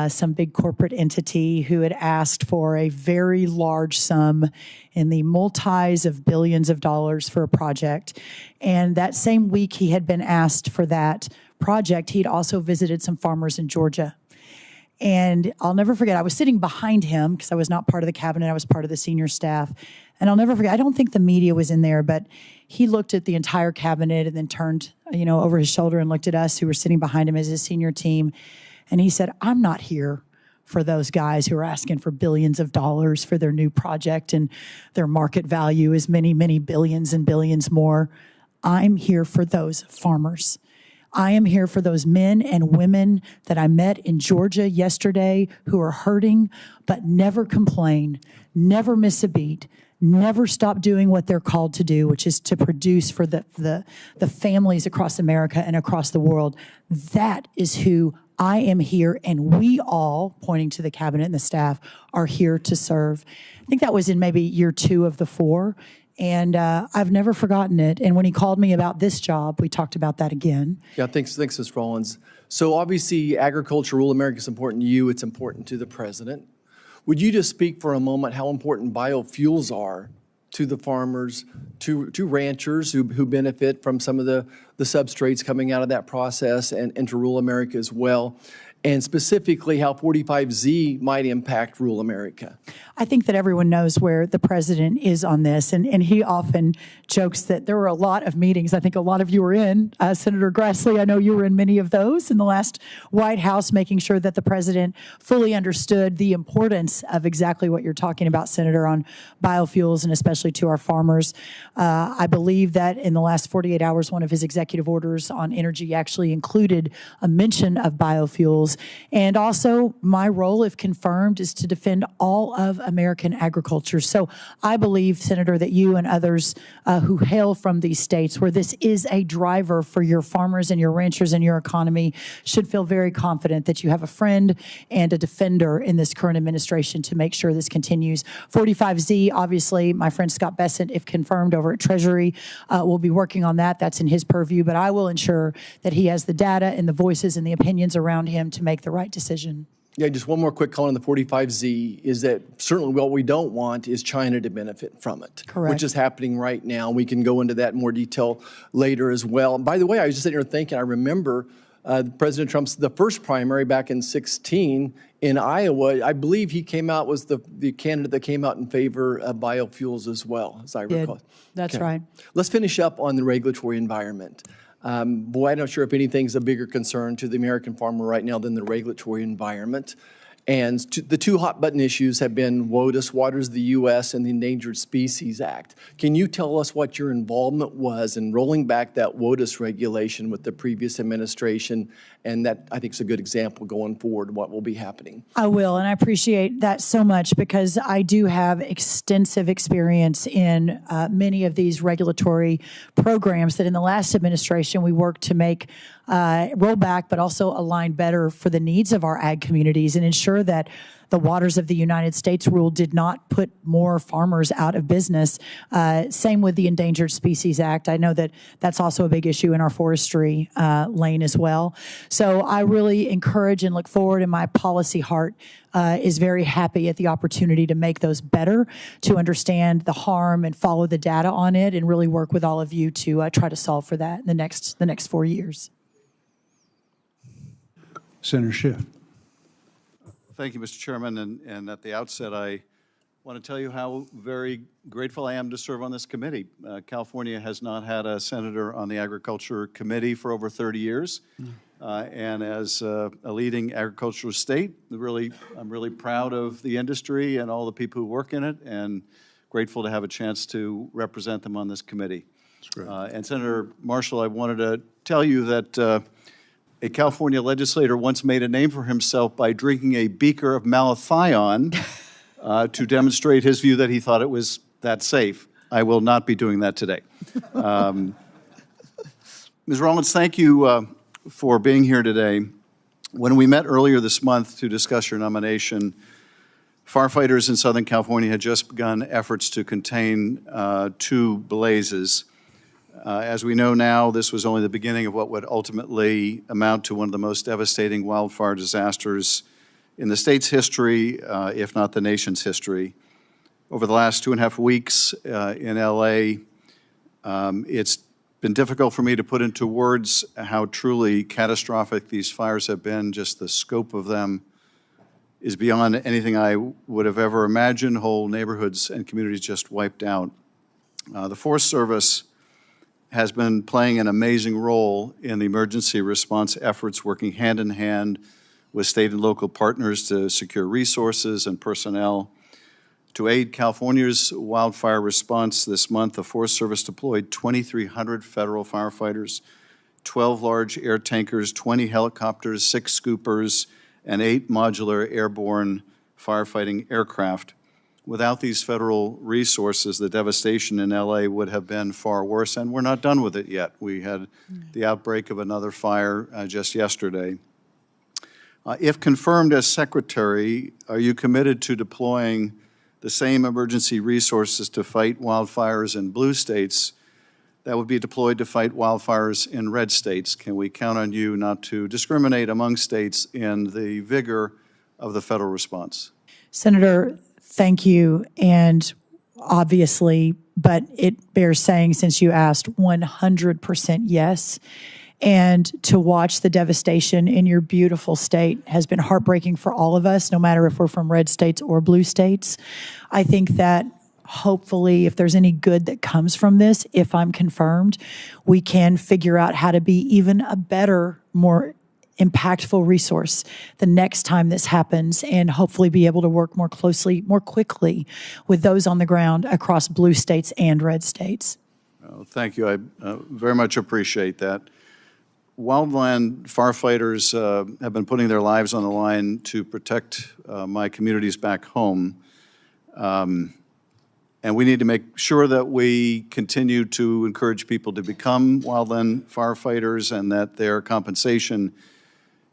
some big corporate entity who had asked for a very large sum in the multis of billions of dollars for a project. And that same week he had been asked for that project, he'd also visited some farmers in Georgia. And I'll never forget, I was sitting behind him because I was not part of the cabinet, I was part of the senior staff. And I'll never forget, I don't think the media was in there, but he looked at the entire cabinet and then turned, over his shoulder and looked at us who were sitting behind him as his senior team. And he said, I'm not here for those guys who are asking for billions of dollars for their new project and their market value is many, many billions and billions more. I'm here for those farmers. I am here for those men and women that I met in Georgia yesterday who are hurting but never complain, never miss a beat, never stop doing what they're called to do, which is to produce for the families across America and across the world. That is who I am here, and we all, pointing to the cabinet and the staff, are here to serve. I think that was in maybe year 2 of the 4. And I've never forgotten it. And when he called me about this job, we talked about that again. Yeah, thanks, Ms. Rollins. So obviously, agriculture, rural America is important to you. It's important to the president. Would you just speak for a moment how important biofuels are to the farmers, to ranchers who benefit from some of the substrates coming out of that process and to rural America as well? And specifically how 45Z might impact rural America? I think that everyone knows where the president is on this, and he often jokes that there were a lot of meetings. I think a lot of you were in. Senator Grassley, I know you were in many of those in the last White House, making sure that the president fully understood the importance of exactly what you're talking about, Senator, on biofuels and especially to our farmers. I believe that in the last 48 hours, one of his executive orders on energy actually included a mention of biofuels goals. And also, my role, if confirmed, is to defend all of American agriculture. So I believe, Senator, that you and others who hail from these states where this is a driver for your farmers and your ranchers and your economy should feel very confident that you have a friend and a defender in this current administration to make sure this continues. 45Z, obviously, my friend Scott Bessent, if confirmed over at Treasury, will be working on that. That's in his purview, but I will ensure that he has the data and the voices and the opinions around him to make the right decision. Yeah, just one more quick call on the 45Z is that certainly what we don't want is China to benefit from it. Correct. Which is happening right now. We can go into that in more detail later as well. And by the way, I was just sitting here thinking, I remember President Trump's, the first primary back in 2016 in Iowa, I believe he came out, was the candidate that came out in favor of biofuels as well, as I recall. That's Okay. right. Let's finish up on the regulatory environment. Boy, I'm not sure if anything's a bigger concern to the American farmer right now than the regulatory environment. And the two hot button issues have been WOTUS, Waters of the U.S., and the Endangered Species Act. Can you tell us what your involvement was in rolling back that WOTUS regulation with the previous administration? And that, I think, is a good example going forward, what will be happening. I will, and I appreciate that so much because I do have extensive experience in many of these regulatory programs that in the last administration we worked to make roll back, but also align better for the needs of our ag communities and ensure that the Waters of the United States rule did not put more farmers out of business. Same with the Endangered Species Act. I know that that's also a big issue in our forestry lane as well. So I really encourage and look forward, and my policy heart is very happy at the opportunity to make those better, to understand the harm and follow the data on it, and really work with all of you to try to solve for that in the next 4 years. Senator Schiff. Thank you, Mr. Chairman, and at the outset, I want to tell you how very grateful I am to serve on this committee. California has not had a senator on the Agriculture Committee for over 30 years, and as a leading agricultural state, I'm really proud of the industry and all the people who work in it, and grateful to have a chance to represent them on this committee. That's great. And Senator Marshall, I wanted to tell you that a California legislator once made a name for himself by drinking a beaker of malathion to demonstrate his view that he thought it was that safe. I will not be doing that today. Ms. Rollins, thank you for being here today. When we met earlier this month to discuss your nomination, firefighters in Southern California had just begun efforts to contain 2 blazes. As we know now, this was only the beginning of what would ultimately amount to one of the most devastating wildfire disasters in the state's history, if not the nation's history. Over the last 2.5 weeks in LA, it's been difficult for me to put into words how truly catastrophic these fires have been. Just the scope of them is beyond anything I would have ever imagined. Whole neighborhoods and communities just wiped out. The Forest Service has been playing an amazing role in the emergency response efforts, working hand in hand with state and local partners to secure resources and personnel. To aid California's wildfire response this month, the Forest Service deployed 2,300 federal firefighters, 12 large air tankers, 20 helicopters, 6 scoopers, and 8 modular airborne firefighting aircraft. Without these federal resources, the devastation in LA would have been far worse, and we're not done with it yet. We had the outbreak of another fire just yesterday. If confirmed as secretary, are you committed to deploying the same emergency resources to fight wildfires in blue states that would be deployed to fight wildfires in red states? Can we count on you not to discriminate among states in the vigor of the federal response? Senator, thank you. And obviously, but it bears saying since you asked, 100% yes. And to watch the devastation in your beautiful state has been heartbreaking for all of us, no matter if we're from red states or blue states. I think that hopefully, if there's any good that comes from this, if I'm confirmed, we can figure out how to be even a better, more impactful resource the next time this happens, and hopefully be able to work more closely, more quickly with those on the ground across blue states and red states. Thank you. I very much appreciate that. wildland firefighters have been putting their lives on the line to protect my communities back home. And we need to make sure that we continue to encourage people to become wildland firefighters and that their compensation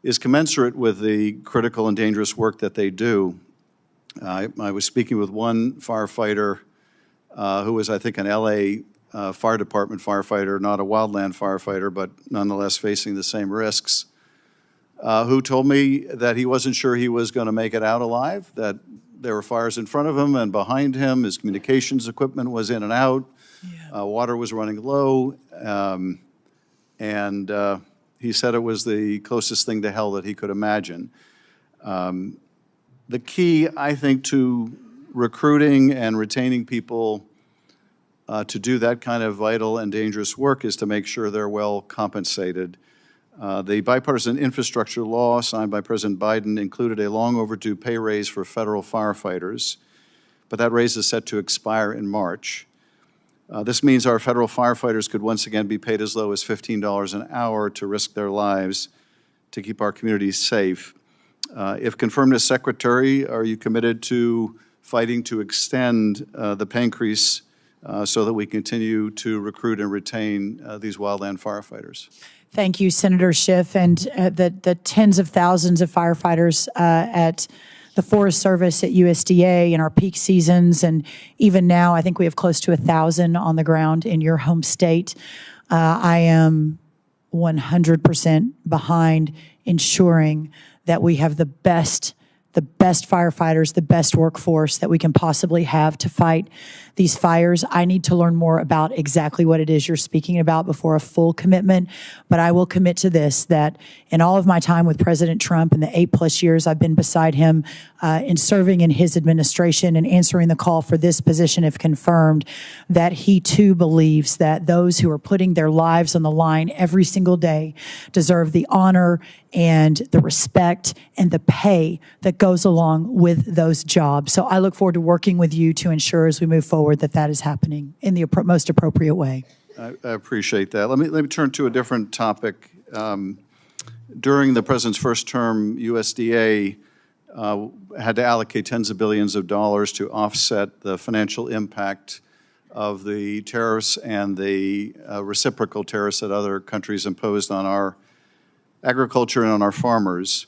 is commensurate with the critical and dangerous work that they do. I was speaking with one firefighter who was, I think, an LA Fire Department firefighter, not a wildland firefighter, but nonetheless facing the same risks, who told me that he wasn't sure he was going to make it out alive, that there were fires in front of him and behind him. His communications equipment was in and out. Yeah. Water was running low. And he said it was the closest thing to hell that he could imagine. The key, I think, to recruiting and retaining people to do that kind of vital and dangerous work is to make sure they're well compensated. The bipartisan infrastructure law signed by President Biden included a long overdue pay raise for federal firefighters, but that raise is set to expire in March. This means our federal firefighters could once again be paid as low as $15 an hour to risk their lives to keep our communities safe. If confirmed as secretary, are you committed to fighting to extend the pay increase so that we continue to recruit and retain these wildland firefighters? Thank you, Senator Schiff, and the tens of thousands of firefighters at the Forest Service, at USDA, in our peak seasons, and even now, I think we have close to 1,000 on the ground in your home state. I am 100% behind ensuring that we have the best firefighters, the best workforce that we can possibly have to fight these fires. I need to learn more about exactly what it is you're speaking about before a full commitment, but I will commit to this, that in all of my time with President Trump in the 8+ years I've been beside him in serving in his administration and answering the call for this position if confirmed, that he too believes that those who are putting their lives on the line every single day deserve the honor and the respect and the pay that goes along with those jobs. So I look forward to working with you to ensure as we move forward that that is happening in the most appropriate way. I appreciate that. Let me turn to a different topic. During the president's first term, USDA had to allocate tens of billions of dollars to offset the financial impact of the tariffs and the reciprocal tariffs that other countries imposed on our agriculture and on our farmers.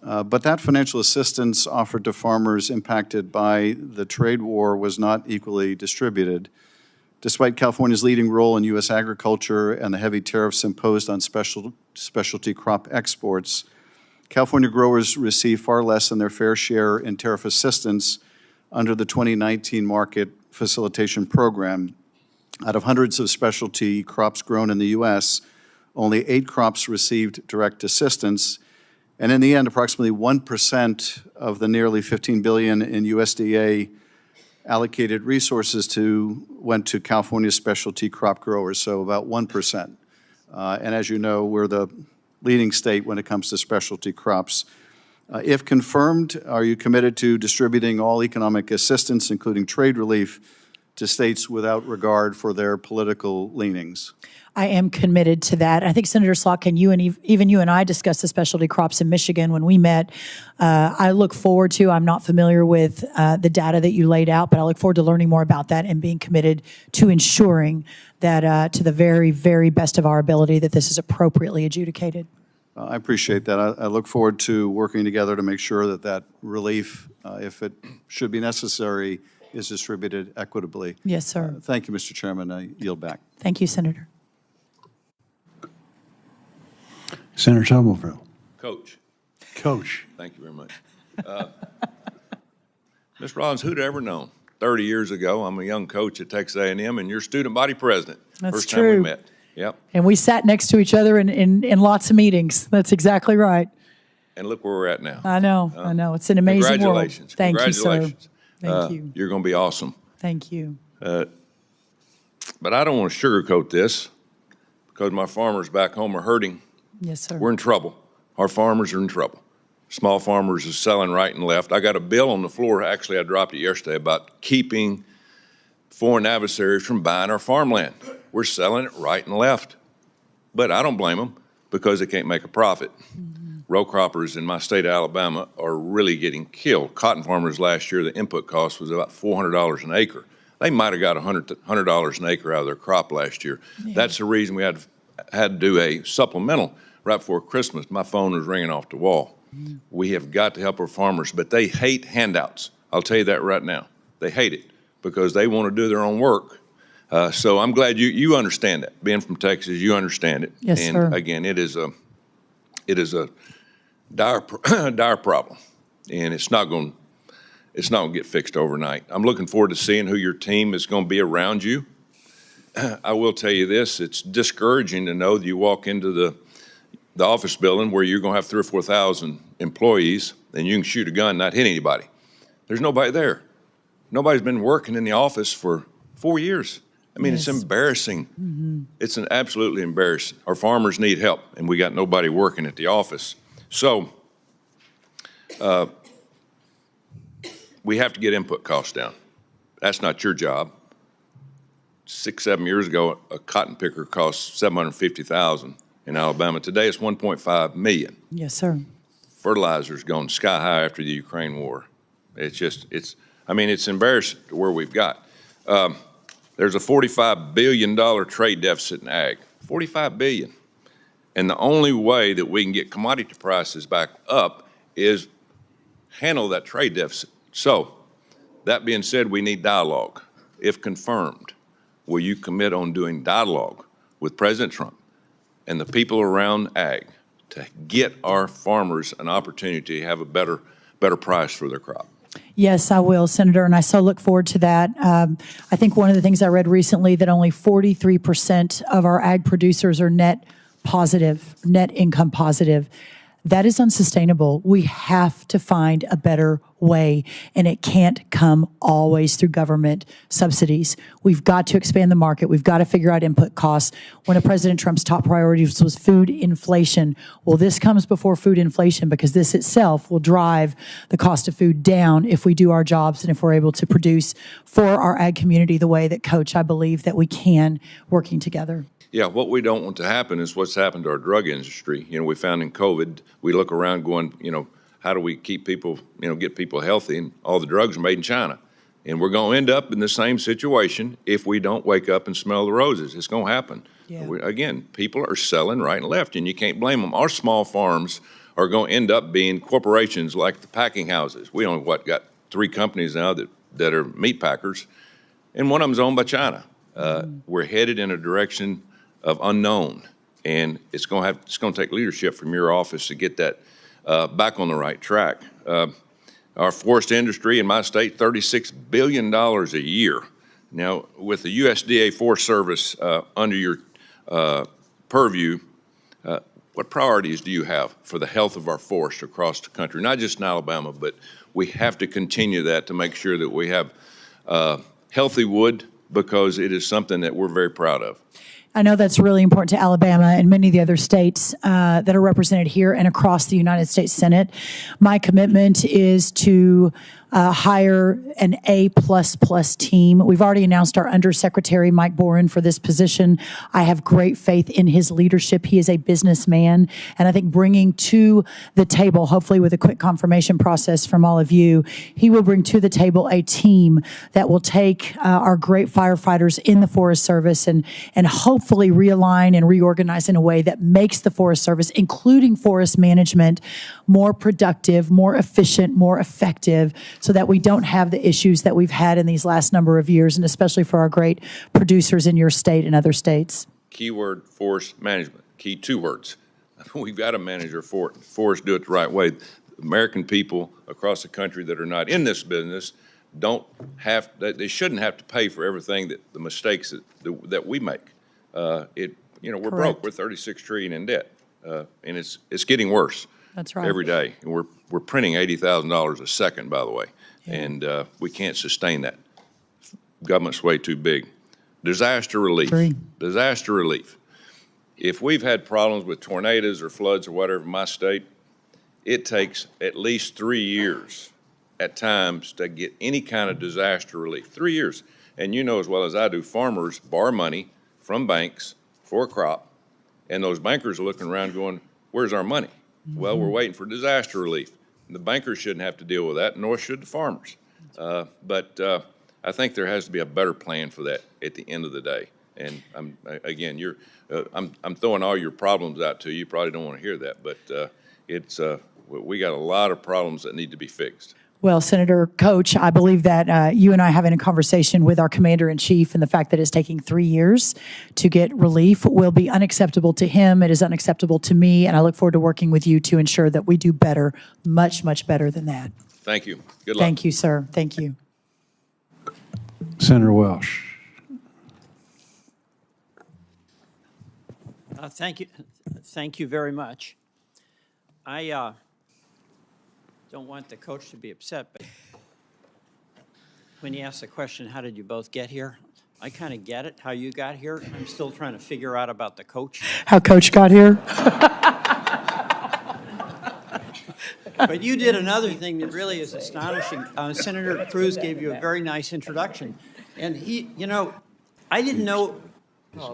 But that financial assistance offered to farmers impacted by the trade war was not equally distributed. Despite California's leading role in U.S. agriculture and the heavy tariffs imposed on specialty crop exports, California growers receive far less than their fair share in tariff assistance under the 2019 Market Facilitation Program. Out of hundreds of specialty crops grown in the U.S., only 8 crops received direct assistance, and in the end, approximately 1% of the nearly $15 billion in USDA allocated resources went to California specialty crop growers, so about 1%. And as you know, we're the leading state when it comes to specialty crops. If confirmed, are you committed to distributing all economic assistance, including trade relief, to states without regard for their political leanings? I am committed to that. I think Senator Slotkin, even you and I discussed the specialty crops in Michigan when we met. I look forward to, I'm not familiar with the data that you laid out, but I look forward to learning more about that and being committed to ensuring that to the very, very best of our ability that this is appropriately adjudicated. I appreciate that. I look forward to working together to make sure that that relief, if it should be necessary, is distributed equitably. Yes, sir. Thank you, Mr. Chairman. I yield back. Thank you, Senator. Senator Tuberville. Coach. Thank you very much. Ms. Rollins, who'd ever known? 30 years ago, I'm a young coach at Texas A&M, and you're student body president. That's First true. time we met. Yep. And we sat next to each other in lots of meetings. That's exactly right. And look where we're at now. I know. It's an amazing world. Congratulations. Thank you, sir. Congratulations. Thank you. You're going to be awesome. Thank you. But I don't want to sugarcoat this because my farmers back home are hurting. Yes, sir. We're in trouble. Our farmers are in trouble. Small farmers are selling right and left. I got a bill on the floor, actually I dropped it yesterday, about keeping foreign adversaries from buying our farmland. We're selling it right and left. But I don't blame them. because they can't make a profit. Row croppers in my state of Alabama are really getting killed. Cotton farmers last year, the input cost was about $400 an acre. They might have got $100 an acre out of their crop last year. Yeah. That's the reason we had to do a supplemental right before Christmas. My phone was ringing off the wall. We have got to help our farmers, but they hate handouts. I'll tell you that right now. They hate it because they want to do their own work. So I'm glad you understand that. Being from Texas, you understand it. Yes, and sir. Again, it is a dire problem, and it's not going to get fixed overnight. I'm looking forward to seeing who your team is going to be around you. I will tell you this: it's discouraging to know that you walk into the office building where you're going to have 3,000 or 4,000 employees, and you can shoot a gun and not hit anybody. There's nobody there. Nobody's been working in the office for 4 years. I mean, Yes. It's embarrassing. It's absolutely embarrassing. Our farmers need help, and we got nobody working at the office. So we have to get input costs down. That's not your job. 6, 7 years ago, a cotton picker cost $750,000 in Alabama. Today, it's $1.5 million. Yes, sir. Fertilizer's gone sky high after the Ukraine war. It's embarrassing to where we've got. There's a $45 billion trade deficit in ag, $45 billion. And the only way that we can get commodity prices back up is handle that trade deficit. So, that being said, we need dialogue. If confirmed, will you commit on doing dialogue with President Trump and the people around ag to get our farmers an opportunity to have a better price for their crop? Yes, I will, Senator, and I so look forward to that. I think one of the things I read recently that only 43% of our ag producers are net income positive. That is unsustainable. We have to find a better way, and it can't come always through government subsidies. We've got to expand the market. We've got to figure out input costs. One of President Trump's top priorities was food inflation. Well, this comes before food inflation because this itself will drive the cost of food down if we do our jobs and if we're able to produce for our ag community the way that, Coach, I believe that we can, working together. Yeah, what we don't want to happen is what's happened to our drug industry. We found in COVID, we look around going, how do we keep people, get people healthy? And all the drugs are made in China. And we're going to end up in the same situation if we don't wake up and smell the roses. It's going to happen. Yeah. Again, people are selling right and left, and you can't blame them. Our small farms are going to end up being corporations like the packing houses. We only, got 3 companies now that are meat packers, and one of them's owned by China. We're headed in a direction of unknown, and it's going to take leadership from your office to get that back on the right track. Our forest industry in my state, $36 billion a year. Now, with the USDA Forest Service under your purview, what priorities do you have for the health of our forest across the country? Not just in Alabama, but we have to continue that to make sure that we have healthy wood, because it is something that we're very proud of. I know that's really important to Alabama and many of the other states that are represented here and across the United States Senate. My commitment is to hire an A++ team. We've already announced our Undersecretary, Mike Boren, for this position. I have great faith in his leadership. He is a businessman, and I think bringing to the table, hopefully with a quick confirmation process from all of you, he will bring to the table a team that will take our great firefighters in the Forest Service and hopefully realign and reorganize in a way that makes the Forest Service, including forest management, more productive, more efficient, more effective, so that we don't have the issues that we've had in these last number of years, and especially for our great producers in your state and other states. Keyword, forest management. Key 2 words. We've got to manage our forest, do it the right way. American people across the country that are not in this business they shouldn't have to pay for everything the mistakes that we make. We're Correct. broke. We're $36 trillion in debt, and it's getting worse. That's right. Every day. And we're printing $80,000 a second, by the way, and we can't sustain that. Government's way too big. Disaster relief. Disaster relief. If we've had problems with tornadoes or floods or whatever in my state, it takes at least 3 years at times to get any kind of disaster relief. 3 years. And you know as well as I do, farmers borrow money from banks for a crop, And those bankers are looking around going, where's our money? Well, we're waiting for disaster relief. The bankers shouldn't have to deal with that, nor should the farmers. But I think there has to be a better plan for that at the end of the day. And again, I'm throwing all your problems out to you. You probably don't want to hear that, but we got a lot of problems that need to be fixed. Well, Senator Coach, I believe that you and I having a conversation with our Commander-in-Chief and the fact that it's taking 3 years to get relief will be unacceptable to him. It is unacceptable to me, and I look forward to working with you to ensure that we do better, much, much better than that. Thank you. Good luck. Thank you, sir. Thank you. Senator Welch. Thank you. Thank you very much. I don't want the coach to be upset, but when he asked the question, how did you both get here? I kind of get it, how you got here. I'm still trying to figure out about the coach. How Coach got here? But you did another thing that really is astonishing. Senator Cruz gave you a very nice introduction. And he, you know, I didn't know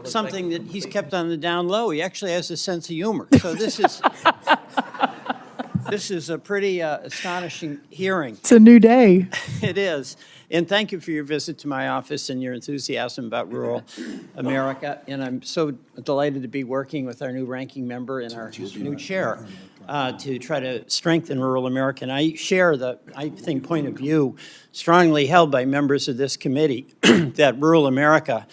something that he's kept on the down low. He actually has a sense of humor. So this is a pretty astonishing hearing. It's a new day. It is. And thank you for your visit to my office and your enthusiasm about rural America. And I'm so delighted to be working with our new ranking member and our new chair to try to strengthen rural America. And I share the, I think, point of view strongly held by members of this committee that rural America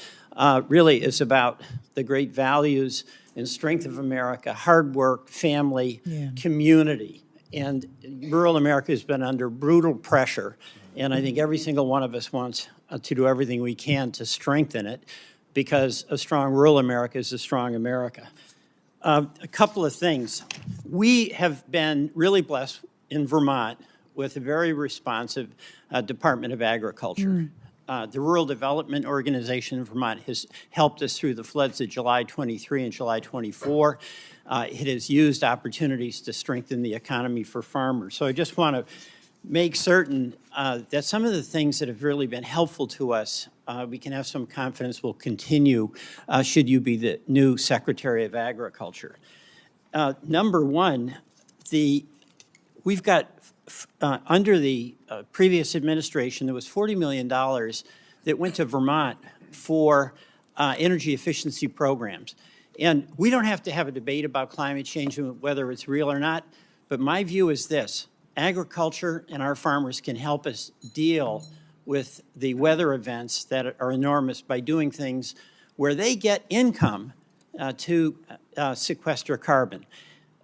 really is about the great values and strength of America, hard work, family, community. And rural America has been under brutal pressure. And I think every single one of us wants to do everything we can to strengthen it, because a strong rural America is a strong America. A couple of things. We have been really blessed in Vermont with a very responsive Department of Agriculture. The Rural Development Organization in Vermont has helped us through the floods of July 23 and July 24. It has used opportunities to strengthen the economy for farmers. So I just want to make certain that some of the things that have really been helpful to us, we can have some confidence will continue should you be the new Secretary of Agriculture. Number one, we've got, under the previous administration, there was $40 million that went to Vermont for energy efficiency programs. And we don't have to have a debate about climate change and whether it's real or not, but my view is this: agriculture and our farmers can help us deal with the weather events that are enormous by doing things where they get income to sequester carbon.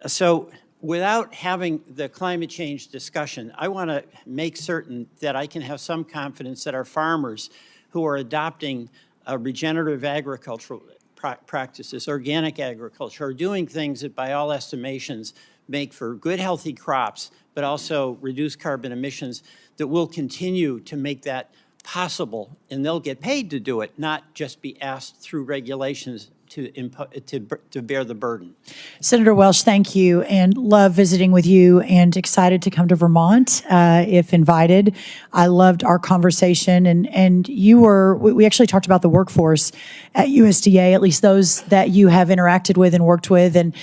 So without having the climate change discussion, I want to make certain that I can have some confidence that our farmers who are adopting regenerative agricultural practices, organic agriculture, are doing things that by all estimations make for good, healthy crops, but also reduce carbon emissions, that will continue to make that possible. And they'll get paid to do it, not just be asked through regulations to bear the burden. Senator Welch, thank you, and love visiting with you, and excited to come to Vermont if invited. I loved our conversation, and we actually talked about the workforce at USDA, at least those that you have interacted with and worked with, and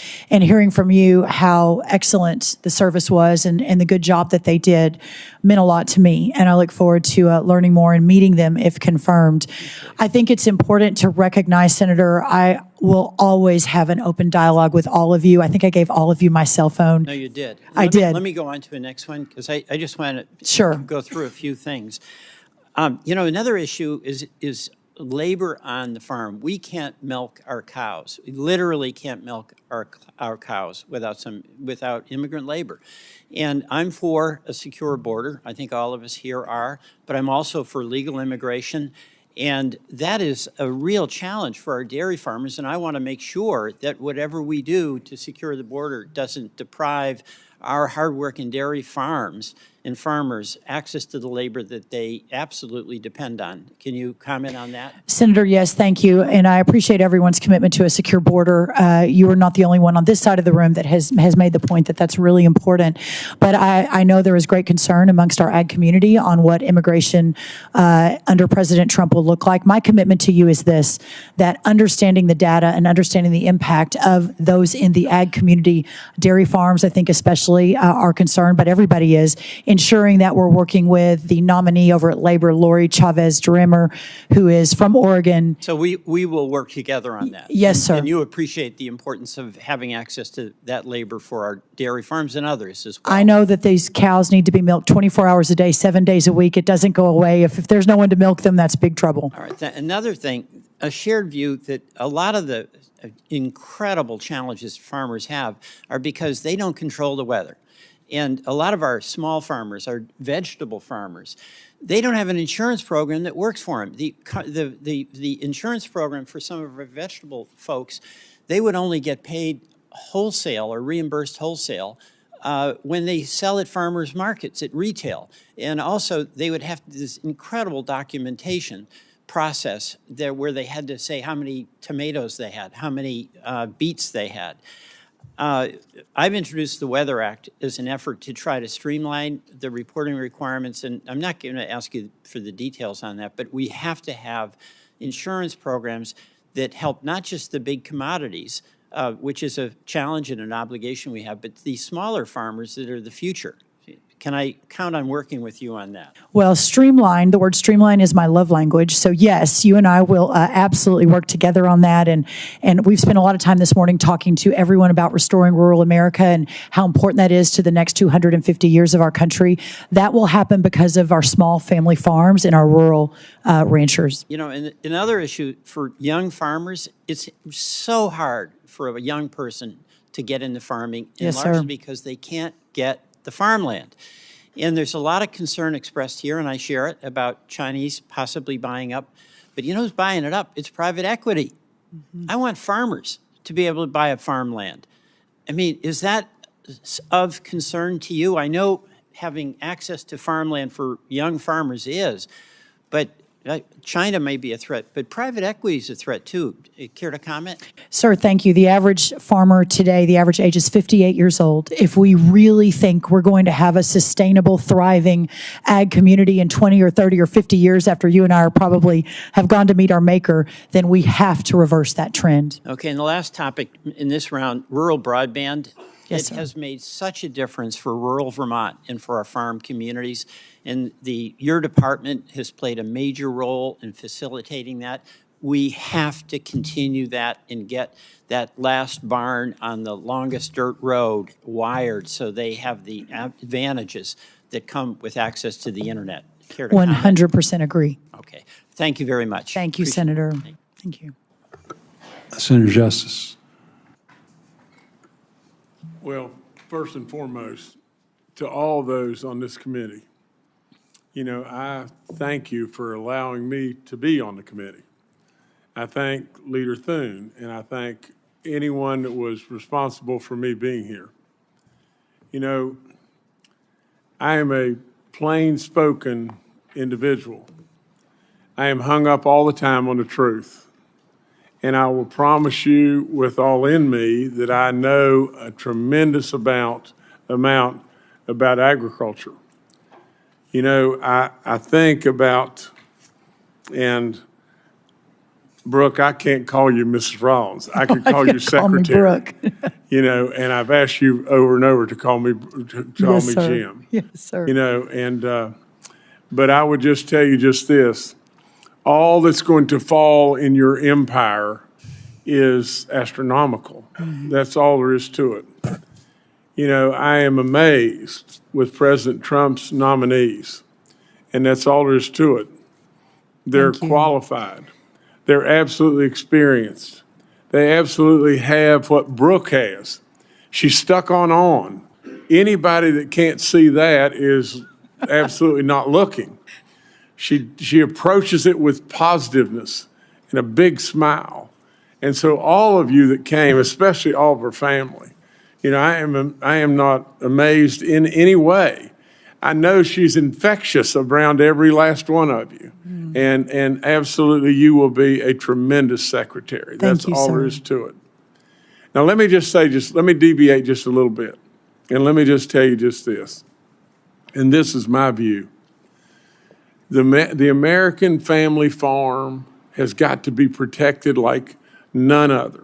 hearing from you how excellent the service was and the good job that they did meant a lot to me, and I look forward to learning more and meeting them if confirmed. I think it's important to recognize, Senator, I will always have an open dialogue with all of you. I think I gave all of you my cell phone. No, you did. I did. Let me go on to the next one, because I just want to go through a few things. You know, another issue is labor on the farm. We can't milk our cows. We literally can't milk our cows without immigrant labor. And I'm for a secure border. I think all of us here are, but I'm also for legal immigration. And that is a real challenge for our dairy farmers, and I want to make sure that whatever we do to secure the border doesn't deprive our hardworking dairy farms and farmers access to the labor that they absolutely depend on. Can you comment on that? Senator, yes, thank you. And I appreciate everyone's commitment to a secure border. You are not the only one on this side of the room that has made the point that that's really important. But I know there is great concern amongst our ag community on what immigration under President Trump will look like. My commitment to you is this, that understanding the data and understanding the impact of those in the ag community, dairy farms, I think especially, are concerned, but everybody is, ensuring that we're working with the nominee over at Labor, Lori Chavez-Duremer, who is from Oregon. So we will work together on that. Yes, sir. And you appreciate the importance of having access to that labor for our dairy farms and others as well. I know that these cows need to be milked 24 hours a day, 7 days a week. It doesn't go away. If there's no one to milk them, that's big trouble. All right. Another thing, a shared view that a lot of the incredible challenges farmers have are because they don't control the weather. And a lot of our small farmers, our vegetable farmers, they don't have an insurance program that works for them. The insurance program for some of our vegetable folks, they would only get paid wholesale or reimbursed wholesale when they sell at farmers markets, at retail. And also, they would have this incredible documentation process there where they had to say how many tomatoes they had, how many beets they had. I've introduced the Weather Act as an effort to try to streamline the reporting requirements, and I'm not going to ask you for the details on that, but we have to have insurance programs that help not just the big commodities, which is a challenge and an obligation we have, but the smaller farmers that are the future. Can I count on working with you on that? Well, streamline, the word streamline is my love language. So yes, you and I will absolutely work together on that. And we've spent a lot of time this morning talking to everyone about restoring rural America and how important that is to the next 250 years of our country. That will happen because of our small family farms and our rural ranchers. You know, and another issue for young farmers, it's so hard for a young person to get into farming, Yes, largely sir. because they can't get the farmland. And there's a lot of concern expressed here, and I share it, about Chinese possibly buying up. But you know who's buying it up? It's private equity. I want farmers to be able to buy up farmland. I mean, is that of concern to you? I know having access to farmland for young farmers is, but China may be a threat, but private equity is a threat too. Care to comment? Sir, thank you. The average farmer today, the average age is 58 years old. If we really think we're going to have a sustainable, thriving ag community in 20 or 30 or 50 years after you and I are probably have gone to meet our maker, then we have to reverse that trend. Okay, and the last topic in this round, rural broadband. Yes, it sir. has made such a difference for rural Vermont and for our farm communities. And your department has played a major role in facilitating that. We have to continue that and get that last barn on the longest dirt road wired so they have the advantages that come with access to the internet. Care to comment? 100% agree. Okay. Thank you very much. Thank you, Appreciate Senator. it. Thank you. Senator Justice. Well, first and foremost, to all those on this committee, you know, I thank you for allowing me to be on the committee. I thank Leader Thune, and I thank anyone that was responsible for me being here. You know, I am a plain-spoken individual. I am hung up all the time on the truth. And I will promise you with all in me that I know a tremendous amount about agriculture. You know, I think about, and Brooke, I can't call you Mrs. Rollins. I could call you secretary. Brooke. You know, and I've asked you over and over to call me Yes, sir. Jim. Yes, sir. You know, and but I would just tell you just this. All that's going to fall in your empire is astronomical. That's all there is to it. You know, I am amazed with President Trump's nominees, and that's all there is to it. They're qualified. They're absolutely experienced. They absolutely have what Brooke has. She's stuck on. Anybody that can't see that is absolutely not looking. She approaches it with positiveness and a big smile. And so all of you that came, especially all of her family, you know, I am not amazed in any way. I know she's infectious around every last one of you. And absolutely, you will be a tremendous secretary. That's you, all there sir. is to it. Now, let me just say, let me deviate just a little bit. And let me just tell you just this. And this is my view. The American family farm has got to be protected like none other.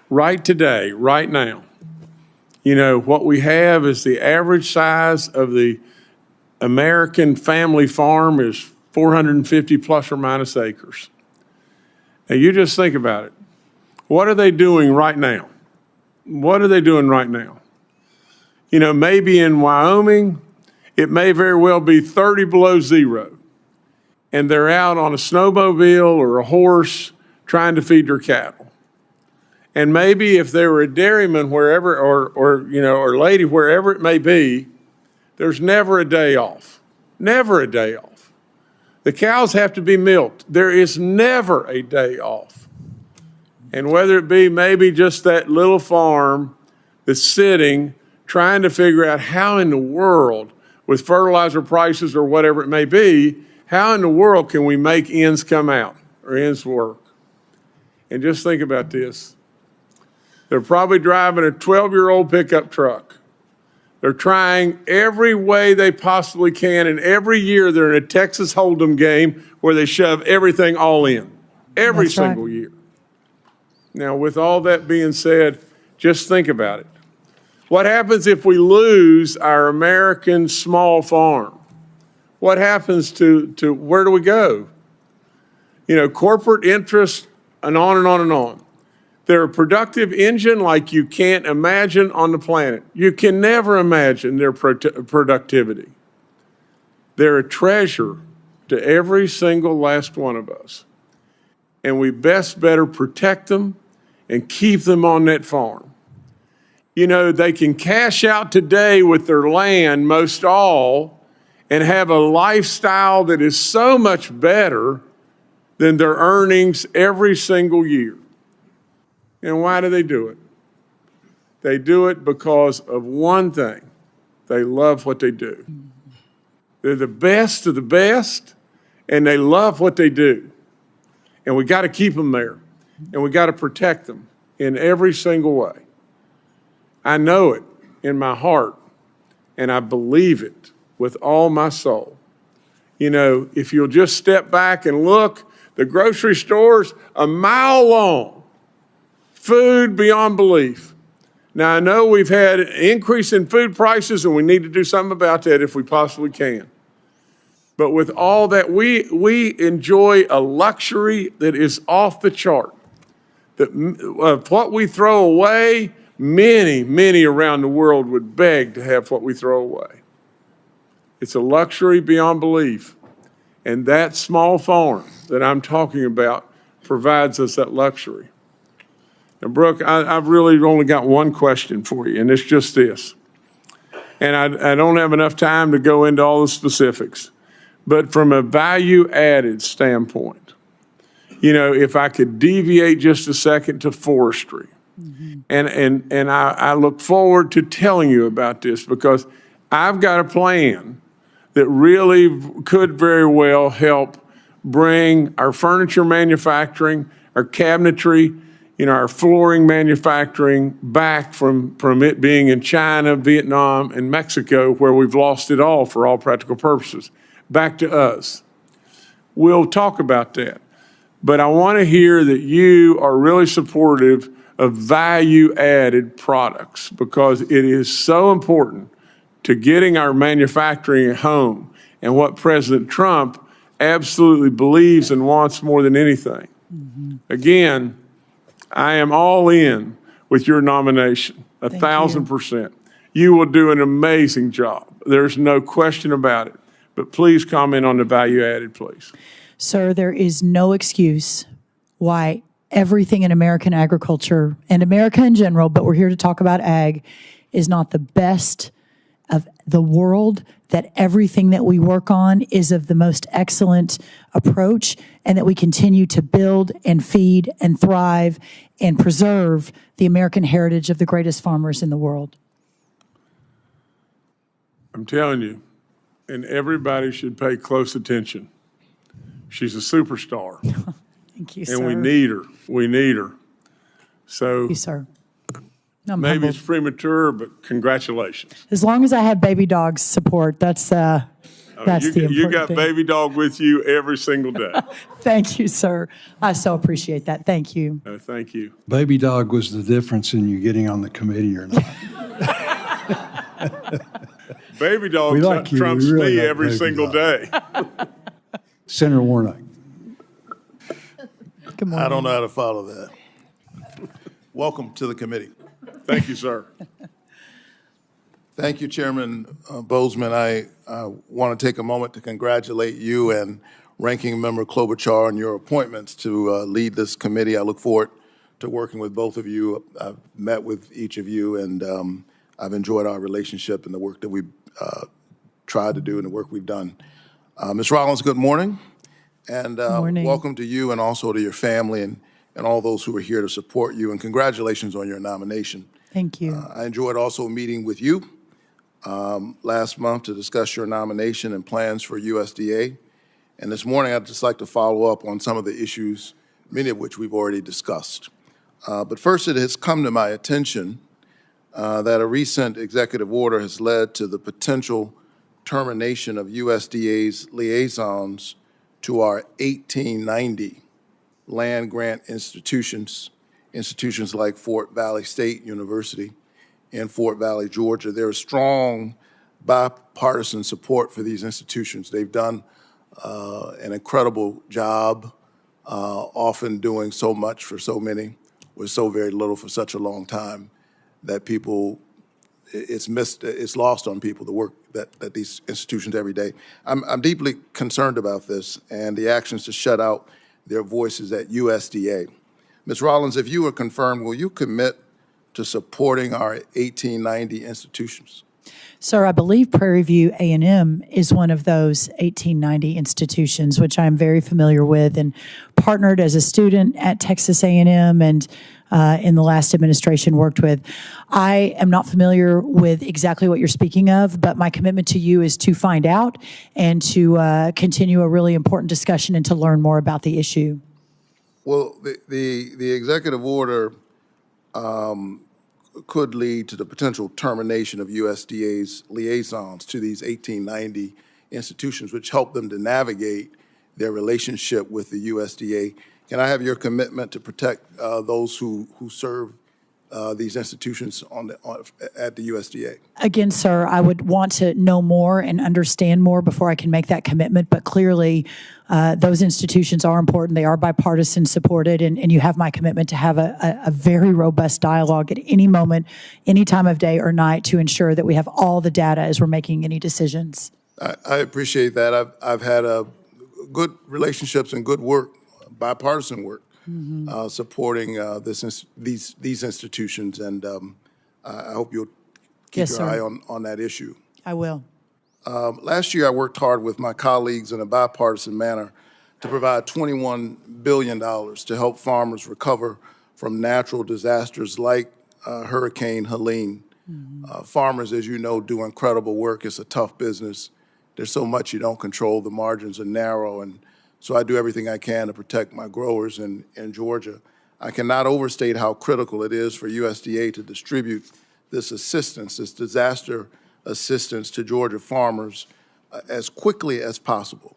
Right today, right now, you know, what we have is the average size of the American family farm is 450 plus or minus acres. Now, you just think about it. What are they doing right now? What are they doing right now? You know, maybe in Wyoming, it may very well be 30 below zero, and they're out on a snowmobile or a horse trying to feed their cattle. And maybe if they were a dairyman wherever, or lady, wherever it may be, there's never a day off. Never a day off. The cows have to be milked. There is never a day off. And whether it be maybe just that little farm that's sitting, trying to figure out how in the world, with fertilizer prices or whatever it may be, how in the world can we make ends come out or ends work? And just think about this. They're probably driving a 12-year-old pickup truck. They're trying every way they possibly can, and every year they're in a Texas Hold'em game where they shove everything all in, every single year. Now, with all that being said, just think about it. What happens if we lose our American small farm? What happens to where do we go? You know, corporate interests and on and on and on. They're a productive engine like you can't imagine on the planet. You can never imagine their productivity. They're a treasure to every single last one of us. And we better protect them and keep them on that farm. You know, they can cash out today with their land, most all, and have a lifestyle that is so much better than their earnings every single year. And why do they do it? They do it because of one thing. They love what they do. They're the best of the best, and they love what they do. And we got to keep them there, and we got to protect them in every single way. I know it in my heart, and I believe it with all my soul. You know, if you'll just step back and look, the grocery stores a mile long, food beyond belief. Now, I know we've had an increase in food prices, and we need to do something about that if we possibly can. But with all that, we enjoy a luxury that is off the chart. What we throw away, many around the world would beg to have what we throw away. It's a luxury beyond belief. And that small farm that I'm talking about provides us that luxury. And Brooke, I've really only got one question for you, and it's just this. And I don't have enough time to go into all the specifics, but from a value-added standpoint, you know, if I could deviate just a second to forestry, and I look forward to telling you about this because I've got a plan that really could very well help bring our furniture manufacturing, our cabinetry, you know, our flooring manufacturing back from it being in China, Vietnam, and Mexico, where we've lost it all for all practical purposes, back to us. We'll talk about that. But I want to hear that you are really supportive of value-added products because it is so important to getting our manufacturing at home and what President Trump absolutely believes and wants more than anything. Again, I am all in with your nomination, 1,000%. You will do an amazing job. There's no question about it. But please comment on the value added, please. Sir, there is no excuse why everything in American agriculture and America in general, but we're here to talk about ag, is not the best of the world, that everything that we work on is of the most excellent approach, and that we continue to build and feed and thrive and preserve the American heritage of the greatest farmers in the world. I'm telling you, and everybody should pay close attention. She's a superstar. Thank you, And sir. we need her. We need her. So Thank you, sir. I'm maybe humbled. it's premature, but congratulations. As long as I have baby dogs support, that's the important You got thing. baby dog with you every single day. Thank you, sir. I so appreciate that. Thank you. Thank you. Baby dog was the difference in you getting on the committee or not. Baby dog We like you. trumps We really me like every baby single dog. day. Senator Warnock. Good morning. I don't know how to follow that. Welcome to the committee. Thank you, sir. Thank you, Chairman Bozeman. I want to take a moment to congratulate you and Ranking Member Klobuchar on your appointments to lead this committee. I look forward to working with both of you. I've met with each of you, and I've enjoyed our relationship and the work that we've tried to do and the work we've done. Ms. Rollins, good morning. And morning. welcome to you and also to your family and all those who are here to support you. And congratulations on your nomination. Thank you. I enjoyed also meeting with you last month to discuss your nomination and plans for USDA. And this morning, I'd just like to follow up on some of the issues, many of which we've already discussed. But first, it has come to my attention that a recent executive order has led to the potential termination of USDA's liaisons to our 1890 land grant institutions like Fort Valley State University in Fort Valley, Georgia. There is strong bipartisan support for these institutions. They've done an incredible job, often doing so much for so many with so very little for such a long time that people, it's lost on people, the work that these institutions every day. I'm deeply concerned about this and the actions to shut out their voices at USDA. Ms. Rollins, if you are confirmed, will you commit to supporting our 1890 institutions? Sir, I believe Prairie View A&M is one of those 1890 institutions, which I'm very familiar with and partnered as a student at Texas A&M and in the last administration worked with. I am not familiar with exactly what you're speaking of, but my commitment to you is to find out and to continue a really important discussion and to learn more about the issue. Well, the executive order could lead to the potential termination of USDA's liaisons to these 1890 institutions, which help them to navigate their relationship with the USDA. Can I have your commitment to protect those who serve these institutions at the USDA? Again, sir, I would want to know more and understand more before I can make that commitment, but clearly those institutions are important. They are bipartisan supported, and you have my commitment to have a very robust dialogue at any moment, any time of day or night to ensure that we have all the data as we're making any decisions. I appreciate that. I've had good relationships and good work, bipartisan work, supporting these institutions, and I hope you'll keep your eye on that issue. I will. Last year, I worked hard with my colleagues in a bipartisan manner to provide $21 billion to help farmers recover from natural disasters like Hurricane Helene. Farmers, as you know, do incredible work. It's a tough business. There's so much you don't control. The margins are narrow, and so I do everything I can to protect my growers in Georgia. I cannot overstate how critical it is for USDA to distribute this assistance, this disaster assistance to Georgia farmers as quickly as possible,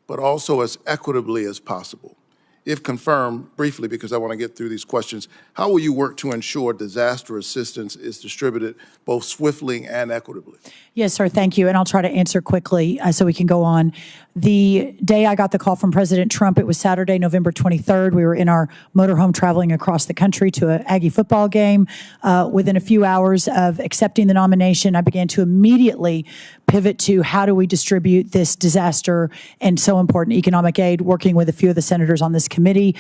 but also as equitably as possible. If confirmed, briefly, because I want to get through these questions, how will you work to ensure disaster assistance is distributed both swiftly and equitably? Yes, sir. Thank you. And I'll try to answer quickly so we can go on. The day I got the call from President Trump, it was Saturday, November 23rd. We were in our motorhome traveling across the country to an Aggie football game. Within a few hours of accepting the nomination, I began to immediately pivot to how do we distribute this disaster and so important economic aid, working with a few of the senators on this committee.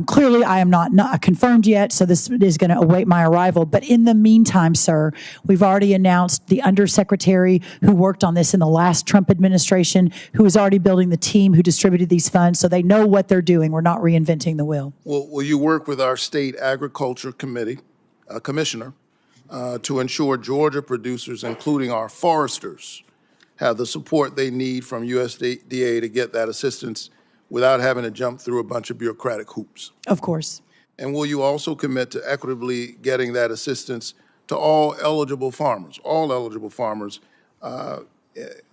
Clearly, I am not confirmed yet, so this is going to await my arrival. But in the meantime, sir, we've already announced the undersecretary who worked on this in the last Trump administration, who is already building the team who distributed these funds, so they know what they're doing. We're not reinventing the wheel. Well, will you work with our state agriculture committee, commissioner, to ensure Georgia producers, including our foresters, have the support they need from USDA to get that assistance without having to jump through a bunch of bureaucratic hoops? Of course. And will you also commit to equitably getting that assistance to all eligible farmers,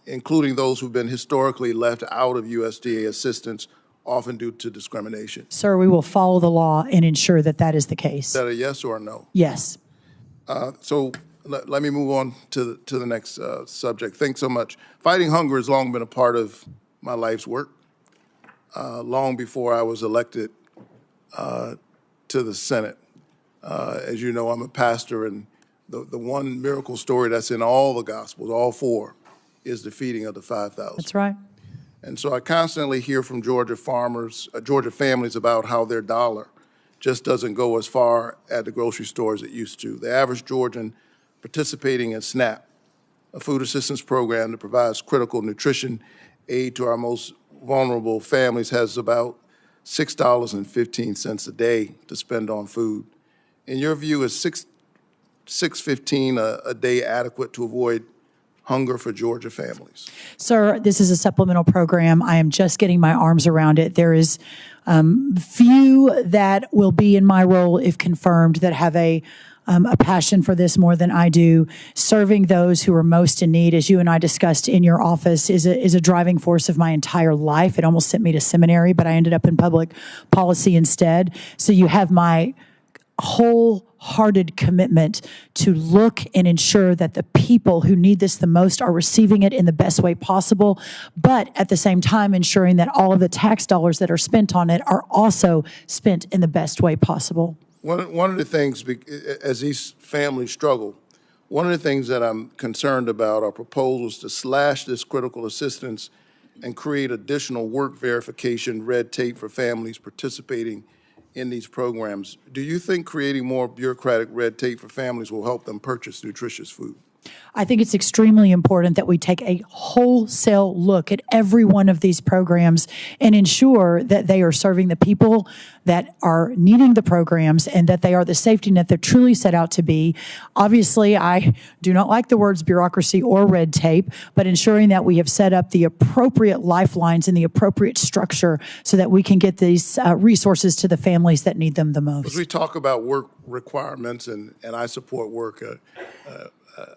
including those who've been historically left out of USDA assistance, often due to discrimination? Sir, we will follow the law and ensure that that is the case. Is that a yes or a no? Yes. So let me move on to the next subject. Thanks so much. Fighting hunger has long been a part of my life's work, long before I was elected to the Senate. As you know, I'm a pastor, and the one miracle story that's in all the Gospels, all four, is the feeding of the 5,000. That's right. And so I constantly hear from Georgia farmers, Georgia families, about how their dollar just doesn't go as far at the grocery store as it used to. The average Georgian participating in SNAP, a food assistance program that provides critical nutrition aid to our most vulnerable families, has about $6.15 a day to spend on food. In your view, is $6.15 a day adequate to avoid hunger for Georgia families? Sir, this is a supplemental program. I am just getting my arms around it. There is few that will be in my role, if confirmed, that have a passion for this more than I do. Serving those who are most in need, as you and I discussed in your office, is a driving force of my entire life. It almost sent me to seminary, but I ended up in public policy instead. So you have my wholehearted commitment to look and ensure that the people who need this the most are receiving it in the best way possible, but at the same time ensuring that all of the tax dollars that are spent on it are also spent in the best way possible. One of the things, as these families struggle, one of the things that I'm concerned about are proposals to slash this critical assistance and create additional work verification red tape for families participating in these programs. Do you think creating more bureaucratic red tape for families will help them purchase nutritious food? I think it's extremely important that we take a wholesale look at every one of these programs and ensure that they are serving the people that are needing the programs and that they are the safety net they're truly set out to be. Obviously, I do not like the words bureaucracy or red tape, but ensuring that we have set up the appropriate lifelines and the appropriate structure so that we can get these resources to the families that need them the most. As we talk about work requirements, and I support work,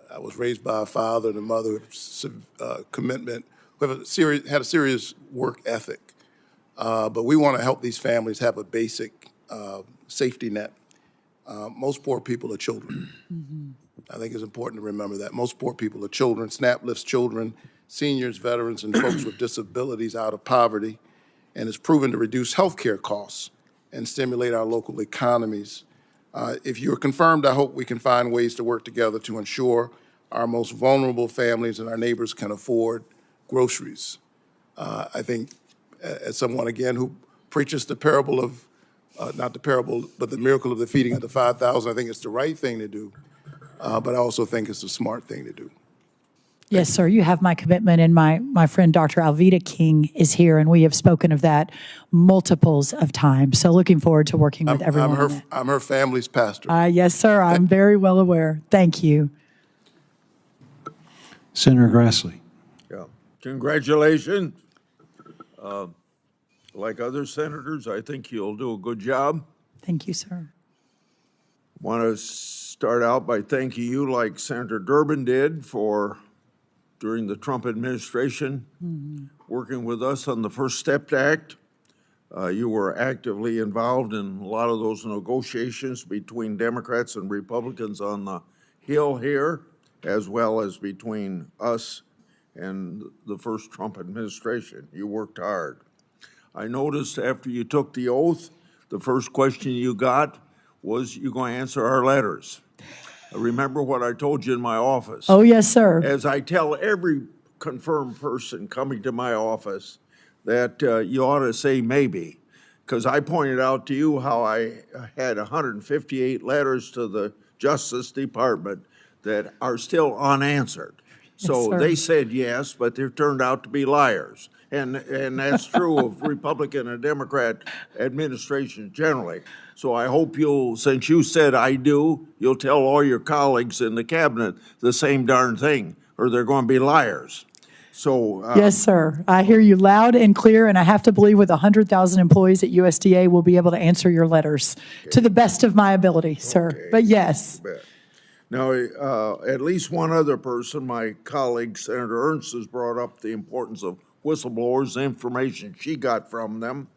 I was raised by a father and a mother with commitment, who had a serious work ethic. But we want to help these families have a basic safety net. Most poor people are children. I think it's important to remember that. Most poor people are children. SNAP lifts children, seniors, veterans, and folks with disabilities out of poverty, and is proven to reduce health care costs and stimulate our local economies. If you're confirmed, I hope we can find ways to work together to ensure our most vulnerable families and our neighbors can afford groceries. I think, as someone, again, who preaches the parable of, not the parable, but the miracle of the feeding of the 5,000, I think it's the right thing to do, but I also think it's a smart thing to do. Yes, sir. You have my commitment, and my friend Dr. Alveda King is here, and we have spoken of that multiples of times. So looking forward to working with everyone. I'm her family's pastor. Yes, sir. I'm very well aware. Thank you. Senator Grassley. Yeah. Congratulations. Like other senators, I think you'll do a good job. Thank you, sir. Want to start out by thanking you, like Senator Durbin did, for during the Trump administration, working with us on the First Step Act. You were actively involved in a lot of those negotiations between Democrats and Republicans on the Hill here, as well as between us and the first Trump administration. You worked hard. I noticed after you took the oath, the first question you got was, you going to answer our letters? Remember what I told you in my office? Oh, yes, sir. As I tell every confirmed person coming to my office that you ought to say maybe, because I pointed out to you how I had 158 letters to the Justice Department that are still unanswered. So Yes, they said yes, but they turned out to be liars. And that's true of Republican and Democrat administrations generally. So I hope you'll, since you said I do, you'll tell all your colleagues in the cabinet the same darn thing, or they're going to be liars. So. Yes, sir. I hear you loud and clear, and I have to believe with 100,000 employees at USDA, we'll be able to answer your letters to the best of my ability, sir. But yes. Now, at least one other person, my colleague, Senator Ernst, has brought up the importance of whistleblowers, the information she got from them.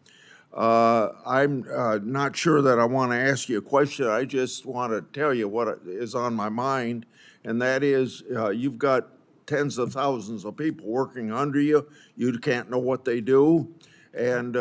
I'm not sure that I want to ask you a question. I just want to tell you what is on my mind, and that is you've got tens of thousands of people working under you. You can't know what they do, and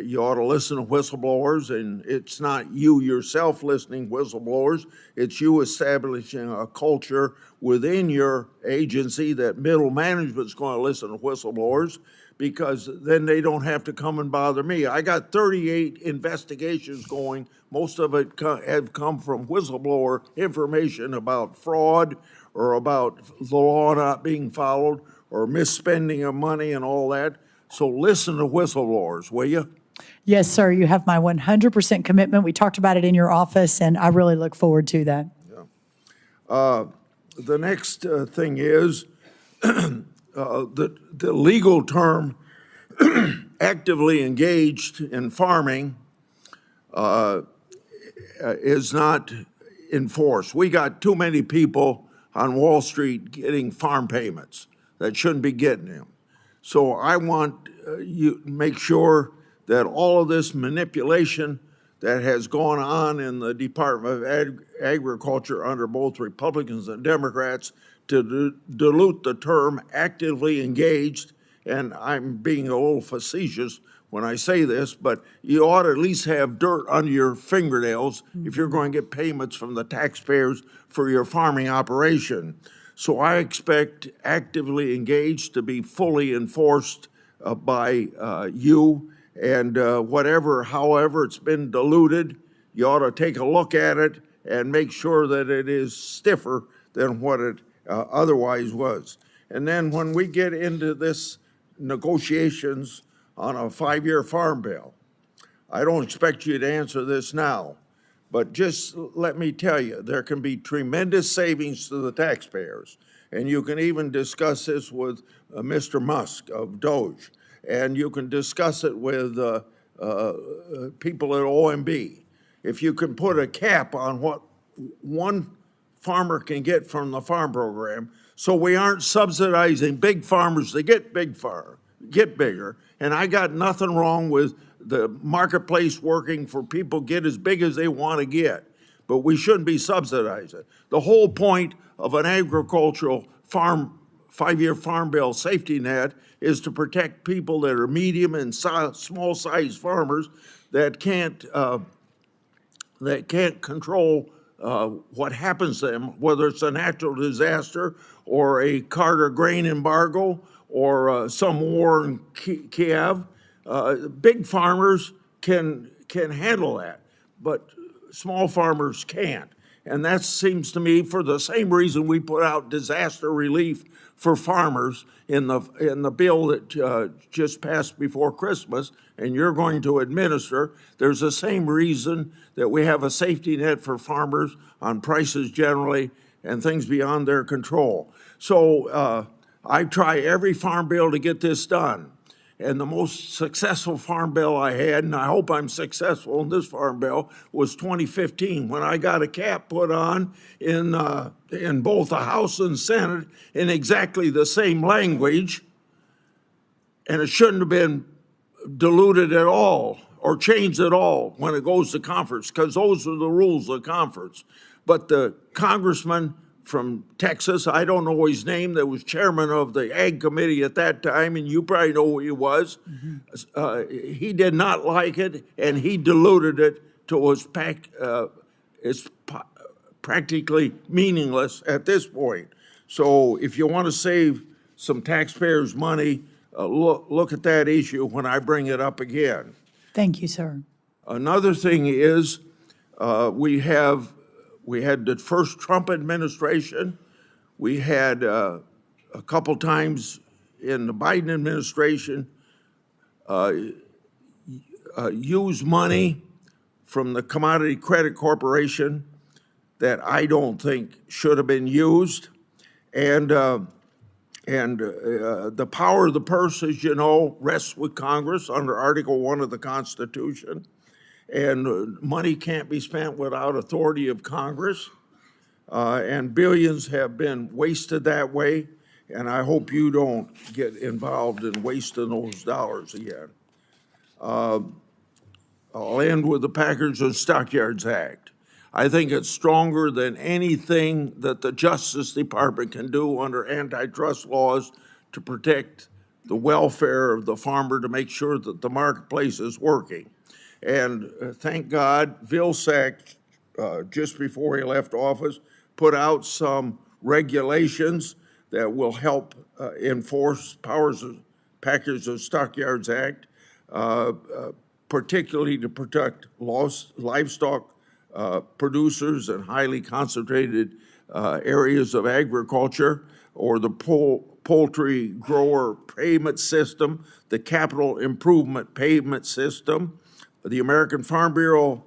you ought to listen to whistleblowers, and it's not you yourself listening to whistleblowers. It's you establishing a culture within your agency that middle management's going to listen to whistleblowers, because then they don't have to come and bother me. I got 38 investigations going. Most of it have come from whistleblower information about fraud or about the law not being followed or misspending of money and all that. So listen to whistleblowers, will you? Yes, sir. You have my 100% commitment. We talked about it in your office, and I really look forward to that. The next thing is the legal term actively engaged in farming is not enforced. We got too many people on Wall Street getting farm payments that shouldn't be getting them. So I want you to make sure that all of this manipulation that has gone on in the Department of Agriculture under both Republicans and Democrats to dilute the term actively engaged, and I'm being a little facetious when I say this, but you ought to at least have dirt under your fingernails if you're going to get payments from the taxpayers for your farming operation. So I expect actively engaged to be fully enforced by you, and however it's been diluted, you ought to take a look at it and make sure that it is stiffer than what it otherwise was. And then when we get into this negotiations on a 5-year farm bill, I don't expect you to answer this now, but just let me tell you, there can be tremendous savings to the taxpayers. And you can even discuss this with Mr. Musk of Doge, and you can discuss it with people at OMB. If you can put a cap on what one farmer can get from the farm program, so we aren't subsidizing big farmers to get bigger. And I got nothing wrong with the marketplace working for people get as big as they want to get, but we shouldn't be subsidizing. The whole point of an agricultural farm 5-year farm bill safety net is to protect people that are medium and small size farmers that can't control what happens to them, whether it's a natural disaster or a Carter grain embargo or some war in Kiev. Big farmers can handle that, but small farmers can't. And that seems to me, for the same reason we put out disaster relief for farmers in the bill that just passed before Christmas, and you're going to administer, there's the same reason that we have a safety net for farmers on prices generally and things beyond their control. So I try every farm bill to get this done. And the most successful farm bill I had, and I hope I'm successful in this farm bill, was 2015, when I got a cap put on in both the House and Senate in exactly the same language, and it shouldn't have been diluted at all or changed at all when it goes to conference, because those are the rules of conference. But the congressman from Texas, I don't know his name, that was chairman of the Ag Committee at that time, and you probably know who he was. He did not like it, and he diluted it to it's practically meaningless at this point. So if you want to save some taxpayers' money, look at that issue when I bring it up again. Thank you, sir. Another thing is we had the first Trump administration. We had a couple times in the Biden administration use money from the Commodity Credit Corporation that I don't think should have been used. And And the power of the purse, as you know, rests with Congress under Article 1 of the Constitution. And money can't be spent without authority of Congress. And billions have been wasted that way. And I hope you don't get involved in wasting those dollars again. I'll end with the Packers and Stockyards Act. I think it's stronger than anything that the Justice Department can do under antitrust laws to protect the welfare of the farmer, to make sure that the marketplace is working. And thank God, Vilsack, just before he left office, put out some regulations that will help enforce Packers and Stockyards Act, particularly to protect livestock producers in highly concentrated areas of agriculture, or the poultry grower payment system, the capital improvement payment system. The American Farm Bureau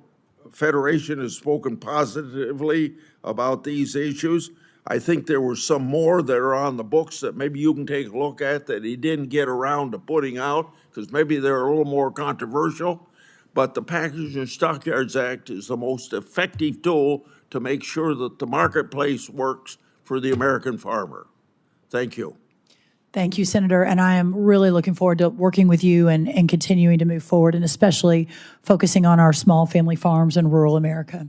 Federation has spoken positively about these issues. I think there were some more that are on the books that maybe you can take a look at that he didn't get around to putting out, because maybe they're a little more controversial. But the Packers and Stockyards Act is the most effective tool to make sure that the marketplace works for the American farmer. Thank you. Thank you, Senator. And I am really looking forward to working with you and continuing to move forward, and especially focusing on our small family farms in rural America.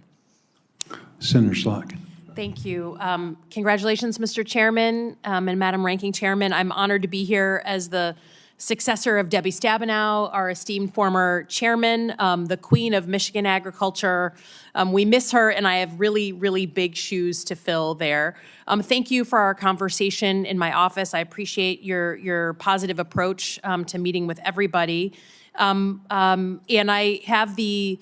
Senator Slotkin. Thank you. Congratulations, Mr. Chairman and Madam Ranking Chairman. I'm honored to be here as the successor of Debbie Stabenow, our esteemed former chairman, the queen of Michigan agriculture. We miss her, and I have really, really big shoes to fill there. Thank you for our conversation in my office. I appreciate your positive approach to meeting with everybody. And I have the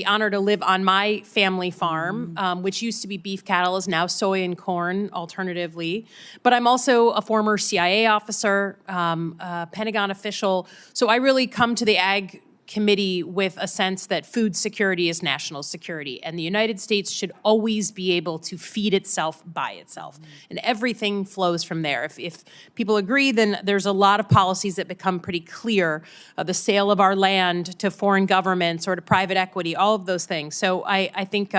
honor to live on my family farm, which used to be beef cattle, is now soy and corn alternatively. But I'm also a former CIA officer, Pentagon official. So I really come to the Ag Committee with a sense that food security is national security, and the United States should always be able to feed itself by itself. And everything flows from there. If people agree, then there's a lot of policies that become pretty clear. The sale of our land to foreign governments or to private equity, all of those things. So I think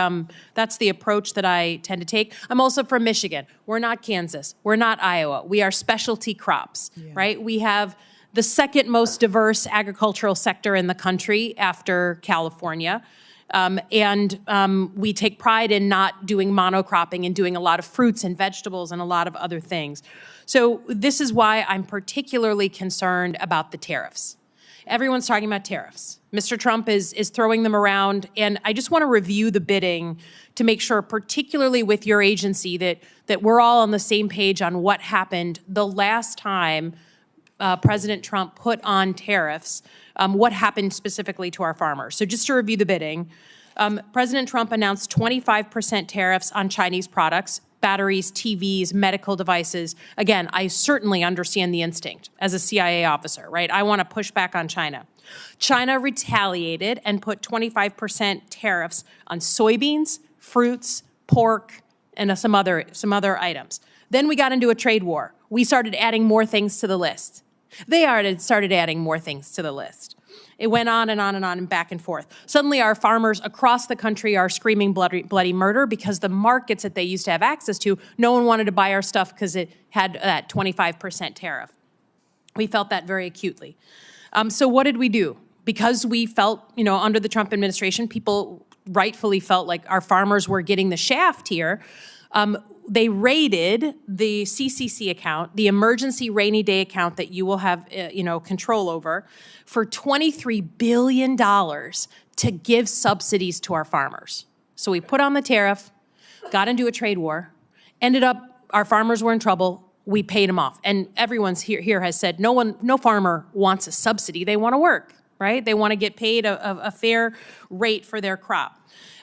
that's the approach that I tend to take. I'm also from Michigan. We're not Kansas. We're not Iowa. We are specialty crops, right? We have the second most diverse agricultural sector in the country after California. We take pride in not doing monocropping and doing a lot of fruits and vegetables and a lot of other things. So this is why I'm particularly concerned about the tariffs. Everyone's talking about tariffs. Mr. Trump is throwing them around, and I just want to review the bidding to make sure, particularly with your agency, that we're all on the same page on what happened the last time President Trump put on tariffs, what happened specifically to our farmers. So just to review the bidding, President Trump announced 25% tariffs on Chinese products, batteries, TVs, medical devices. Again, I certainly understand the instinct as a CIA officer, right? I want to push back on China. China retaliated and put 25% tariffs on soybeans, fruits, pork, and some other items. Then we got into a trade war. We started adding more things to the list. They started adding more things to the list. It went on and on and on and back and forth. Suddenly our farmers across the country are screaming bloody murder because the markets that they used to have access to, no one wanted to buy our stuff because it had that 25% tariff. We felt that very acutely. So what did we do? Because we felt, under the Trump administration, people rightfully felt like our farmers were getting the shaft here. They raided the CCC account, the emergency rainy day account that you will have, control over, for $23 billion to give subsidies to our farmers. So we put on the tariff, got into a trade war, ended up, our farmers were in trouble. We paid them off. And everyone's here has said no farmer wants a subsidy. They want to work, right? They want to get paid a fair rate for their crop.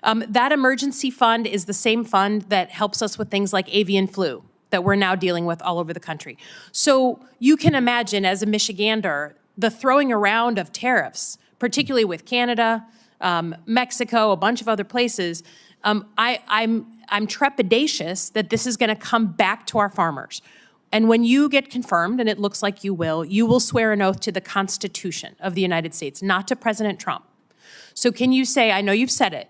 That emergency fund is the same fund that helps us with things like avian flu that we're now dealing with all over the country. So you can imagine, as a Michigander, the throwing around of tariffs, particularly with Canada, Mexico, a bunch of other places. I'm trepidatious that this is going to come back to our farmers. And when you get confirmed, and it looks like you will swear an oath to the Constitution of the United States, not to President Trump. So can you say, I know you've said it,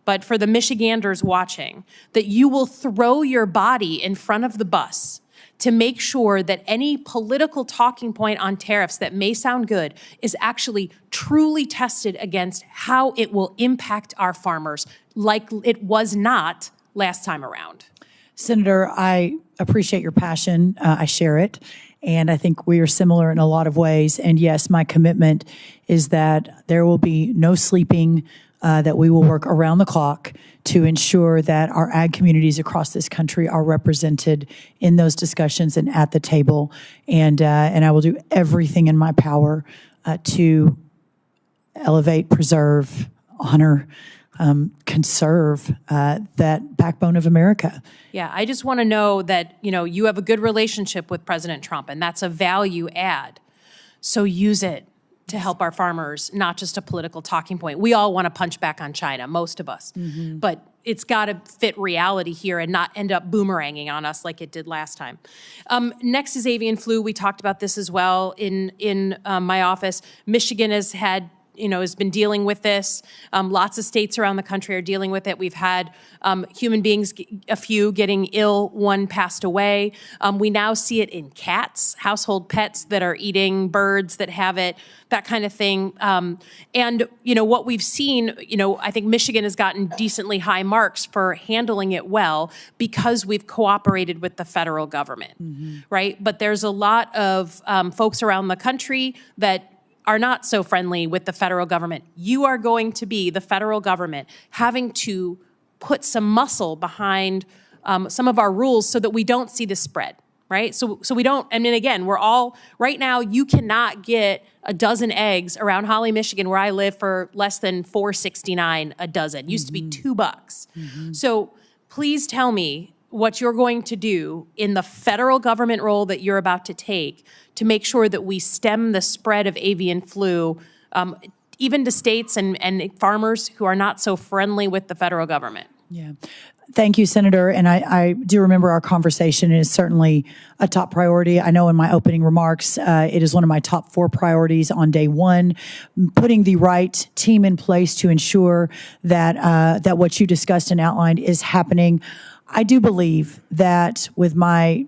but for the Michiganders watching, that you will throw your body in front of the bus to make sure that any political talking point on tariffs that may sound good is actually truly tested against how it will impact our farmers like it was not last time around? Senator, I appreciate your passion. I share it. And I think we are similar in a lot of ways. And yes, my commitment is that there will be no sleeping, that we will work around the clock to ensure that our ag communities across this country are represented in those discussions and at the table. And I will do everything in my power to elevate, preserve, honor, conserve that backbone of America. Yeah, I just want to know that, you have a good relationship with President Trump, and that's a value add. So use it to help our farmers, not just a political talking point. We all want to punch back on China, most of us. But it's got to fit reality here and not end up boomeranging on us like it did last time. Next is avian flu. We talked about this as well in my office. Michigan has been dealing with this. Lots of states around the country are dealing with it. We've had human beings, a few getting ill, one passed away. We now see it in cats, household pets that are eating birds that have it, that kind of thing. And what we've seen, I think Michigan has gotten decently high marks for handling it well because we've cooperated with the federal government, right? But there's a lot of folks around the country that are not so friendly with the federal government. You are going to be, the federal government, having to put some muscle behind some of our rules so that we don't see this spread, right? So we don't, again, we're all, right now, you cannot get a dozen eggs around Holly, Michigan, where I live, for less than $4.69 a dozen. Used to be $2. So please tell me what you're going to do in the federal government role that you're about to take to make sure that we stem the spread of avian flu, even to states and farmers who are not so friendly with the federal government. Yeah. Thank you, Senator. And I do remember our conversation. It is certainly a top priority. I know in my opening remarks, it is one of my top 4 priorities on day one, putting the right team in place to ensure that, that what you discussed and outlined is happening. I do believe that with my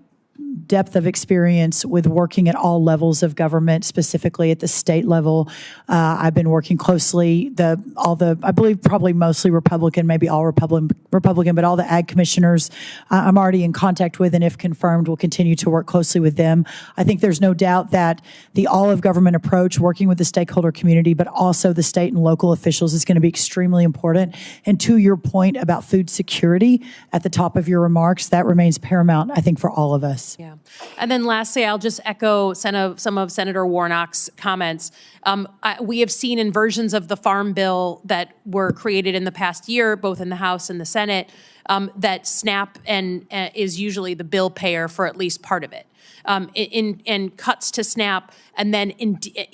depth of experience with working at all levels of government, specifically at the state level. I've been working closely, I believe probably mostly Republican, maybe all Republican, but all the ag commissioners I'm already in contact with, and if confirmed, will continue to work closely with them. I think there's no doubt that the all-of-government approach, working with the stakeholder community, but also the state and local officials, is going to be extremely important. And to your point about food security at the top of your remarks, that remains paramount, I think, for all of us. Yeah. And then lastly, I'll just echo some of Senator Warnock's comments. We have seen in versions of the Farm Bill that were created in the past year, both in the House and the Senate, that SNAP is usually the bill payer for at least part of it. In cuts to SNAP, and then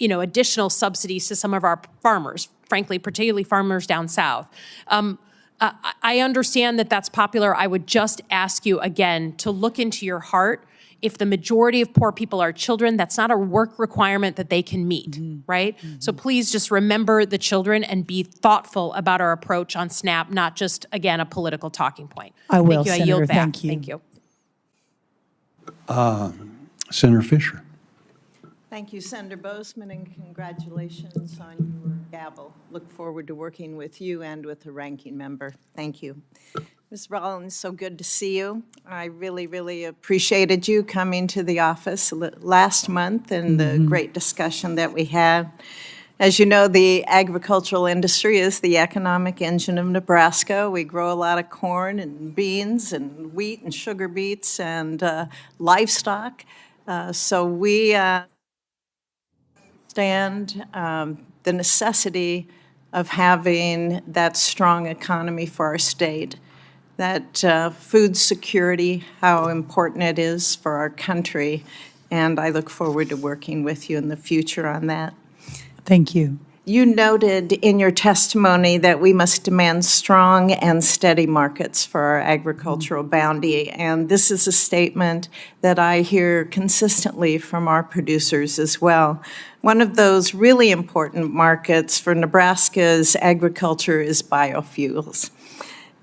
additional subsidies to some of our farmers, frankly, particularly farmers down south. I understand that that's popular. I would just ask you again to look into your heart. If the majority of poor people are children, that's not a work requirement that they can meet, right? So please just remember the children and be thoughtful about our approach on SNAP, not just, again, a political talking point. I will, Thank you. Senator. I yield back. Thank you. Thank you. Senator Fischer. Thank you, Senator Bozeman, and congratulations on your gavel. Look forward to working with you and with the ranking member. Thank you. Ms. Rollins, so good to see you. I really, really appreciated you coming to the office last month and the great discussion that we had. As you know, the agricultural industry is the economic engine of Nebraska. We grow a lot of corn and beans and wheat and sugar beets and livestock. So we understand the necessity of having that strong economy for our state, that food security, how important it is for our country, and I look forward to working with you in the future on that. Thank you. You noted in your testimony that we must demand strong and steady markets for our agricultural bounty, and this is a statement that I hear consistently from our producers as well. One of those really important markets for Nebraska's agriculture is biofuels.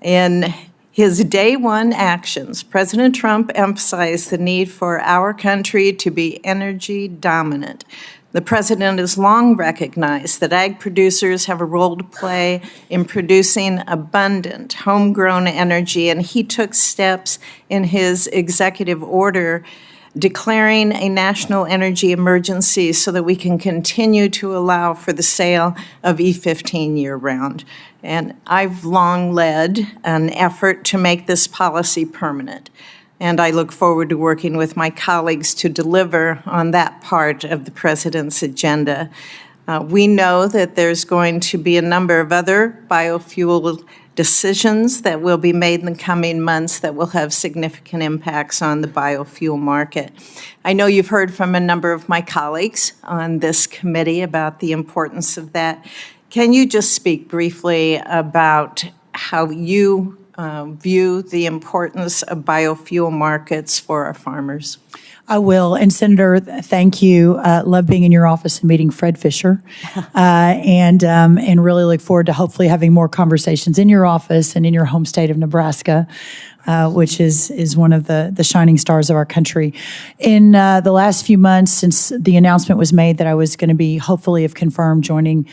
In his day one actions, President Trump emphasized the need for our country to be energy dominant. The president has long recognized that ag producers have a role to play in producing abundant homegrown energy, and he took steps in his executive order declaring a national energy emergency so that we can continue to allow for the sale of E15 year-round. And I've long led an effort to make this policy permanent. And I look forward to working with my colleagues to deliver on that part of the president's agenda. We know that there's going to be a number of other biofuel decisions that will be made in the coming months that will have significant impacts on the biofuel market. I know you've heard from a number of my colleagues on this committee about the importance of that. Can you just speak briefly about how you view the importance of biofuel markets for our farmers? I will. And Senator, thank you. Love being in your office and meeting Fred Fischer, and really look forward to hopefully having more conversations in your office and in your home state of Nebraska, which is one of the shining stars of our country. In the last few months, since the announcement was made that I was going to be, hopefully if confirmed, joining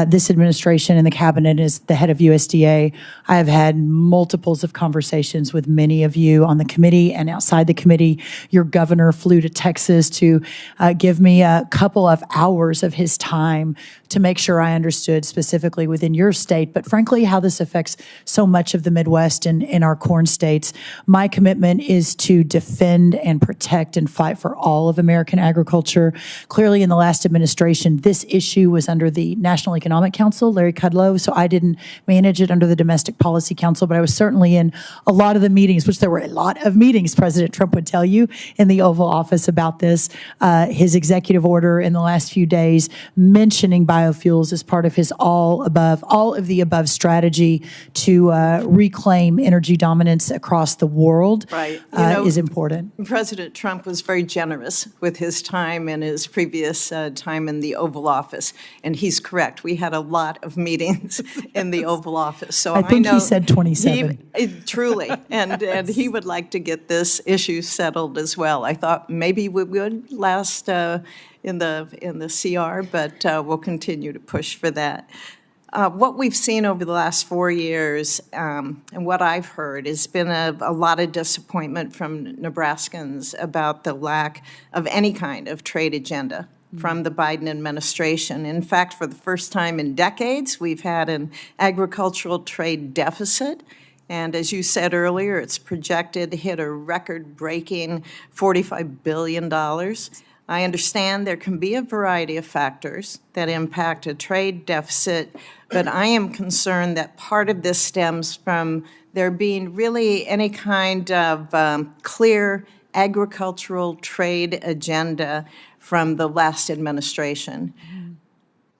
this administration and the cabinet as the head of USDA, I have had multiples of conversations with many of you on the committee and outside the committee. Your governor flew to Texas to give me a couple of hours of his time to make sure I understood specifically within your state, but frankly, how this affects so much of the Midwest and in our corn states. My commitment is to defend and protect and fight for all of American agriculture. Clearly, in the last administration, this issue was under the National Economic Council, Larry Kudlow, so I didn't manage it under the Domestic Policy Council, but I was certainly in a lot of the meetings, which there were a lot of meetings, President Trump would tell you, in the Oval Office about this. His executive order in the last few days mentioning biofuels as part of his all of the above strategy to reclaim energy dominance across the world is important. President Trump was very generous with his time and his previous time in the Oval Office, and he's correct. We had a lot of meetings in the Oval Office. So I think he said 27. Truly, and he would like to get this issue settled as well. I thought maybe we would last in the CR, but we'll continue to push for that. What we've seen over the last 4 years, and what I've heard, has been a lot of disappointment from Nebraskans about the lack of any kind of trade agenda from the Biden administration. In fact, for the first time in decades, we've had an agricultural trade deficit. And as you said earlier, it's projected to hit a record-breaking $45 billion. I understand there can be a variety of factors that impact a trade deficit, but I am concerned that part of this stems from there being really any kind of clear agricultural trade agenda from the last administration.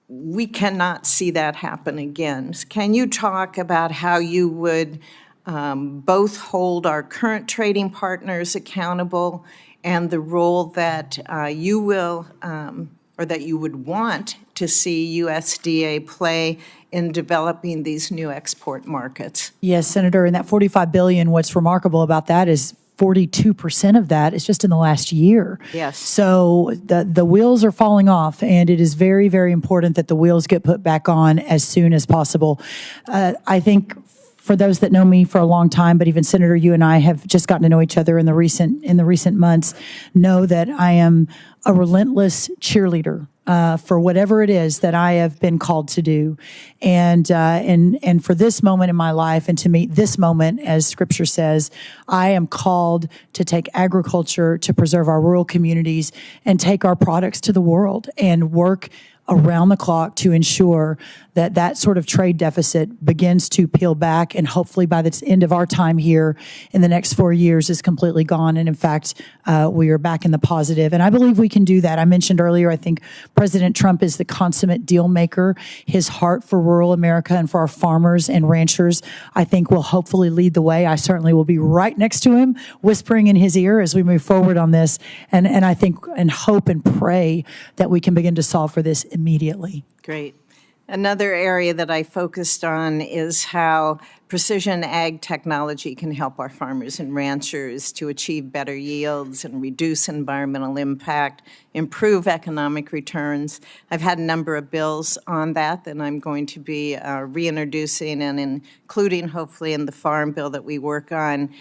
We cannot see that happen again. Can you talk about how you would both hold our current trading partners accountable and the role that you will, or that you would want to see USDA play in developing these new export markets? Yes, Senator, and that $45 billion, what's remarkable about that is 42% of that is just in the last year. Yes. So the wheels are falling off, and it is very, very important that the wheels get put back on as soon as possible. I think for those that know me for a long time, but even Senator, you and I have just gotten to know each other in the recent months, know that I am a relentless cheerleader for whatever it is that I have been called to do. And for this moment in my life, and to meet this moment, as Scripture says, I am called to take agriculture to preserve our rural communities and take our products to the world and work around the clock to ensure that sort of trade deficit begins to peel back, and hopefully by the end of our time here in the next 4 years is completely gone. And in fact, we are back in the positive. And I believe we can do that. I mentioned earlier, I think President Trump is the consummate deal maker. His heart for rural America and for our farmers and ranchers, I think, will hopefully lead the way. I certainly will be right next to him, whispering in his ear as we move forward on this. And I think and hope and pray that we can begin to solve for this immediately. Great. Another area that I focused on is how precision ag technology can help our farmers and ranchers to achieve better yields and reduce environmental impact, improve economic returns. I've had a number of bills on that I'm going to be reintroducing and including hopefully in the farm bill that we work on.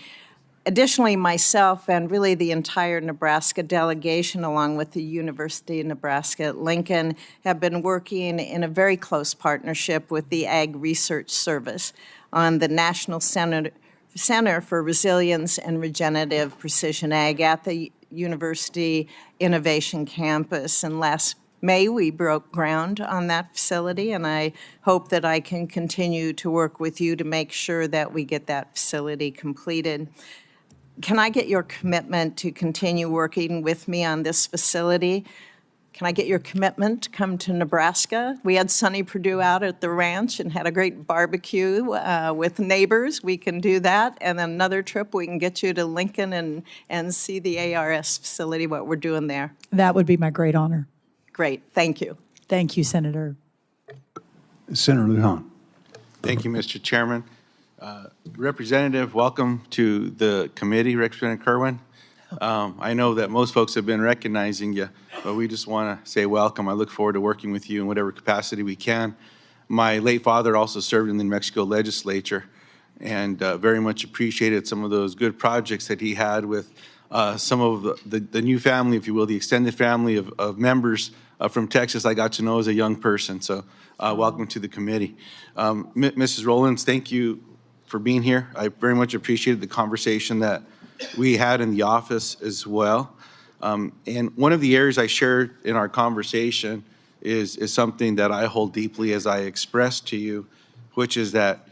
Additionally, myself and really the entire Nebraska delegation, along with the University of Nebraska at Lincoln, have been working in a very close partnership with the Ag Research Service on the National Center for Resilience and Regenerative Precision Ag at the University Innovation Campus. And last May, we broke ground on that facility, and I hope that I can continue to work with you to make sure that we get that facility completed. Can I get your commitment to continue working with me on this facility? Can I get your commitment to come to Nebraska? We had Sonny Perdue out at the ranch and had a great barbecue with neighbors. We can do that. And then another trip, we can get you to Lincoln and see the ARS facility, what we're doing there. That would be my great honor. Great. Thank you. Thank you, Senator. Senator Lujan. Thank you, Mr. Chairman. Representative, welcome to the committee, Representative Kerwin. I know that most folks have been recognizing you, but we just want to say welcome. I look forward to working with you in whatever capacity we can. My late father also served in the New Mexico legislature and very much appreciated some of those good projects that he had with some of the new family, if you will, the extended family of members from Texas I got to know as a young person. So welcome to the committee. Mrs. Rollins, thank you for being here. I very much appreciated the conversation that we had in the office as well. And one of the areas I shared in our conversation is something that I hold deeply as I expressed to you, which is that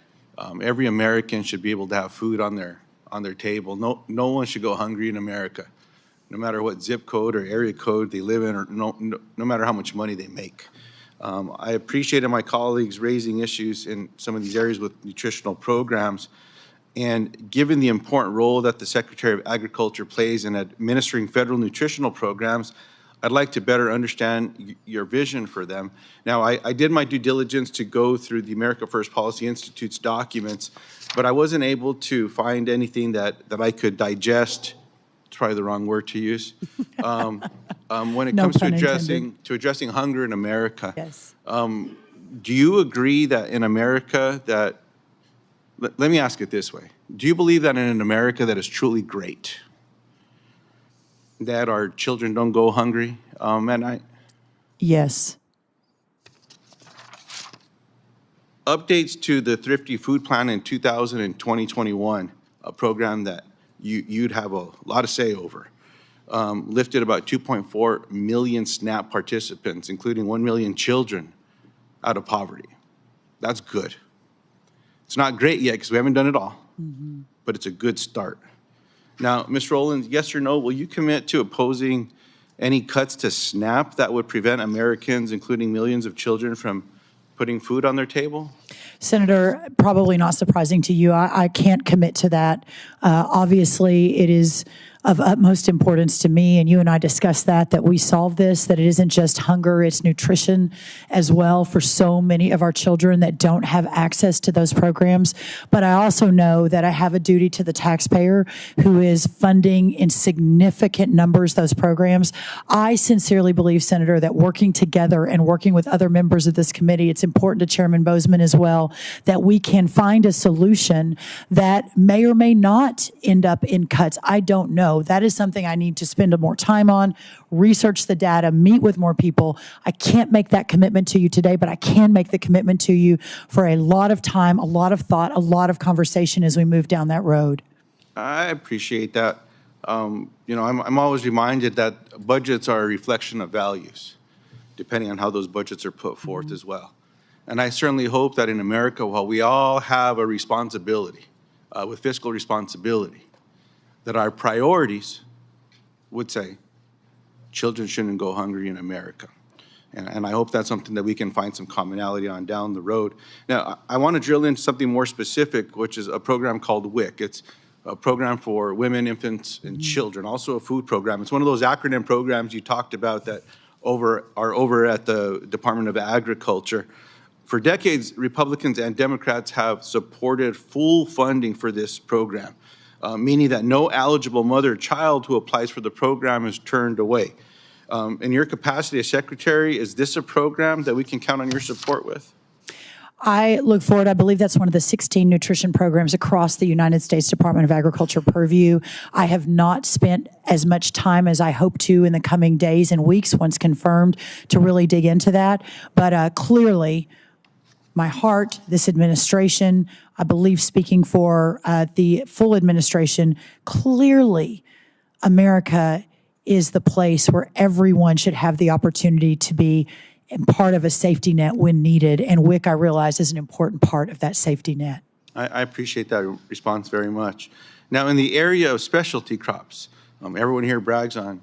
every American should be able to have food on their table. No one should go hungry in America, no matter what zip code or area code they live in, or no matter how much money they make. I appreciated my colleagues raising issues in some of these areas with nutritional programs. And given the important role that the Secretary of Agriculture plays in administering federal nutritional programs, I'd like to better understand your vision for them. Now, I did my due diligence to go through the America First Policy Institute's documents, but I wasn't able to find anything that I could digest. It's probably the wrong word to use. When it comes to addressing hunger in America. Yes. Do you agree that in America that, let me ask it this way. Do you believe that in an America that is truly great, that our children don't go hungry at night? Yes. Updates to the Thrifty Food Plan in 2000 and 2021, a program that you'd have a lot of say over, lifted about 2.4 million SNAP participants, including 1 million children, out of poverty. That's good. It's not great yet because we haven't done it all, but it's a good start. Now, Ms. Rollins, yes or no, will you commit to opposing any cuts to SNAP that would prevent Americans, including millions of children, from putting food on their table? Senator, probably not surprising to you. I can't commit to that. Obviously, it is of utmost importance to me, and you and I discussed that we solve this, that it isn't just hunger, it's nutrition as well for so many of our children that don't have access to those programs. But I also know that I have a duty to the taxpayer who is funding in significant numbers those programs. I sincerely believe, Senator, that working together and working with other members of this committee, it's important to Chairman Bozeman as well, that we can find a solution that may or may not end up in cuts. I don't know. That is something I need to spend more time on, research the data, meet with more people. I can't make that commitment to you today, but I can make the commitment to you for a lot of time, a lot of thought, a lot of conversation as we move down that road. I appreciate that. You know, I'm always reminded that budgets are a reflection of values, depending on how those budgets are put forth as well. And I certainly hope that in America, while we all have a responsibility, with fiscal responsibility, that our priorities would say, children shouldn't go hungry in America. And I hope that's something that we can find some commonality on down the road. Now, I want to drill into something more specific, which is a program called WIC. It's a program for women, infants, and children, also a food program. It's one of those acronym programs you talked about that are over at the Department of Agriculture. For decades, Republicans and Democrats have supported full funding for this program, meaning that no eligible mother or child who applies for the program is turned away. In your capacity as secretary, is this a program that we can count on your support with? I look forward, I believe that's one of the 16 nutrition programs across the United States Department of Agriculture purview. I have not spent as much time as I hope to in the coming days and weeks, once confirmed, to really dig into that. But clearly, my heart, this administration, I believe speaking for the full administration, clearly America is the place where everyone should have the opportunity to be part of a safety net when needed. And WIC, I realize, is an important part of that safety net. I appreciate that response very much. Now, in the area of specialty crops, everyone here brags on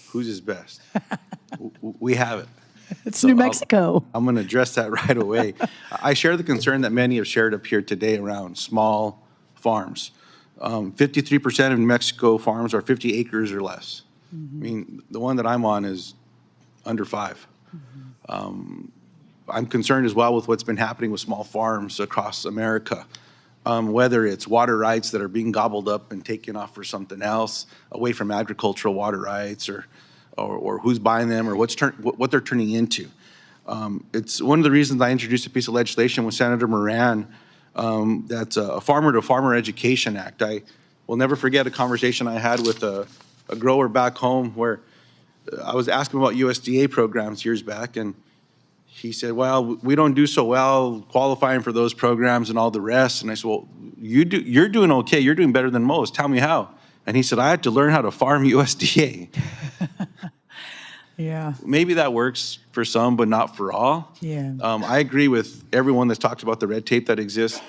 whose is best. We have it. It's New Mexico. I'm going to address that right away. I share the concern that many have shared up here today around small farms. 53% of New Mexico farms are 50 acres or less. I mean, the one that I'm on is under 5. I'm concerned as well with what's been happening with small farms across America, whether it's water rights that are being gobbled up and taken off for something else, away from agricultural water rights, or who's buying them, or what they're turning into. It's one of the reasons I introduced a piece of legislation with Senator Moran that's a Farmer-to-Farmer Education Act. I will never forget a conversation I had with a grower back home where I was asking about USDA programs years back, and he said, well, we don't do so well qualifying for those programs and all the rest. And I said, well, you're doing okay. You're doing better than most. Tell me how. And he said, I had to learn how to farm USDA. Yeah. Maybe that works for some, but not for all. Yeah. I agree with everyone that's talked about the red tape that exists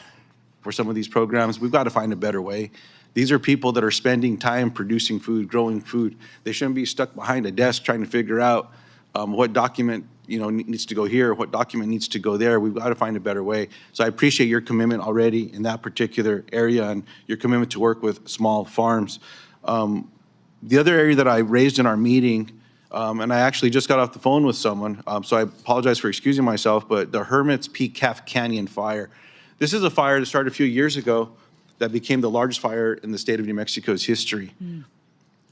for some of these programs. We've got to find a better way. These are people that are spending time producing food, growing food. They shouldn't be stuck behind a desk trying to figure out what document needs to go here, what document needs to go there. We've got to find a better way. So I appreciate your commitment already in that particular area and your commitment to work with small farms. The other area that I raised in our meeting, and I actually just got off the phone with someone, so I apologize for excusing myself, but the Hermit's Peak Calf Canyon fire. This is a fire that started a few years ago that became the largest fire in the state of New Mexico's history.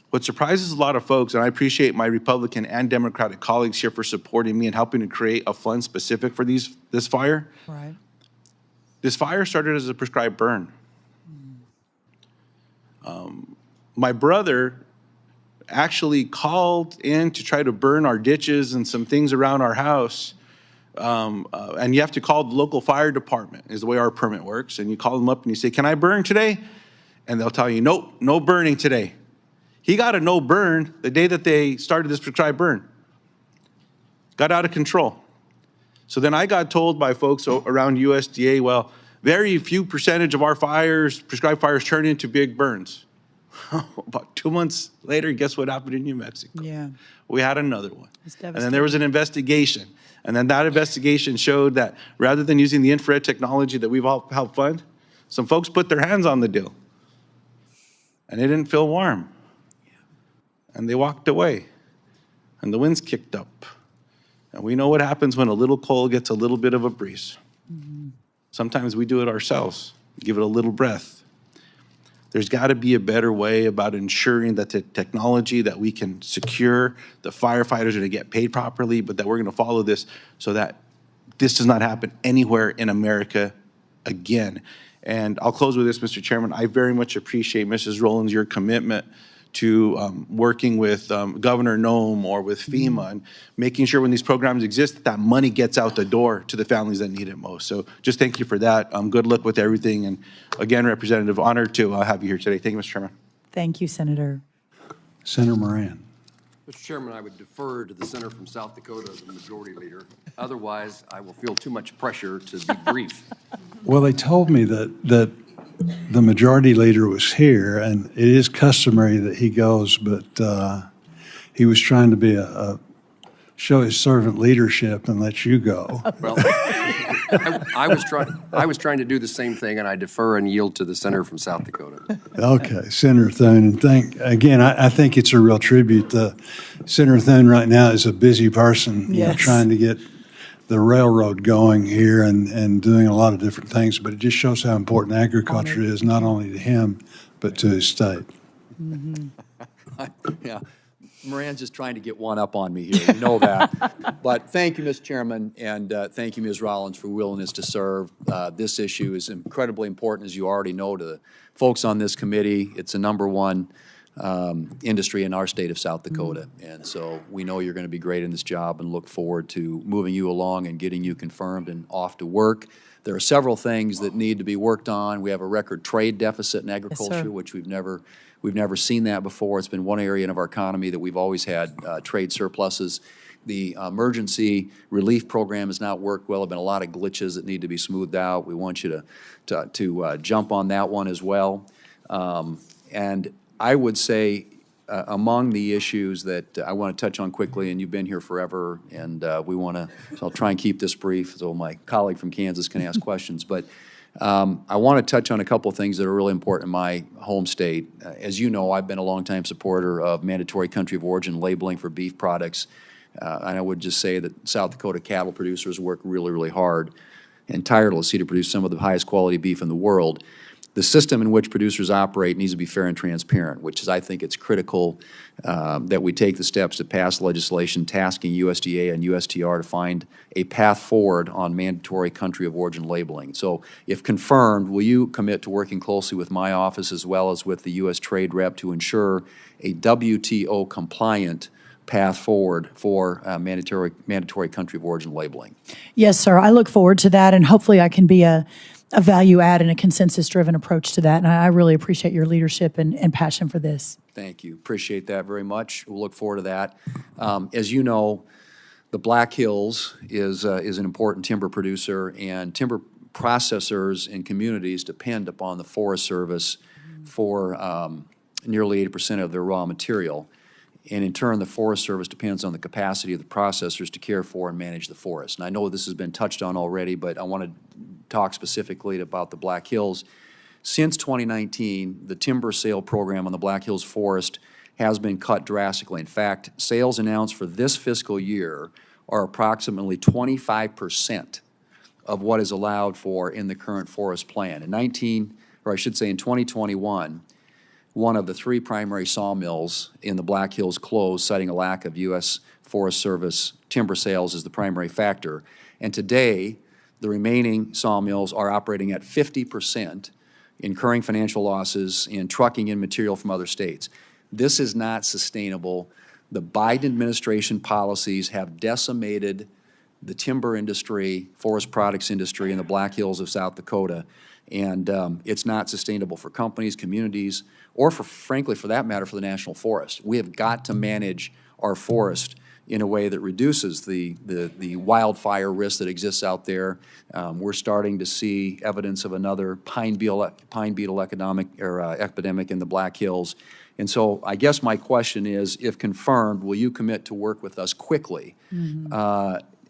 What surprises a lot of folks, and I appreciate my Republican and Democratic colleagues here for supporting me and helping to create a fund specific for this fire. Right. This fire started as a prescribed burn. My brother actually called in to try to burn our ditches and some things around our house. And you have to call the local fire department, is the way our permit works. And you call them up and you say, can I burn today? And they'll tell you, nope, no burning today. He got a no burn the day that they started this prescribed burn. Got out of control. So then I got told by folks around USDA, well, very few percentage of our fires, prescribed fires, turn into big burns. About 2 months later, guess what happened in New Mexico? Yeah. We had another one. It's And then there was an investigation. And then that investigation showed that rather than using the infrared technology that we've all helped fund, some folks put their hands on the deal. And it didn't feel warm. And they walked away. And the winds kicked up. And we know what happens when a little coal gets a little bit of a breeze. Sometimes we do it ourselves, give it a little breath. There's got to be a better way about ensuring that the technology that we can secure, the firefighters are going to get paid properly, but that we're going to follow this so that this does not happen anywhere in America again. And I'll close with this, Mr. Chairman. I very much appreciate, Mrs. Rollins, your commitment to working with Governor Noem or with FEMA and making sure when these programs exist that money gets out the door to the families that need it most. So just thank you for that. Good luck with everything. And again, Representative, honored to have you here today. Thank you, Mr. Chairman. Thank you, Senator. Senator Moran. Mr. Chairman, I would defer to the senator from South Dakota, the majority leader. Otherwise, I will feel too much pressure to be brief. Well, they told me that the majority leader was here, and it is customary that he goes, but he was trying to be show his servant leadership and let you go. Well, I was trying to do the same thing, and I defer and yield to the senator from South Dakota. Okay, Senator Thune, and I think it's a real tribute. Senator Thune right now is a busy person, Yes. trying to get the railroad going here and doing a lot of different things, but it just shows how important agriculture is, not only to him, but to his state. Yeah, Moran's just trying to get one up on me here, you know that. But thank you, Mr. Chairman, and thank you, Ms. Rollins, for willingness to serve. This issue is incredibly important, as you already know, to the folks on this committee. It's a #1 industry in our state of South Dakota. And so we know you're going to be great in this job and look forward to moving you along and getting you confirmed and off to work. There are several things that need to be worked on. We have a record trade deficit in agriculture, which we've never seen that before. It's been one area of our economy that we've always had trade surpluses. The emergency relief program has not worked well. There have been a lot of glitches that need to be smoothed out. We want you to jump on that one as well. And I would say among the issues that I want to touch on quickly, and you've been here forever, and so I'll try and keep this brief so my colleague from Kansas can ask questions. But I want to touch on a couple of things that are really important in my home state. As you know, I've been a longtime supporter of mandatory country of origin labeling for beef products. And I would just say that South Dakota cattle producers work really, really hard and tirelessly to produce some of the highest quality beef in the world. The system in which producers operate needs to be fair and transparent, which is, I think it's critical that we take the steps to pass legislation tasking USDA and USTR to find a path forward on mandatory country of origin labeling. So if confirmed, will you commit to working closely with my office as well as with the U.S. Trade Rep to ensure a WTO compliant path forward for mandatory country of origin labeling? Yes, sir. I look forward to that, and hopefully I can be a value add and a consensus-driven approach to that. And I really appreciate your leadership and passion for this. Thank you. Appreciate that very much. We'll look forward to that. As you know, the Black Hills is an important timber producer, and timber processors and communities depend upon the Forest Service for nearly 80% of their raw material. And in turn, the Forest Service depends on the capacity of the processors to care for and manage the forest. And I know this has been touched on already, but I want to talk specifically about the Black Hills. Since 2019, the timber sale program on the Black Hills Forest has been cut drastically. In fact, sales announced for this fiscal year are approximately 25% of what is allowed for in the current forest plan. In 2021, one of the 3 primary sawmills in the Black Hills closed, citing a lack of U.S. Forest Service timber sales as the primary factor. And today, the remaining sawmills are operating at 50%, incurring financial losses and trucking in material from other states. This is not sustainable. The Biden administration policies have decimated the timber industry, forest products industry in the Black Hills of South Dakota. And it's not sustainable for companies, communities, or frankly, for that matter, for the National Forest. We have got to manage our forest in a way that reduces the wildfire risk that exists out there. We're starting to see evidence of another pine beetle epidemic in the Black Hills. And so I guess my question is, if confirmed, will you commit to work with us quickly and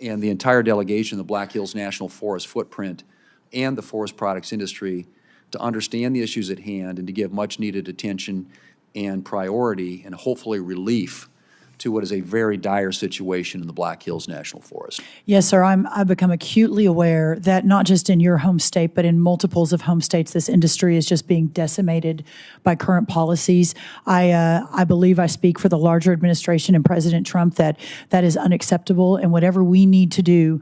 the entire delegation of the Black Hills National Forest footprint and the forest products industry to understand the issues at hand and to give much needed attention and priority and hopefully relief to what is a very dire situation in the Black Hills National Forest? Yes, sir. I've become acutely aware that not just in your home state, but in multiples of home states, this industry is just being decimated by current policies. I believe I speak for the larger administration and President Trump that is unacceptable, and whatever we need to do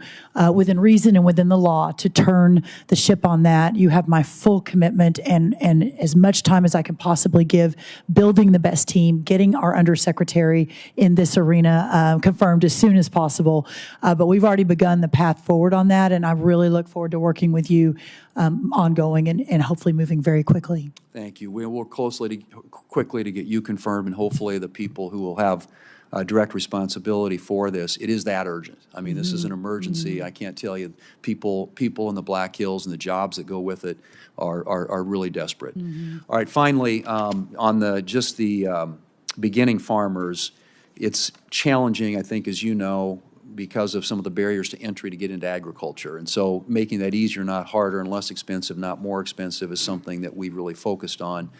within reason and within the law to turn the ship on that, you have my full commitment and as much time as I can possibly give building the best team, getting our undersecretary in this arena confirmed as soon as possible. But we've already begun the path forward on that, and I really look forward to working with you ongoing and hopefully moving very quickly. Thank you. We'll work quickly to get you confirmed, and hopefully the people who will have direct responsibility for this. It is that urgent. I mean, this is an emergency. I can't tell you, people in the Black Hills and the jobs that go with it are really desperate. All right, finally, on the beginning farmers, it's challenging, I think, as you know, because of some of the barriers to entry to get into agriculture. And so making that easier, not harder, and less expensive, not more expensive, is something that we've really focused on.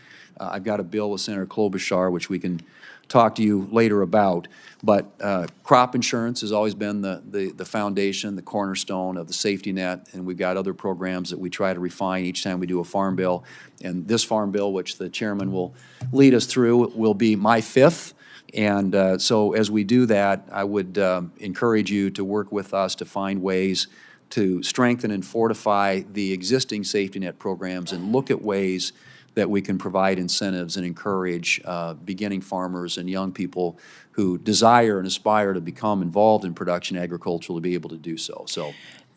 I've got a bill with Senator Klobuchar, which we can talk to you later about. But crop insurance has always been the foundation, the cornerstone of the safety net, and we've got other programs that we try to refine each time we do a farm bill. And this farm bill, which the chairman will lead us through, will be my fifth. And so as we do that, I would encourage you to work with us to find ways to strengthen and fortify the existing safety net programs and look at ways that we can provide incentives and encourage beginning farmers and young people who desire and aspire to become involved in production agriculture to be able to do so.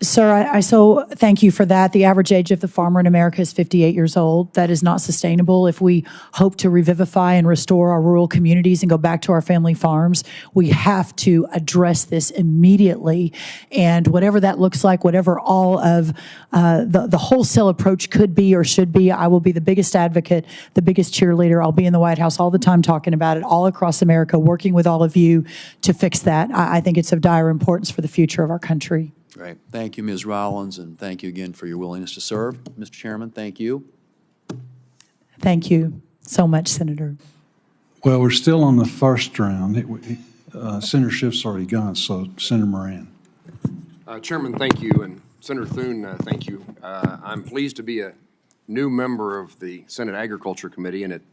Sir, I so thank you for that. The average age of the farmer in America is 58 years old. That is not sustainable. If we hope to revivify and restore our rural communities and go back to our family farms, we have to address this immediately. And whatever that looks like, whatever all of the wholesale approach could be or should be, I will be the biggest advocate, the biggest cheerleader. I'll be in the White House all the time talking about it, all across America, working with all of you to fix that. I think it's of dire importance for the future of our country. Great. Thank you, Ms. Rollins, and thank you again for your willingness to serve. Mr. Chairman, thank you. Thank you so much, Senator. Well, we're still on the first round. Senator Schiff's already gone, so Senator Moran. Chairman, thank you, and Senator Thune, thank you. I'm pleased to be a new member of the Senate Agriculture Committee, and it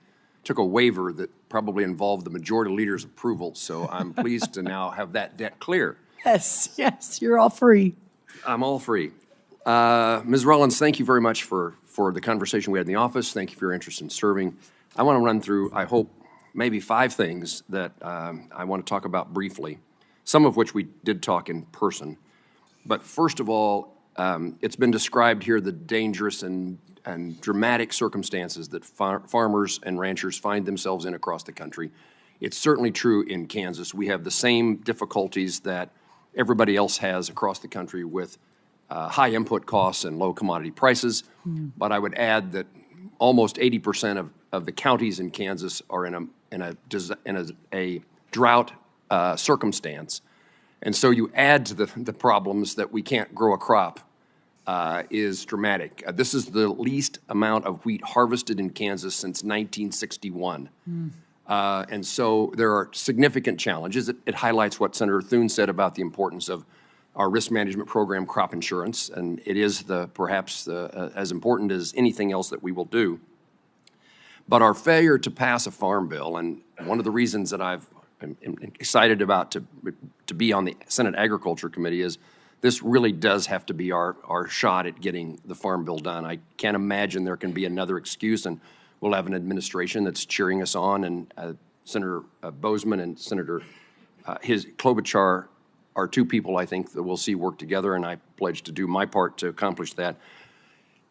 took a waiver that probably involved the majority leader's approval, so I'm pleased to now have that debt clear. Yes, you're all free. I'm all free. Ms. Rollins, thank you very much for the conversation we had in the office. Thank you for your interest in serving. I want to run through, I hope, maybe 5 things that I want to talk about briefly, some of which we did talk in person. But first of all, it's been described here the dangerous and dramatic circumstances that farmers and ranchers find themselves in across the country. It's certainly true in Kansas. We have the same difficulties that everybody else has across the country with high input costs and low commodity prices. But I would add that almost 80% of the counties in Kansas are in a drought circumstance. And so you add to the problems that we can't grow a crop is dramatic. This is the least amount of wheat harvested in Kansas since 1961. And so there are significant challenges. It highlights what Senator Thune said about the importance of our risk management program, crop insurance, and it is perhaps as important as anything else that we will do. But our failure to pass a farm bill, and one of the reasons that I'm excited about to be on the Senate Agriculture Committee is this really does have to be our shot at getting the farm bill done. I can't imagine there can be another excuse, and we'll have an administration that's cheering us on, and Senator Bozeman and Senator Klobuchar are 2 people I think that we'll see work together, and I pledge to do my part to accomplish that.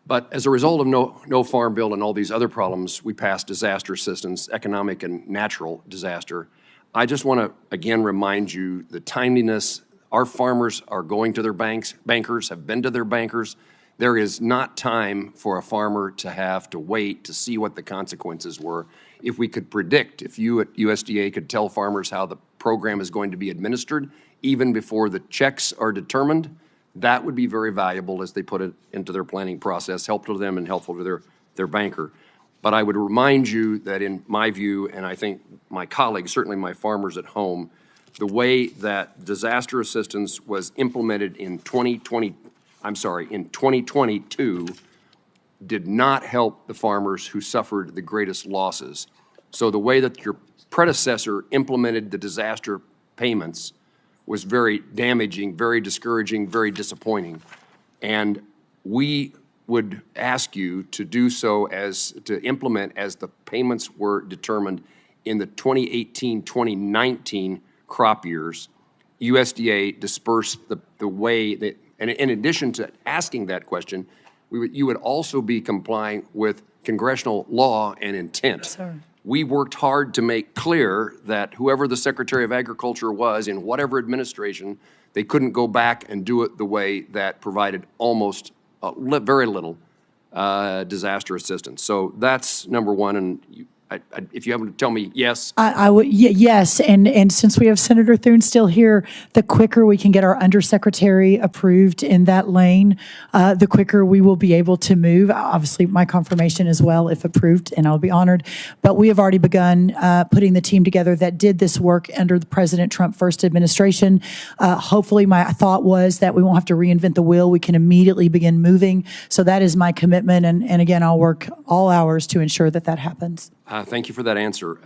But as a result of no farm bill and all these other problems, we passed disaster assistance, economic and natural disaster. I just want to again remind you the timeliness. Our farmers are going to their bankers, have been to their bankers. There is not time for a farmer to have to wait to see what the consequences were. If we could predict, if you at USDA could tell farmers how the program is going to be administered, even before the checks are determined, that would be very valuable as they put it into their planning process, helpful to them and helpful to their banker. But I would remind you that in my view, and I think my colleagues, certainly my farmers at home, the way that disaster assistance was implemented in 2022 did not help the farmers who suffered the greatest losses. So the way that your predecessor implemented the disaster payments was very damaging, very discouraging, very disappointing. And we would ask you to do so to implement as the payments were determined in the 2018-2019 crop years. USDA dispersed the way that, and in addition to asking that question, you would also be complying with congressional law and intent. We worked hard to make clear that whoever the Secretary of Agriculture was in whatever administration, they couldn't go back and do it the way that provided almost very little disaster assistance. So that's number one, and if you happen to tell me yes. I would, yes, and since we have Senator Thune still here, the quicker we can get our undersecretary approved in that lane, the quicker we will be able to move. Obviously, my confirmation as well, if approved, and I'll be honored. But we have already begun putting the team together that did this work under the President Trump first administration. Hopefully, my thought was that we won't have to reinvent the wheel. We can immediately begin moving. So that is my commitment, and again, I'll work all hours to ensure that that happens. Thank you for that answer.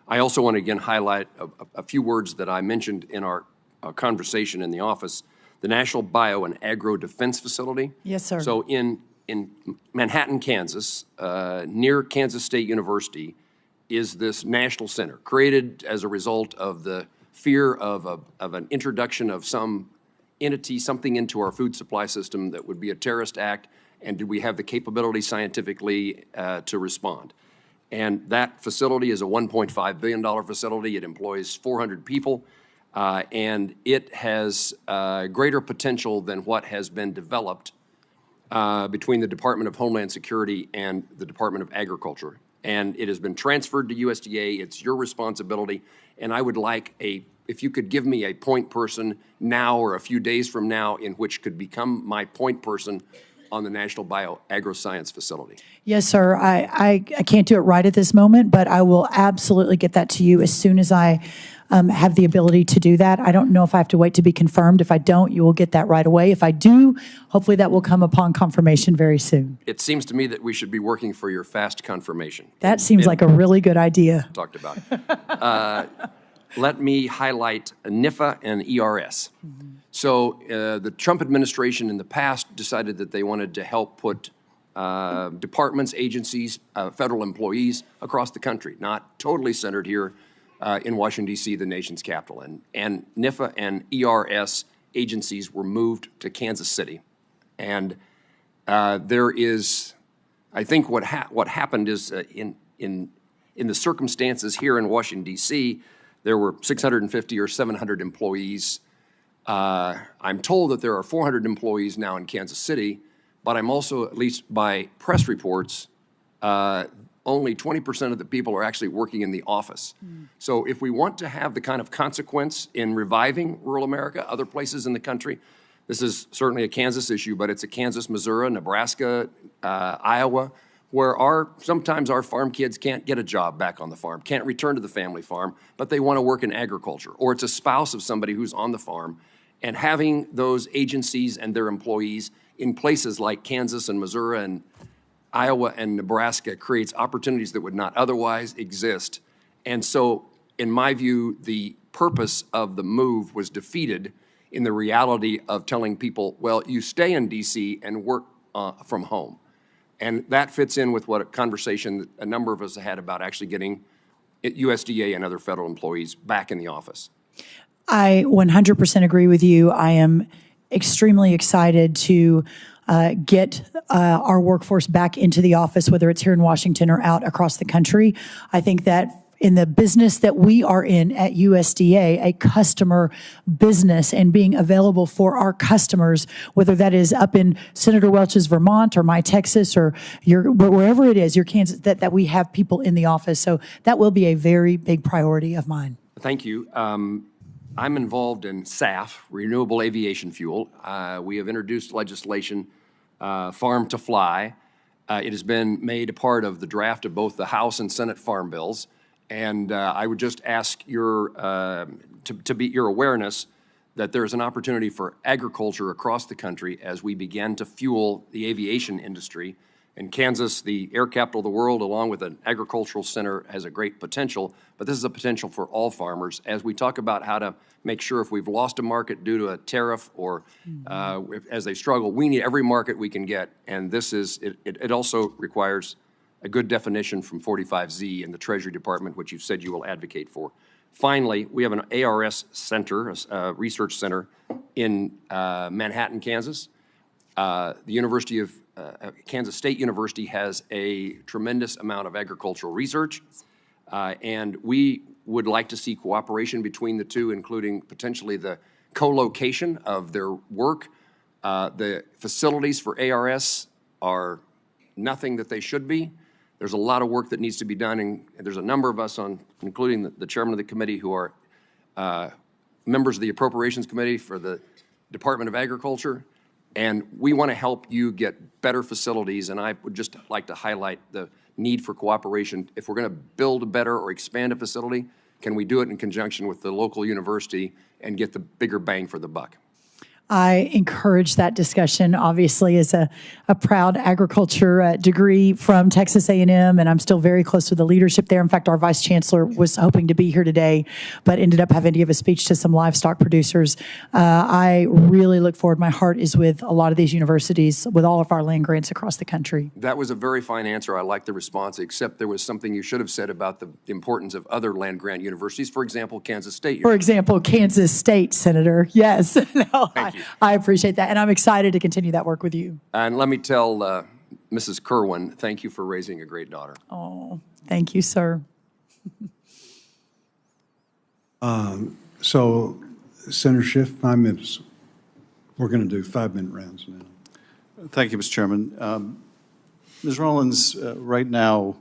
I also want to again highlight a few words that I mentioned in our conversation in the office. The National Bio and Agro Defense Facility. Yes, sir. So in Manhattan, Kansas, near Kansas State University, is this national center created as a result of the fear of an introduction of some entity, something into our food supply system that would be a terrorist act, and did we have the capability scientifically to respond? And that facility is a $1.5 billion facility. It employs 400 people, and it has greater potential than what has been developed between the Department of Homeland Security and the Department of Agriculture. And it has been transferred to USDA. It's your responsibility. And I would like if you could give me a point person now or a few days from now in which could become my point person on the National Bio-Agro-Science Facility. Yes, sir. I can't do it right at this moment, but I will absolutely get that to you as soon as I have the ability to do that. I don't know if I have to wait to be confirmed. If I don't, you will get that right away. If I do, hopefully that will come upon confirmation very soon. It seems to me that we should be working for your fast confirmation. That seems like a really good idea. Talked about. Let me highlight NIFA and ERS. So the Trump administration in the past decided that they wanted to help put departments, agencies, federal employees across the country, not totally centered here in Washington, D.C., the nation's capital. And NIFA and ERS agencies were moved to Kansas City. And there is, I think what happened is in the circumstances here in Washington, D.C., there were 650 or 700 employees. I'm told that there are 400 employees now in Kansas City, but I'm also, at least by press reports, only 20% of the people are actually working in the office. So if we want to have the kind of consequence in reviving rural America, other places in the country, this is certainly a Kansas issue, but it's a Kansas, Missouri, Nebraska, Iowa, where sometimes our farm kids can't get a job back on the farm, can't return to the family farm, but they want to work in agriculture, or it's a spouse of somebody who's on the farm. And having those agencies and their employees in places like Kansas and Missouri and Iowa and Nebraska creates opportunities that would not otherwise exist. And so, in my view, the purpose of the move was defeated in the reality of telling people, well, you stay in D.C. and work from home. And that fits in with what a conversation that a number of us had about actually getting USDA and other federal employees back in the office. I 100% agree with you. I am extremely excited to get our workforce back into the office, whether it's here in Washington or out across the country. I think that in the business that we are in at USDA, a customer business, and being available for our customers, whether that is up in Senator Welch's Vermont or my Texas or wherever it is, your Kansas, that we have people in the office. So that will be a very big priority of mine. Thank you. I'm involved in SAF, Renewable Aviation Fuel. We have introduced legislation, Farm to Fly. It has been made a part of the draft of both the House and Senate farm bills. And I would just ask your awareness that there's an opportunity for agriculture across the country as we begin to fuel the aviation industry. In Kansas, the air capital of the world, along with an agricultural center, has a great potential, but this is a potential for all farmers. As we talk about how to make sure if we've lost a market due to a tariff or as they struggle, we need every market we can get. And this is, it also requires a good definition from 45Z in the Treasury Department, which you've said you will advocate for. Finally, we have an ARS center, a research center in Manhattan, Kansas. The University of Kansas State University has a tremendous amount of agricultural research. And we would like to see cooperation between the two, including potentially the co-location of their work. The facilities for ARS are nothing that they should be. There's a lot of work that needs to be done, and there's a number of us including the chairman of the committee, who are members of the Appropriations Committee for the Department of Agriculture, and we want to help you get better facilities, and I would just like to highlight the need for cooperation. If we're going to build a better or expand a facility, can we do it in conjunction with the local university and get the bigger bang for the buck? I encourage that discussion, obviously, as a proud agriculture degree from Texas A&M, and I'm still very close with the leadership there. In fact, our vice chancellor was hoping to be here today, but ended up having to give a speech to some livestock producers. I really look forward. My heart is with a lot of these universities, with all of our land grants across the country. That was a very fine answer. I like the response, except there was something you should have said about the importance of other land grant universities. For example, Kansas State. For example, Kansas State, Senator. Yes. No, Thank you. I appreciate that, and I'm excited to continue that work with you. And let me tell Mrs. Kerwin, thank you for raising a great daughter. Oh, thank you, sir. So, Senator Schiff, 5 minutes. We're going to do 5-minute rounds now. Thank you, Mr. Chairman. Ms. Rollins, right now,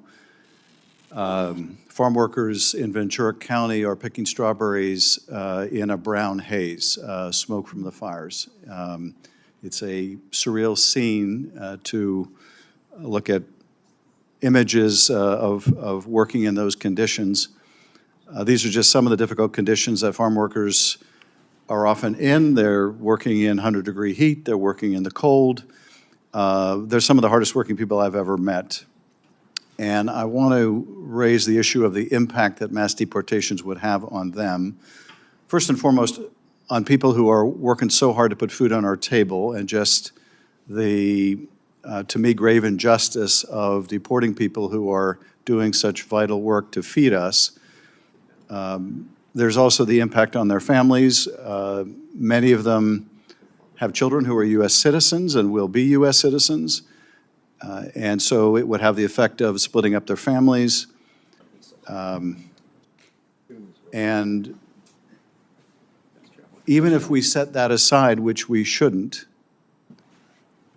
farm workers in Ventura County are picking strawberries in a brown haze, smoke from the fires. It's a surreal scene to look at images of working in those conditions. These are just some of the difficult conditions that farm workers are often in. They're working in 100-degree heat. They're working in the cold. They're some of the hardest working people I've ever met. And I want to raise the issue of the impact that mass deportations would have on them. First and foremost, on people who are working so hard to put food on our table, and just the, to me, grave injustice of deporting people who are doing such vital work to feed us. There's also the impact on their families. Many of them have children who are U.S. citizens and will be U.S. citizens. And so it would have the effect of splitting up their families. And even if we set that aside, which we shouldn't,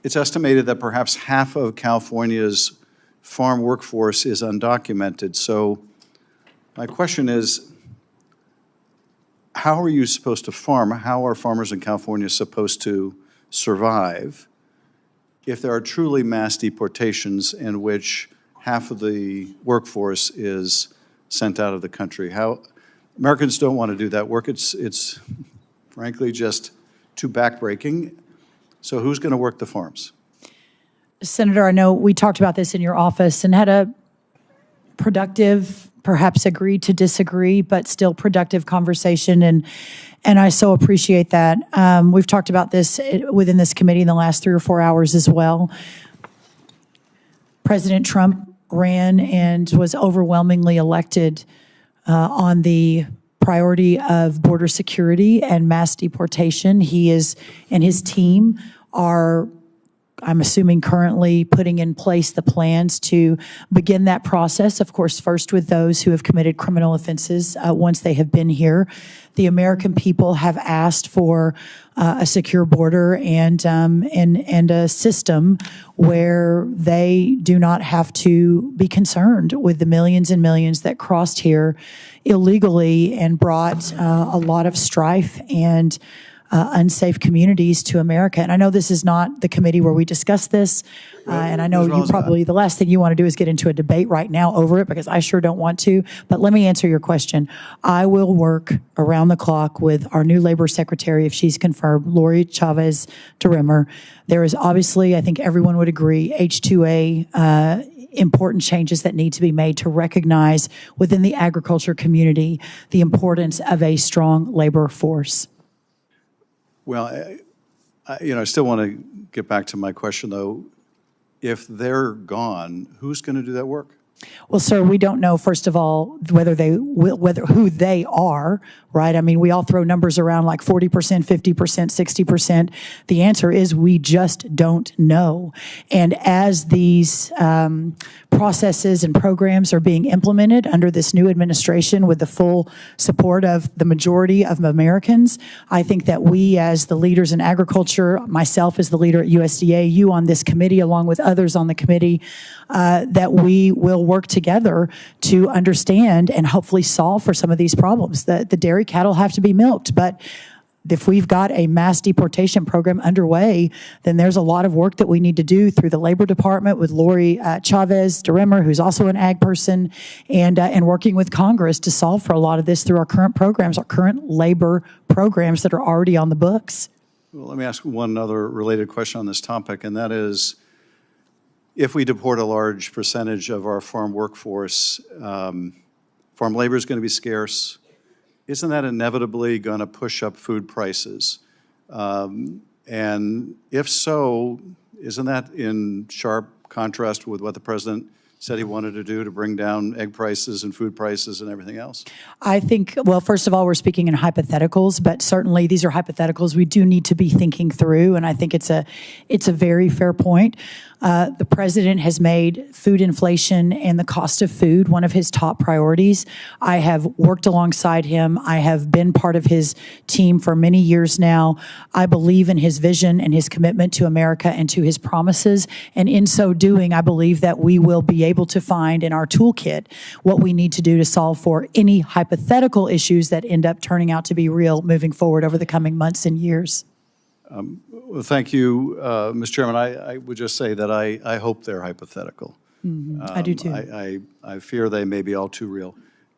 it's estimated that perhaps half of California's farm workforce is undocumented. So my question is, how are you supposed to farm? How are farmers in California supposed to survive if there are truly mass deportations in which half of the workforce is sent out of the country? How Americans don't want to do that work. It's frankly just too backbreaking. So who's going to work the farms? Senator, I know we talked about this in your office and had a productive, perhaps agreed to disagree, but still productive conversation, and I so appreciate that. We've talked about this within this committee in the last 3 or 4 hours as well. President Trump ran and was overwhelmingly elected on the priority of border security and mass deportation. He is, and his team are, I'm assuming, currently putting in place the plans to begin that process, of course, first with those who have committed criminal offenses once they have been here. The American people have asked for a secure border and a system where they do not have to be concerned with the millions and millions that crossed here illegally and brought a lot of strife and unsafe communities to America. And I know this is not the committee where we discuss this, and I know you probably, the last thing you want to do is get into a debate right now over it, because I sure don't want to. But let me answer your question. I will work around the clock with our new labor secretary, if she's confirmed, Lori Chavez DeRimmer. There is obviously, I think everyone would agree, H-2A important changes that need to be made to recognize within the agriculture community the importance of a strong labor force. Well, I still want to get back to my question, though. If they're gone, who's going to do that work? Well, sir, we don't know, first of all, whether who they are, right? I mean, we all throw numbers around like 40%, 50%, 60%. The answer is we just don't know. And as these processes and programs are being implemented under this new administration with the full support of the majority of Americans, I think that we as the leaders in agriculture, myself as the leader at USDA, you on this committee along with others on the committee, that we will work together to understand and hopefully solve for some of these problems. The dairy cattle have to be milked, but if we've got a mass deportation program underway, then there's a lot of work that we need to do through the Labor Department with Lori Chavez DeRimmer, who's also an ag person, and working with Congress to solve for a lot of this through our current programs, our current labor programs that are already on the books. Well, let me ask one other related question on this topic, and that is, if we deport a large percentage of our farm workforce, farm labor is going to be scarce. Isn't that inevitably going to push up food prices? And if so, isn't that in sharp contrast with what the president said he wanted to do to bring down egg prices and food prices and everything else? I think, well, first of all, we're speaking in hypotheticals, but certainly these are hypotheticals we do need to be thinking through, and I think it's a very fair point. The president has made food inflation and the cost of food one of his top priorities. I have worked alongside him. I have been part of his team for many years now. I believe in his vision and his commitment to America and to his promises, and in so doing, I believe that we will be able to find in our toolkit what we need to do to solve for any hypothetical issues that end up turning out to be real moving forward over the coming months and years. Well, thank you, Mr. Chairman. I would just say that I hope they're hypothetical. I do too. I fear they may be all too real.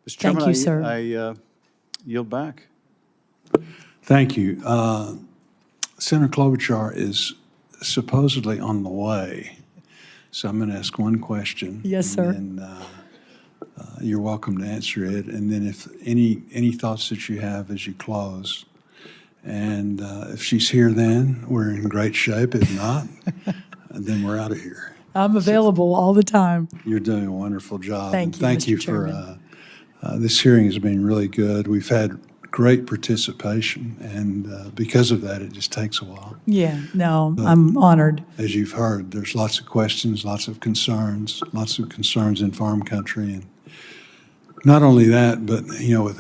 Mr. Chairman, Thank you, sir. I yield back. Thank you. Senator Klobuchar is supposedly on the way, so I'm going to ask one question. Yes, sir. And you're welcome to answer it. And then if any thoughts that you have as you close. And if she's here then, we're in great shape. If not, then we're out of here. I'm available all the time. You're doing a wonderful job. Thank you, Thank Mr. you Chairman. for this hearing has been really good. We've had great participation, and because of that, it just takes a while. Yeah, no, I'm honored. As you've heard, there's lots of questions, lots of concerns in farm country. And not only that, but, you know,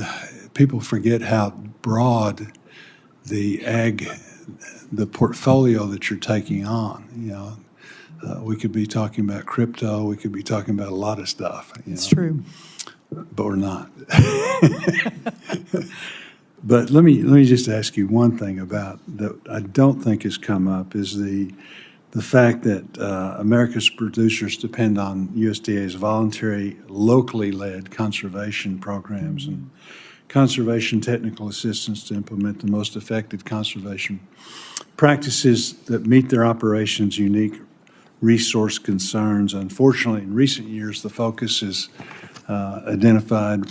people forget how broad the portfolio that you're taking on. You know, we could be talking about crypto, we could be talking about a lot of stuff. It's true. But we're not. But let me just ask you one thing about that I don't think has come up is the fact that America's producers depend on USDA's voluntary, locally led conservation programs and conservation technical assistance to implement the most effective conservation practices that meet their operations' unique resource concerns. Unfortunately, in recent years, the focus has identified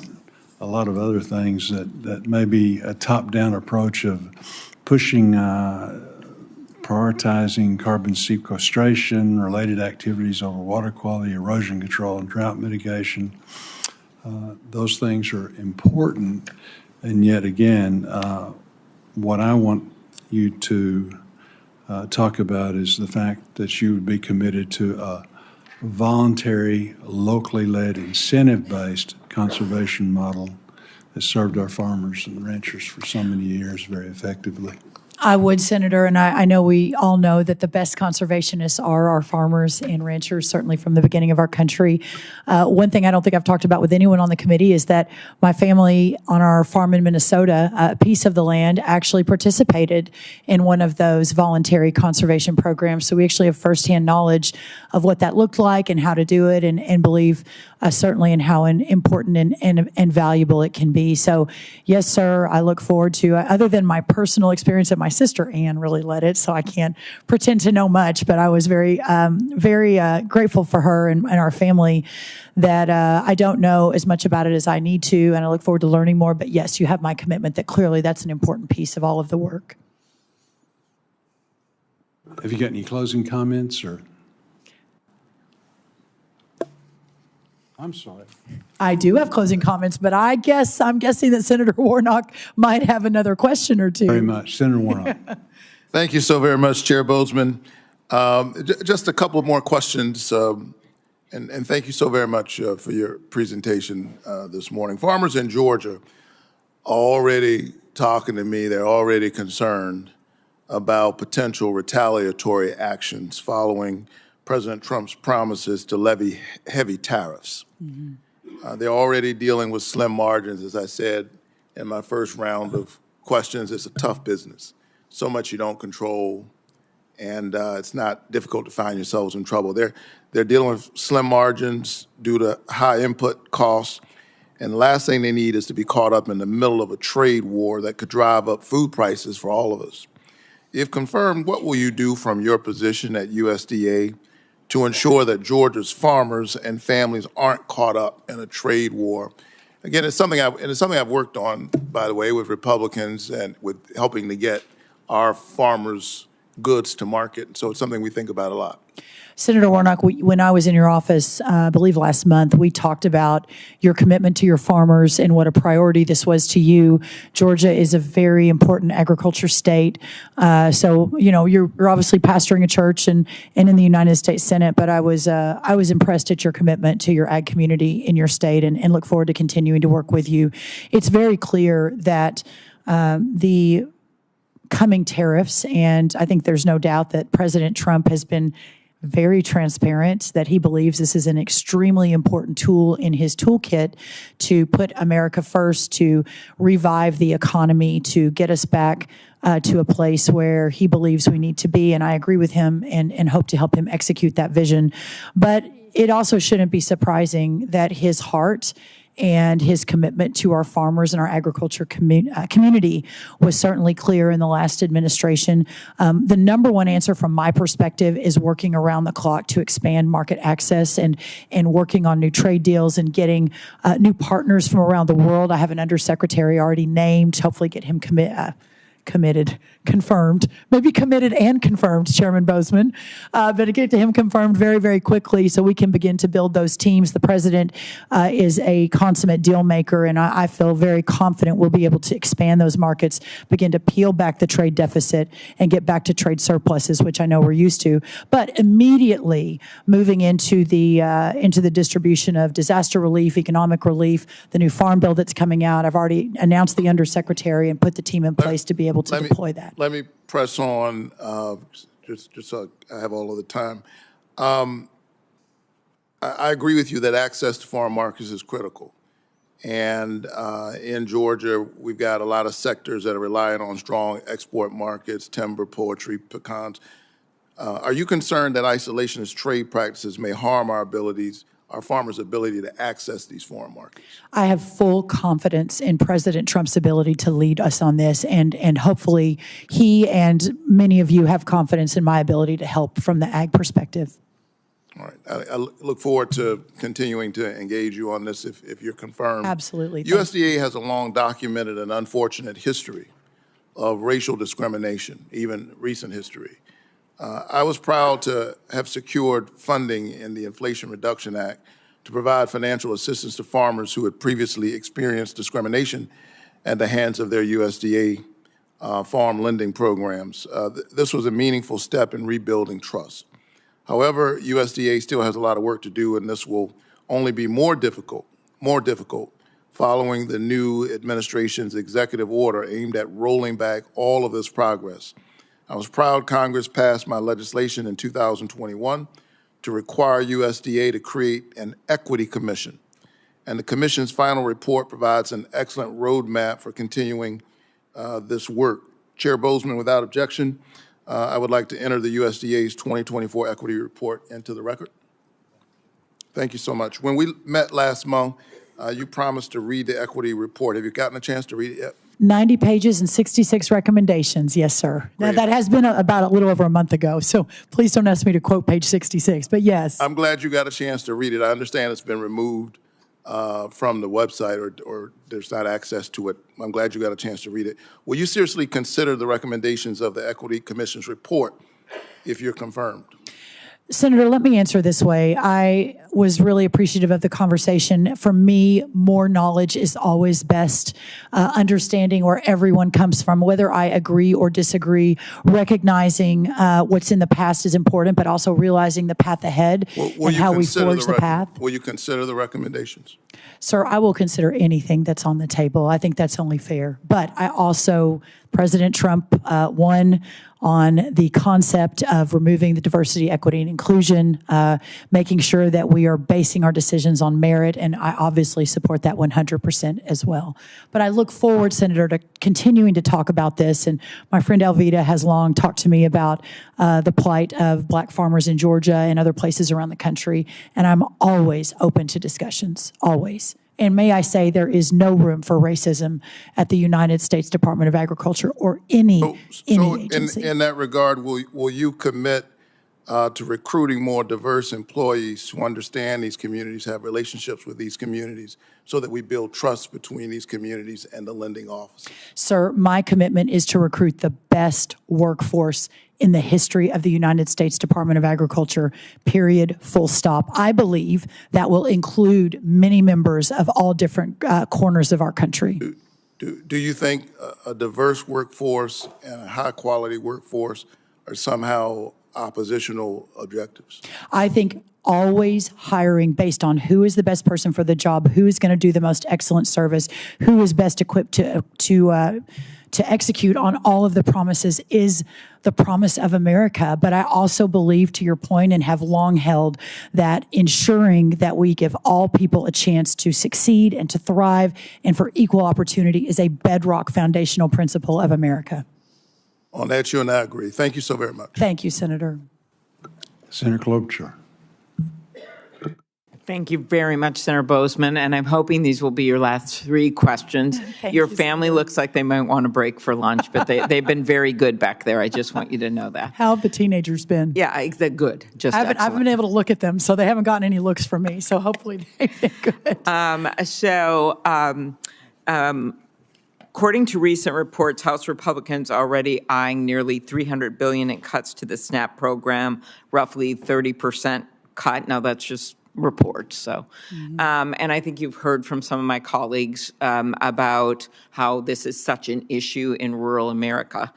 a lot of other things that may be a top-down approach of pushing, prioritizing carbon sequestration, related activities over water quality, erosion control, and drought mitigation. Those things are important, and yet again, what I want you to talk about is the fact that you would be committed to a voluntary, locally led, incentive-based conservation model that served our farmers and ranchers for so many years very effectively. I would, Senator, and I know we all know that the best conservationists are our farmers and ranchers, certainly from the beginning of our country. One thing I don't think I've talked about with anyone on the committee is that my family on our farm in Minnesota, a piece of the land, actually participated in one of those voluntary conservation programs. So we actually have firsthand knowledge of what that looked like and how to do it, and believe certainly in how important and valuable it can be. So yes, sir, I look forward to, other than my personal experience that my sister Ann really led it, so I can't pretend to know much, but I was very grateful for her and our family that I don't know as much about it as I need to, and I look forward to learning more. But yes, you have my commitment that clearly that's an important piece of all of the work. Have you got any closing comments or? I'm sorry. I do have closing comments, but I'm guessing that Senator Warnock might have another question or two. Very much. Senator Warnock. Thank you so very much, Chair Bozeman. Just a couple more questions, and thank you so very much for your presentation this morning. Farmers in Georgia are already talking to me. They're already concerned about potential retaliatory actions following President Trump's promises to levy heavy tariffs. They're already dealing with slim margins. As I said in my first round of questions, it's a tough business. So much you don't control, and it's not difficult to find yourselves in trouble. They're dealing with slim margins due to high input costs, and the last thing they need is to be caught up in the middle of a trade war that could drive up food prices for all of us. If confirmed, what will you do from your position at USDA to ensure that Georgia's farmers and families aren't caught up in a trade war? Again, it's something I've worked on, by the way, with Republicans and with helping to get our farmers' goods to market. So it's something we think about a lot. Senator Warnock, when I was in your office, I believe last month, we talked about your commitment to your farmers and what a priority this was to you. Georgia is a very important agriculture state. So, you know, you're obviously pastoring a church and in the United States Senate, but I was impressed at your commitment to your ag community in your state and look forward to continuing to work with you. It's very clear that the coming tariffs, and I think there's no doubt that President Trump has been very transparent that he believes this is an extremely important tool in his toolkit to put America first, to revive the economy, to get us back to a place where he believes we need to be. And I agree with him and hope to help him execute that vision. But it also shouldn't be surprising that his heart and his commitment to our farmers and our agriculture community was certainly clear in the last administration. The number one answer from my perspective is working around the clock to expand market access and working on new trade deals and getting new partners from around the world. I have an undersecretary already named, hopefully get him confirmed, maybe committed and confirmed, Chairman Bozeman, but to get to him confirmed very, very quickly so we can begin to build those teams. The president is a consummate deal maker, and I feel very confident we'll be able to expand those markets, begin to peel back the trade deficit, and get back to trade surpluses, which I know we're used to. But immediately moving into the distribution of disaster relief, economic relief, the new farm bill that's coming out. I've already announced the undersecretary and put the team in place to be able to deploy that. Let me press on, just so I have all of the time. I agree with you that access to farm markets is critical. And in Georgia, we've got a lot of sectors that are relying on strong export markets, timber, poultry, pecans. Are you concerned that isolationist trade practices may harm our farmers' ability to access these foreign markets? I have full confidence in President Trump's ability to lead us on this, and hopefully he and many of you have confidence in my ability to help from the ag perspective. All right. I look forward to continuing to engage you on this if you're confirmed. Absolutely. USDA has a long documented and unfortunate history of racial discrimination, even recent history. I was proud to have secured funding in the Inflation Reduction Act to provide financial assistance to farmers who had previously experienced discrimination at the hands of their USDA farm lending programs. This was a meaningful step in rebuilding trust. However, USDA still has a lot of work to do, and this will only be more difficult following the new administration's executive order aimed at rolling back all of this progress. I was proud Congress passed my legislation in 2021 to require USDA to create an equity commission. And the commission's final report provides an excellent roadmap for continuing this work. Chair Bozeman, without objection, I would like to enter the USDA's 2024 equity report into the record. Thank you so much. When we met last month, you promised to read the equity report. Have you gotten a chance to read it yet? 90 pages and 66 recommendations. Yes, sir. Now, that has been about a little over a month ago, so please don't ask me to quote page 66, but yes. I'm glad you got a chance to read it. I understand it's been removed from the website or there's not access to it. I'm glad you got a chance to read it. Will you seriously consider the recommendations of the Equity Commission's report if you're confirmed? Senator, let me answer this way. was really appreciative of the conversation. For me, more knowledge is always best. Understanding where everyone comes from, whether I agree or disagree, recognizing what's in the past is important, but also realizing the path ahead and how we forge the path. Will you consider the recommendations? Sir, I will consider anything that's on the table. I think that's only fair. But I also, President Trump won on the concept of removing the diversity, equity, and inclusion, making sure that we are basing our decisions on merit, and I obviously support that 100% as well. But I look forward, Senator, to continuing to talk about this, and my friend Alveda has long talked to me about the plight of black farmers in Georgia and other places around the country, and I'm always open to discussions, always. And may I say, there is no room for racism at the United States Department of Agriculture or any agency. In that regard, will you commit to recruiting more diverse employees who understand these communities, have relationships with these communities, so that we build trust between these communities and the lending office? Sir, my commitment is to recruit the best workforce in the history of the United States Department of Agriculture, period, full stop. I believe that will include many members of all different corners of our country. Do you think a diverse workforce and a high-quality workforce are somehow oppositional objectives? I think always hiring based on who is the best person for the job, who is going to do the most excellent service, who is best equipped to execute on all of the promises is the promise of America. But I also believe, to your point, and have long held, that ensuring that we give all people a chance to succeed and to thrive and for equal opportunity is a bedrock foundational principle of America. On that, you and I agree. Thank you so very much. Thank you, Senator. Senator Klobuchar. Thank you very much, Senator Bozeman, and I'm hoping these will be your last 3 questions. Your family looks like they might want a break for lunch, but they've been very good back there. I just want you to know that. How have the teenagers been? Yeah, they're good. Just I haven't been able to look at them, so they haven't gotten any looks from me, so hopefully they've been good. According to recent reports, House Republicans already eyeing nearly $300 billion in cuts to the SNAP program, roughly 30% cut. Now, that's just reports. So, and I think you've heard from some of my colleagues about how this is such an issue in rural America.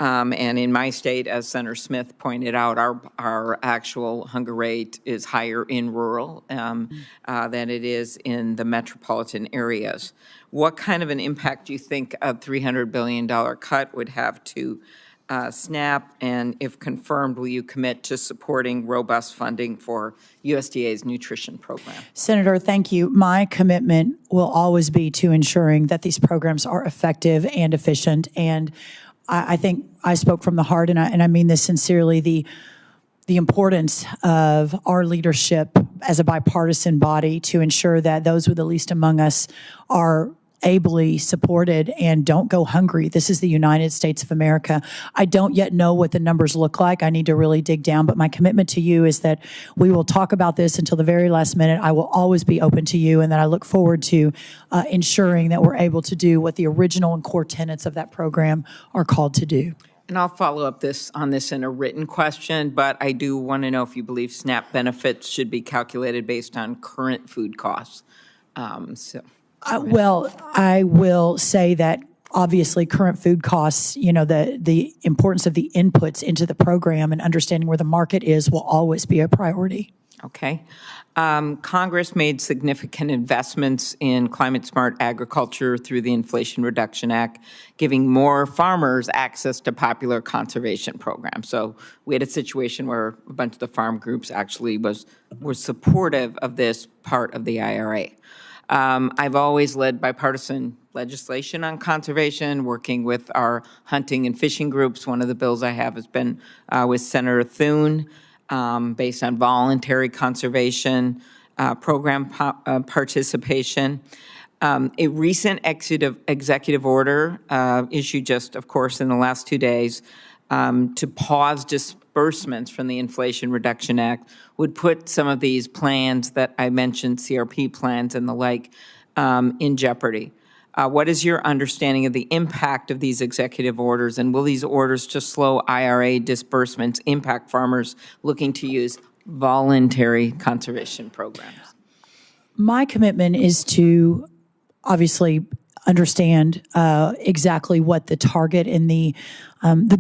And in my state, as Senator Smith pointed out, our actual hunger rate is higher in rural than it is in the metropolitan areas. What kind of an impact do you think a $300 billion cut would have to SNAP, and if confirmed, will you commit to supporting robust funding for USDA's nutrition program? Senator, thank you. My commitment will always be to ensuring that these programs are effective and efficient, and I think I spoke from the heart, and I mean this sincerely, the importance of our leadership as a bipartisan body to ensure that those with the least among us are ably supported and don't go hungry. This is the United States of America. I don't yet know what the numbers look like. I need to really dig down, but my commitment to you is that we will talk about this until the very last minute. I will always be open to you, and that I look forward to ensuring that we're able to do what the original and core tenets of that program are called to do. And I'll follow up on this in a written question, but I do want to know if you believe SNAP benefits should be calculated based on current food costs. Well, I will say that obviously current food costs, the importance of the inputs into the program and understanding where the market is will always be a priority. Okay. Congress made significant investments in climate-smart agriculture through the Inflation Reduction Act, giving more farmers access to popular conservation programs. So we had a situation where a bunch of the farm groups actually were supportive of this part of the IRA. I've always led bipartisan legislation on conservation, working with our hunting and fishing groups. One of the bills I have has been with Senator Thune, based on voluntary conservation program participation. A recent executive order issued just, of course, in the last 2 days to pause disbursements from the Inflation Reduction Act would put some of these plans that I mentioned, CRP plans and the like, in jeopardy. What is your understanding of the impact of these executive orders, and will these orders to slow IRA disbursements impact farmers looking to use voluntary conservation programs? My commitment is to obviously understand exactly what the target and the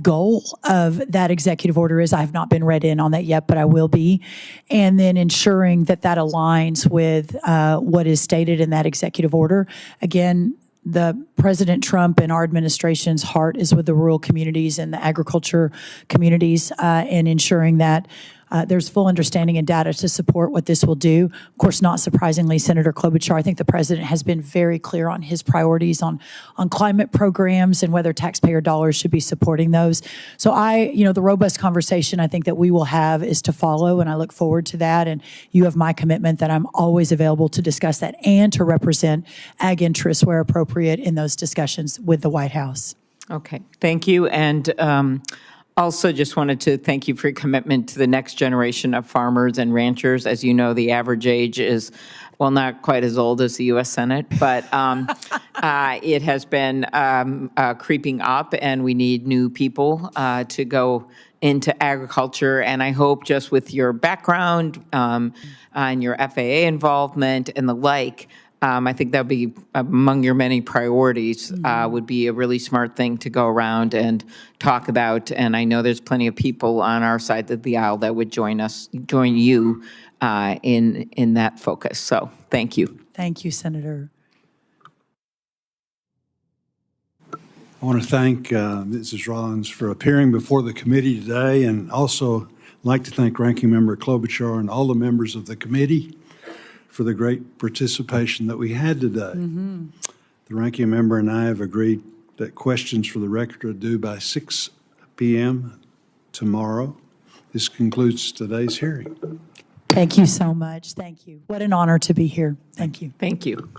goal of that executive order is. I have not been read in on that yet, but I will be. And then ensuring that that aligns with what is stated in that executive order. Again, the President Trump and our administration's heart is with the rural communities and the agriculture communities and ensuring that there's full understanding and data to support what this will do. Of course, not surprisingly, Senator Klobuchar, I think the president has been very clear on his priorities on climate programs and whether taxpayer dollars should be supporting those. So the robust conversation I think that we will have is to follow, and I look forward to that. And you have my commitment that I'm always available to discuss that and to represent ag interests where appropriate in those discussions with the White House. Okay, thank you. And also just wanted to thank you for your commitment to the next generation of farmers and ranchers. As you know, the average age is, well, not quite as old as the U.S. Senate, but it has been creeping up, and we need new people to go into agriculture. And I hope just with your background and your FAA involvement and the like, I think that would be among your many priorities, would be a really smart thing to go around and talk about. And I know there's plenty of people on our side of the aisle that would join you in that focus. So thank you. Thank you, Senator. I want to thank Mrs. Rollins for appearing before the committee today, and also like to thank Ranking Member Klobuchar and all the members of the committee for the great participation that we had today. The ranking member and I have agreed that questions for the record are due by 6 p.m. tomorrow. This concludes today's hearing. Thank you so much. Thank you. What an honor to be here. Thank you. Thank you.